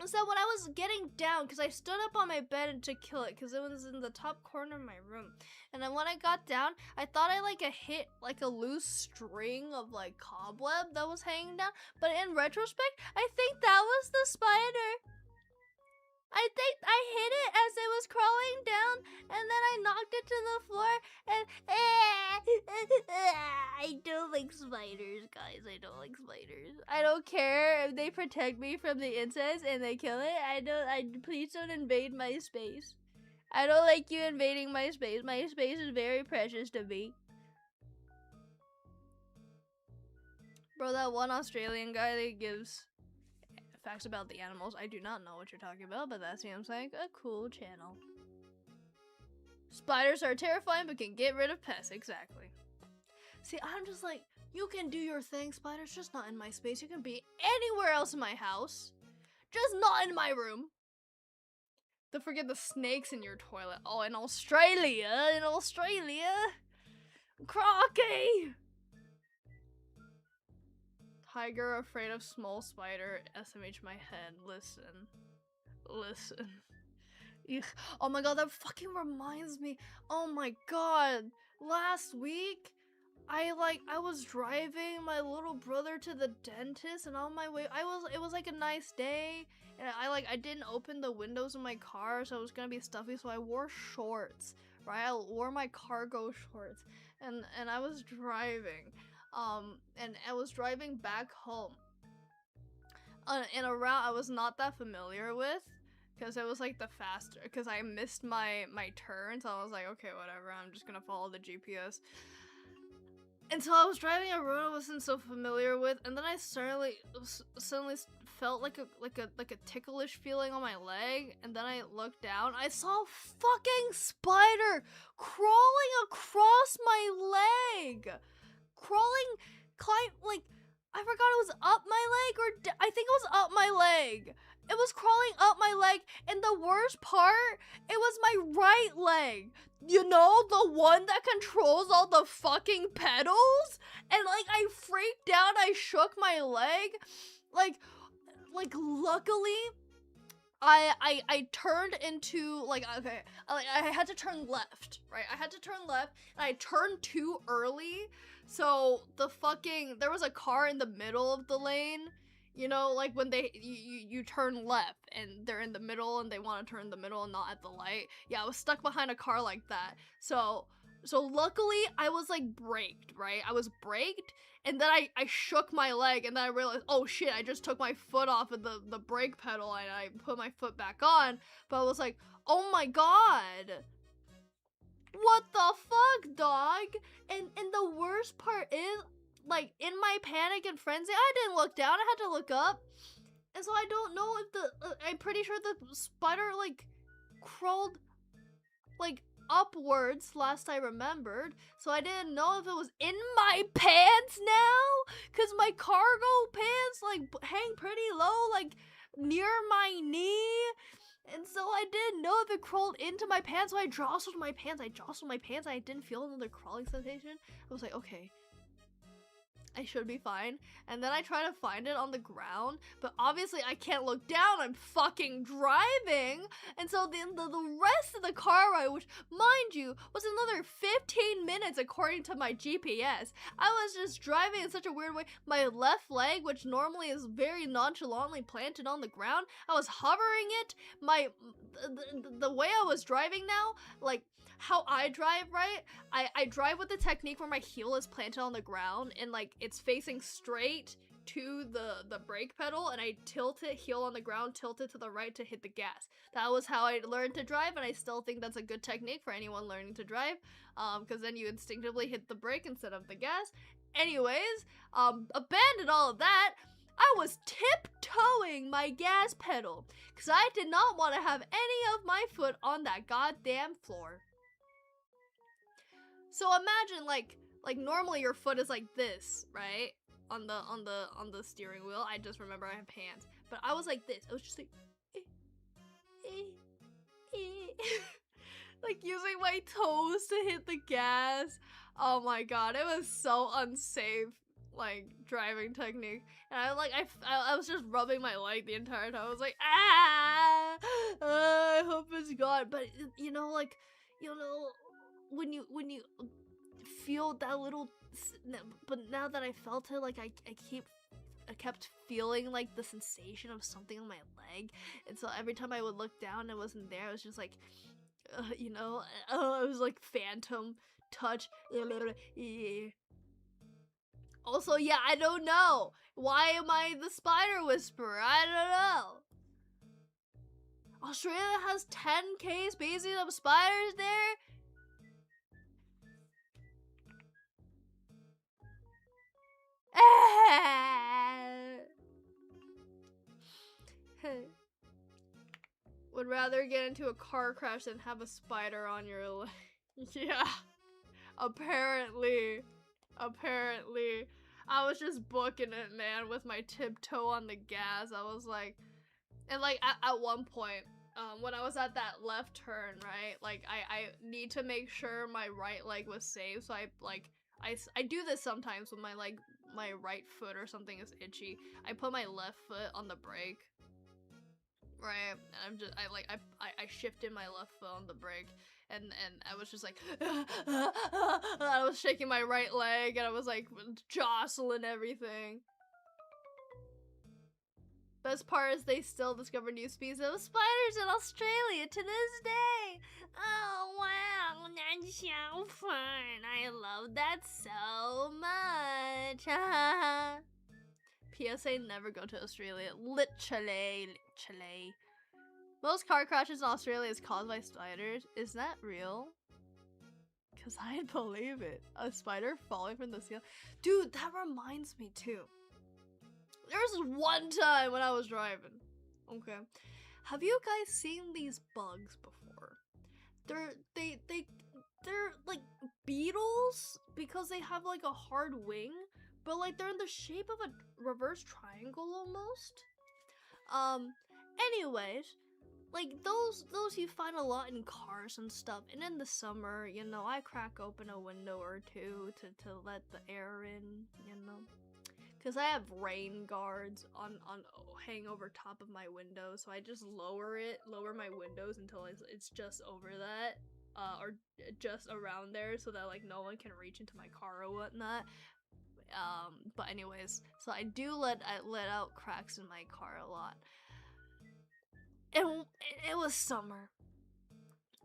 A: was that when I was getting down, because I stood up on my bed to kill it, because it was in the top corner of my room, and then when I got down, I thought I hit like a loose string of like cobweb that was hanging down, but in retrospect, I think that was the spider. I think I hit it as it was crawling down, and then I knocked it to the floor, and I don't like spiders, guys. I don't like spiders. I don't care if they protect me from the insects and they kill it. Please don't invade my space. I don't like you invading my space. My space is very precious to me. Bro, that one Australian guy that gives facts about the animals. I do not know what you're talking about, but that seems like a cool channel. Spiders are terrifying, but can get rid of pests. Exactly. See, I'm just like, you can do your thing, spiders, just not in my space. You can be anywhere else in my house, just not in my room. Don't forget the snakes in your toilet. Oh, in Australia, Crocky! Tiger afraid of small spider. SMH my head. Listen. Ugh. Oh my god, that fucking reminds me. Oh my god. Last week, I was driving my little brother to the dentist, and on my way, it was like a nice day, and I didn't open the windows of my car, so it was gonna be stuffy, so I wore shorts, right? I wore my cargo shorts, and I was driving. And I was driving back home in a route I was not that familiar with, because it was like because I missed my turn, so I was like, okay, whatever, I'm just gonna follow the GPS. And so I was driving a road I wasn't so familiar with, and then I suddenly felt like a ticklish feeling on my leg, and then I looked down. I saw a fucking spider crawling across my leg. I forgot it was up my leg, or I think it was up my leg. It was crawling up my leg, and the worst part, it was my right leg. You know, the one that controls all the fucking pedals? And I freaked out, I shook my leg. Luckily, I turned into like, okay, I had to turn left, right? I had to turn left, and I turned too early, so there was a car in the middle of the lane. You know, like when you turn left and they're in the middle and they want to turn the middle and not at the light. Yeah, I was stuck behind a car like that. So luckily I was like braked, right? I was braked, and then I shook my leg, and then I realized, oh shit, I just took my foot off of the brake pedal and I put my foot back on. But I was like, oh my god. What the fuck, dog? And the worst part is, like, in my panic and frenzy, I didn't look down, I had to look up. And so I don't know if I'm pretty sure the spider, like, crawled, like, upwards last I remembered. So I didn't know if it was in my pants now, because my cargo pants, like, hang pretty low, like, near my knee. And so I didn't know if it crawled into my pants, so I jostled my pants, and I didn't feel another crawling sensation. I was like, okay, I should be fine. And then I try to find it on the ground, but obviously I can't look down, I'm fucking driving. And so the rest of the car ride, which, mind you, was another 15 minutes according to my GPS. I was just driving in such a weird way. My left leg, which normally is very nonchalantly planted on the ground, I was hovering it. The way I was driving now, like, how I drive, right? I drive with the technique where my heel is planted on the ground and, like, it's facing straight to the brake pedal, and I tilt it, heel on the ground, tilt it to the right to hit the gas. That was how I learned to drive, and I still think that's a good technique for anyone learning to drive, because then you instinctively hit the brake instead of the gas. Anyways, abandon all of that. I was tiptoeing my gas pedal, because I did not want to have any of my foot on that goddamn floor. So imagine, like normally your foot is like this, right? On the steering wheel. I just remember I have hands, but I was like this. I was just like, like using my toes to hit the gas. Oh my god, it was so unsafe, like, driving technique. And I was just rubbing my leg the entire time. I was like, I hope it's gone. But you know, like, when you feel that little, but now that I felt it, like, I kept feeling like the sensation of something on my leg, and so every time I would look down, it wasn't there. It was just like, it was like phantom touch. Also, yeah, I don't know. Why am I the spider whisperer? I don't know. Australia has 10k species of spiders there? Would rather get into a car crash than have a spider on your leg. Yeah. Apparently. I was just booking it, man, with my tiptoe on the gas. I was like, and like at one point, when I was at that left turn, right, like I need to make sure my right leg was safe, so I do this sometimes when my right foot or something is itchy. I put my left foot on the brake, right, and I shifted my left foot on the brake, and I was just like, I was shaking my right leg, and I was like jostling everything. Best part is they still discover new species of spiders in Australia to this day. Oh wow, that's so fun. I love that so much. PSA, never go to Australia. Literally. Most car crashes in Australia is caused by spiders. Is that real? Because I'd believe it. A spider falling from the ceiling. Dude, that reminds me too. There was one time when I was driving. Okay. Have you guys seen these bugs before? They're like beetles because they have like a hard wing, but like they're in the shape of a reverse triangle almost. Anyways, like those you find a lot in cars and stuff, and in the summer, I crack open a window or two to let the air in, because I have rain guards on hang over top of my window, so I just lower my windows until it's just over that, or just around there, so that like no one can reach into my car or whatnot. But anyways, so I do let out cracks in my car a lot. And it was summer.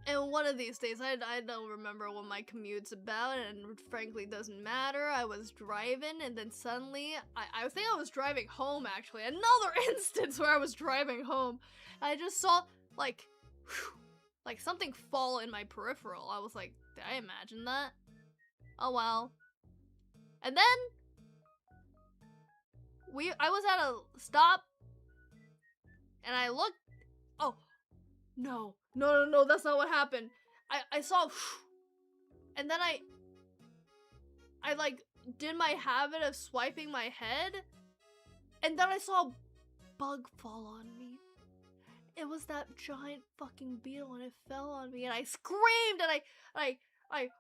A: And one of these days, I don't remember what my commute's about, and frankly doesn't matter. I was driving, and then suddenly, I think I was driving home actually. Another instance where I was driving home. I just saw, like, whew, like something fall in my peripheral. I was like, did I imagine that? Oh well. And then, I was at a stop, and I looked, oh, no, that's not what happened. I saw, and then I like did my habit of swiping my head, and then I saw a bug fall on me. It was that giant fucking beetle, and it fell on me, and I screamed, and I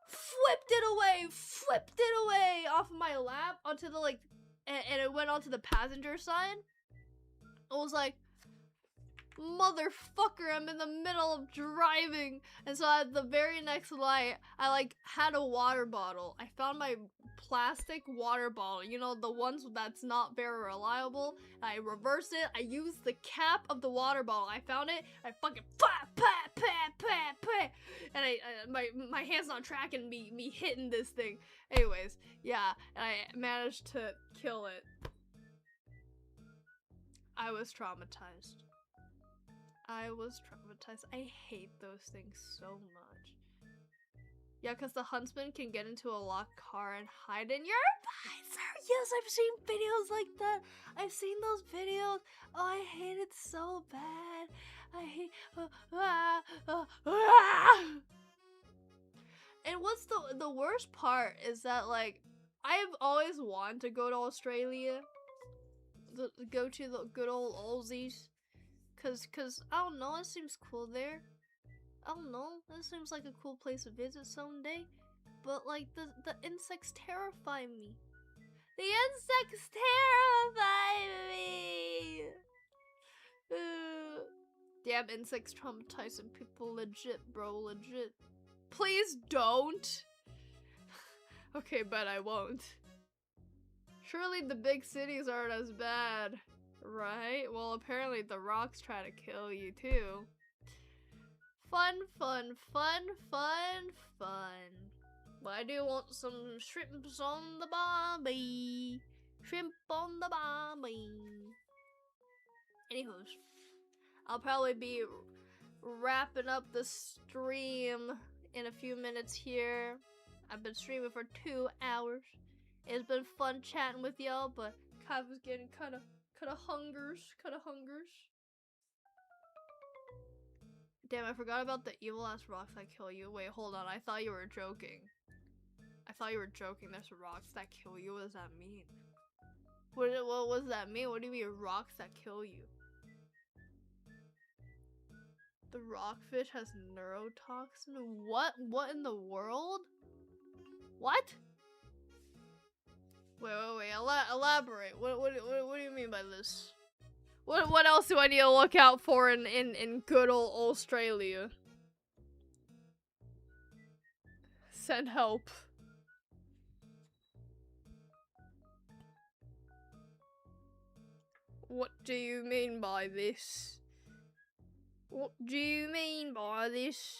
A: flipped it away off of my lap onto the like, and it went onto the passenger side. I was like, motherfucker, I'm in the middle of driving. And so at the very next light, I like had a water bottle. I found my plastic water bottle, you know, the ones that's not very reliable. I reversed it. I used the cap of the water bottle. I found it. I fucking and my hand's not tracking me hitting this thing. Anyways, yeah, and I managed to kill it. I was traumatized. I hate those things so much. Yeah, because the huntsman can get into a locked car and hide in your visor. Yes, I've seen videos like that. I've seen those videos. Oh, I hate it so bad. I hate... And what's the worst part is that, like, I've always wanted to go to Australia. Go to the good old Aussies. Cause, I don't know, it seems cool there. I don't know, it seems like a cool place to visit someday. But, like, the insects terrify me. The insects terrify me! Damn, insects traumatizing people, legit, bro, legit. Please don't! Okay, but I won't. Surely the big cities aren't as bad. Right? Well, apparently the rocks try to kill you too. Fun. But I do want some shrimps on the barbie. Shrimp on the barbie. Anywho's, I'll probably be wrapping up the stream in a few minutes here. I've been streaming for 2 hours. It's been fun chatting with y'all, but Kaifu's getting kind of hungers. Damn, I forgot about the evil ass rocks that kill you. Wait, hold on. I thought you were joking. There's rocks that kill you. What does that mean? What does that mean? What do you mean rocks that kill you? The rockfish has neurotoxin? What? What in the world? What? Wait. Elaborate. What do you mean by this? What else do I need to look out for in good old Australia? Send help. What do you mean by this? What do you mean by this?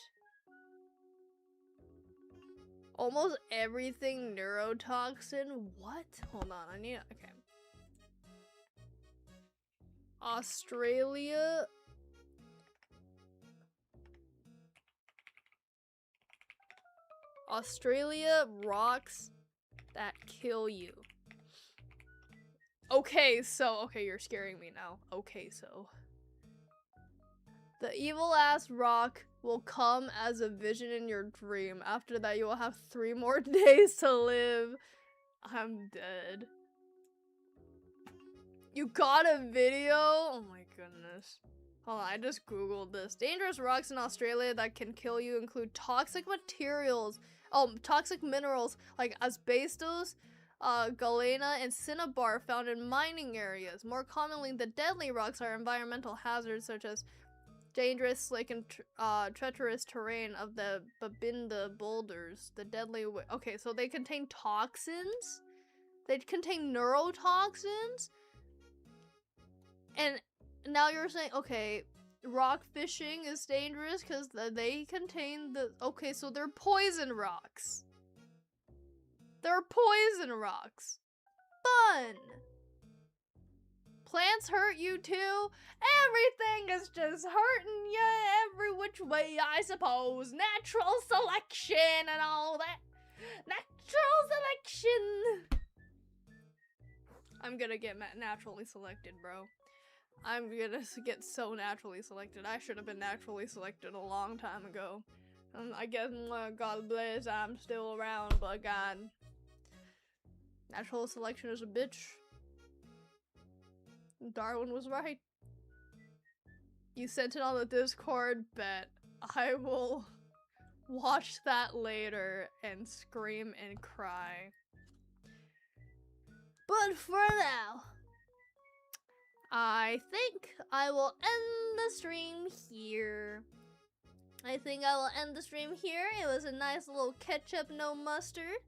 A: Almost everything neurotoxin? What? Hold on, I need to, okay. Australia. Australia rocks that kill you. Okay, you're scaring me now. Okay, so. The evil ass rock will come as a vision in your dream. After that, you will have 3 more days to live. I'm dead. You got a video? Oh my goodness. Hold on, I just googled this. Dangerous rocks in Australia that can kill you include toxic materials. Oh, toxic minerals like asbestos, galena, and cinnabar found in mining areas. More commonly, the deadly rocks are environmental hazards such as dangerous, slick, and treacherous terrain of the Babinda boulders. The deadly okay, so they contain toxins? They contain neurotoxins? And now you're saying, okay, rock fishing is dangerous because they contain the... Okay, so they're poison rocks. They're poison rocks. Fun! Plants hurt you too? Everything is just hurting you every which way, I suppose. Natural selection and all that. Natural selection! I'm gonna get naturally selected, bro. I'm gonna get so naturally selected. I should have been naturally selected a long time ago. I guess, God bless, I'm still around, but God. Natural selection is a bitch. Darwin was right. You sent it on the Discord, bet. I will watch that later and scream and cry. But for now, I think I will end the stream here. It was a nice little ketchup, no mustard.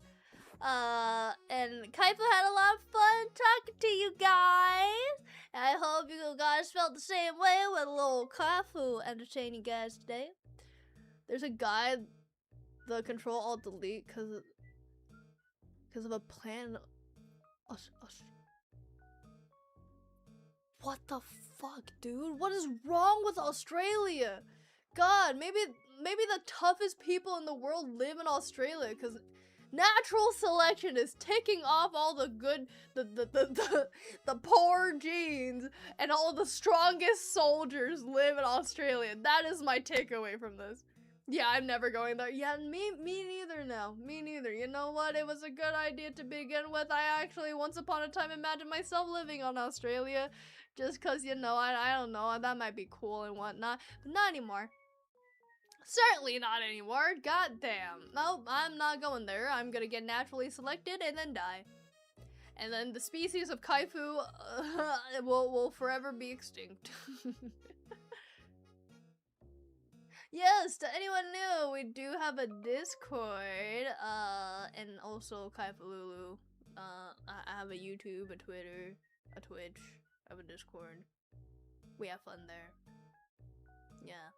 A: And Kaifu had a lot of fun talking to you guys. I hope you guys felt the same way with little Kaifu entertaining you guys today. There's a guy, the Control-Alt-Delete, because of a plan. What the fuck, dude? What is wrong with Australia? God, maybe the toughest people in the world live in Australia, because natural selection is ticking off all the good, the poor genes, and all the strongest soldiers live in Australia. That is my takeaway from this. Yeah, I'm never going there. Yeah, me neither now. Me neither. You know what? It was a good idea to begin with. I actually, once upon a time, imagined myself living on Australia. Just cause, you know, I don't know, that might be cool and whatnot. But not anymore. Certainly not anymore. God damn. Nope, I'm not going there. I'm gonna get naturally selected and then die. And then the species of Kaifu will forever be extinct. Yes, to anyone new, we do have a Discord, and also Kaifululu. I have a YouTube, a Twitter, a Twitch, I have a Discord. We have fun there. Yeah.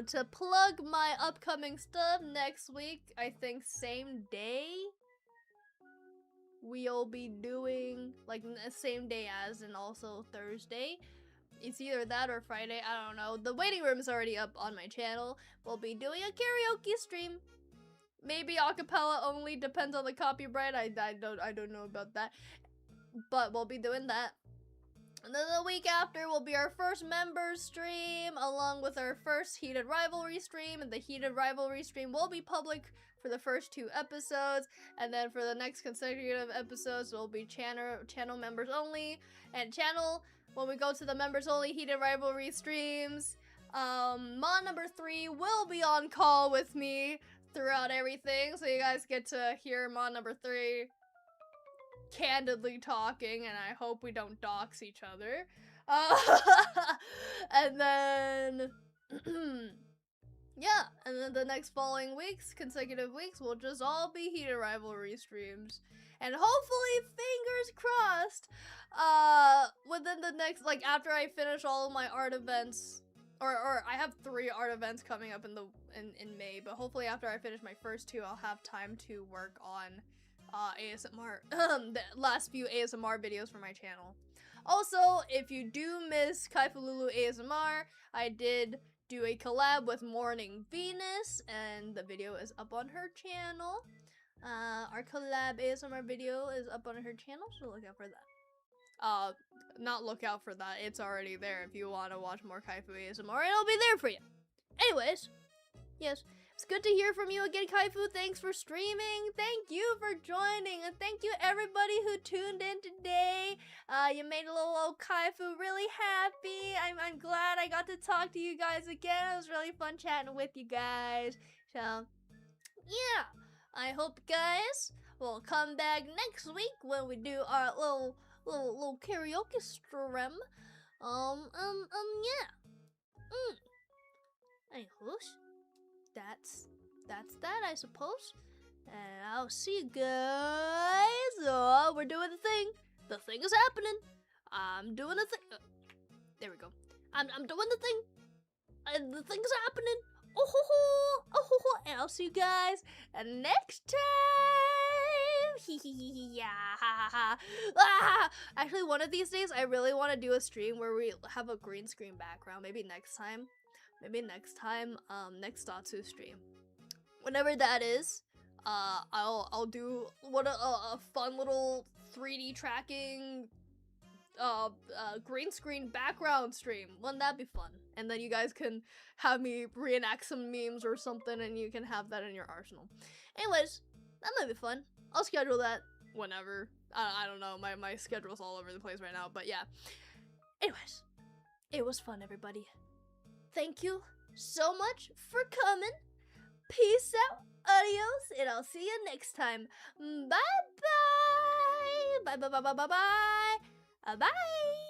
A: To plug my upcoming stuff next week, I think same day, we'll be doing, like, same day as, and also Thursday. It's either that or Friday, I don't know. The waiting room is already up on my channel. We'll be doing a karaoke stream. Maybe acapella only, depends on the copyright. I don't know about that. But we'll be doing that. And then the week after will be our first members stream, along with our first Heated Rivalry stream. And the Heated Rivalry stream will be public for the first 2 episodes. And then for the next consecutive episodes, it will be channel members only. And when we go to the members only Heated Rivalry streams, Mon number 3 will be on call with me throughout everything. So you guys get to hear Mon number 3 candidly talking, and I hope we don't dox each other. And then yeah, and then the next following weeks, consecutive weeks, will just all be Heated Rivalry streams. And hopefully, fingers crossed, within the next, like, after I finish all of my art events, or I have 3 art events coming up in May, but hopefully after I finish my first 2, I'll have time to work on ASMR, the last few ASMR videos for my channel. Also, if you do miss Kaifululu ASMR, I did do a collab with Morning Venus, and the video is up on her channel. Our collab ASMR video is up on her channel, so look out for that. Not look out for that, it's already there. If you want to watch more Kaifu ASMR, it'll be there for you. Anyways, yes, it's good to hear from you again, Kaifu. Thanks for streaming. Thank you for joining, and thank you everybody who tuned in today. You made a little old Kaifu really happy. I'm glad I got to talk to you guys again. It was really fun chatting with you guys. So, yeah. I hope you guys we'll come back next week when we do our little karaoke stream. Yeah. Anyways, that's that, I suppose. And I'll see you guys. Oh, we're doing the thing. The thing is happening. I'm doing the thing. There we go. I'm doing the thing. And the thing's happening. Oh ho ho, oh ho ho. And I'll see you guys next time. Yeah. Ah! Actually, one of these days, I really want to do a stream where we have a green screen background. Maybe next time. Next Zatsu stream. Whenever that is, I'll do a fun little 3D tracking green screen background stream. Wouldn't that be fun? And then you guys can have me reenact some memes or something, and you can have that in your arsenal. Anyways, that might be fun. I'll schedule that whenever. I don't know, my schedule's all over the place right now, but yeah. Anyways, it was fun, everybody. Thank you so much for coming. Peace out, adios, and I'll see you next time. Bye bye. Bye bye bye bye bye bye. Bye.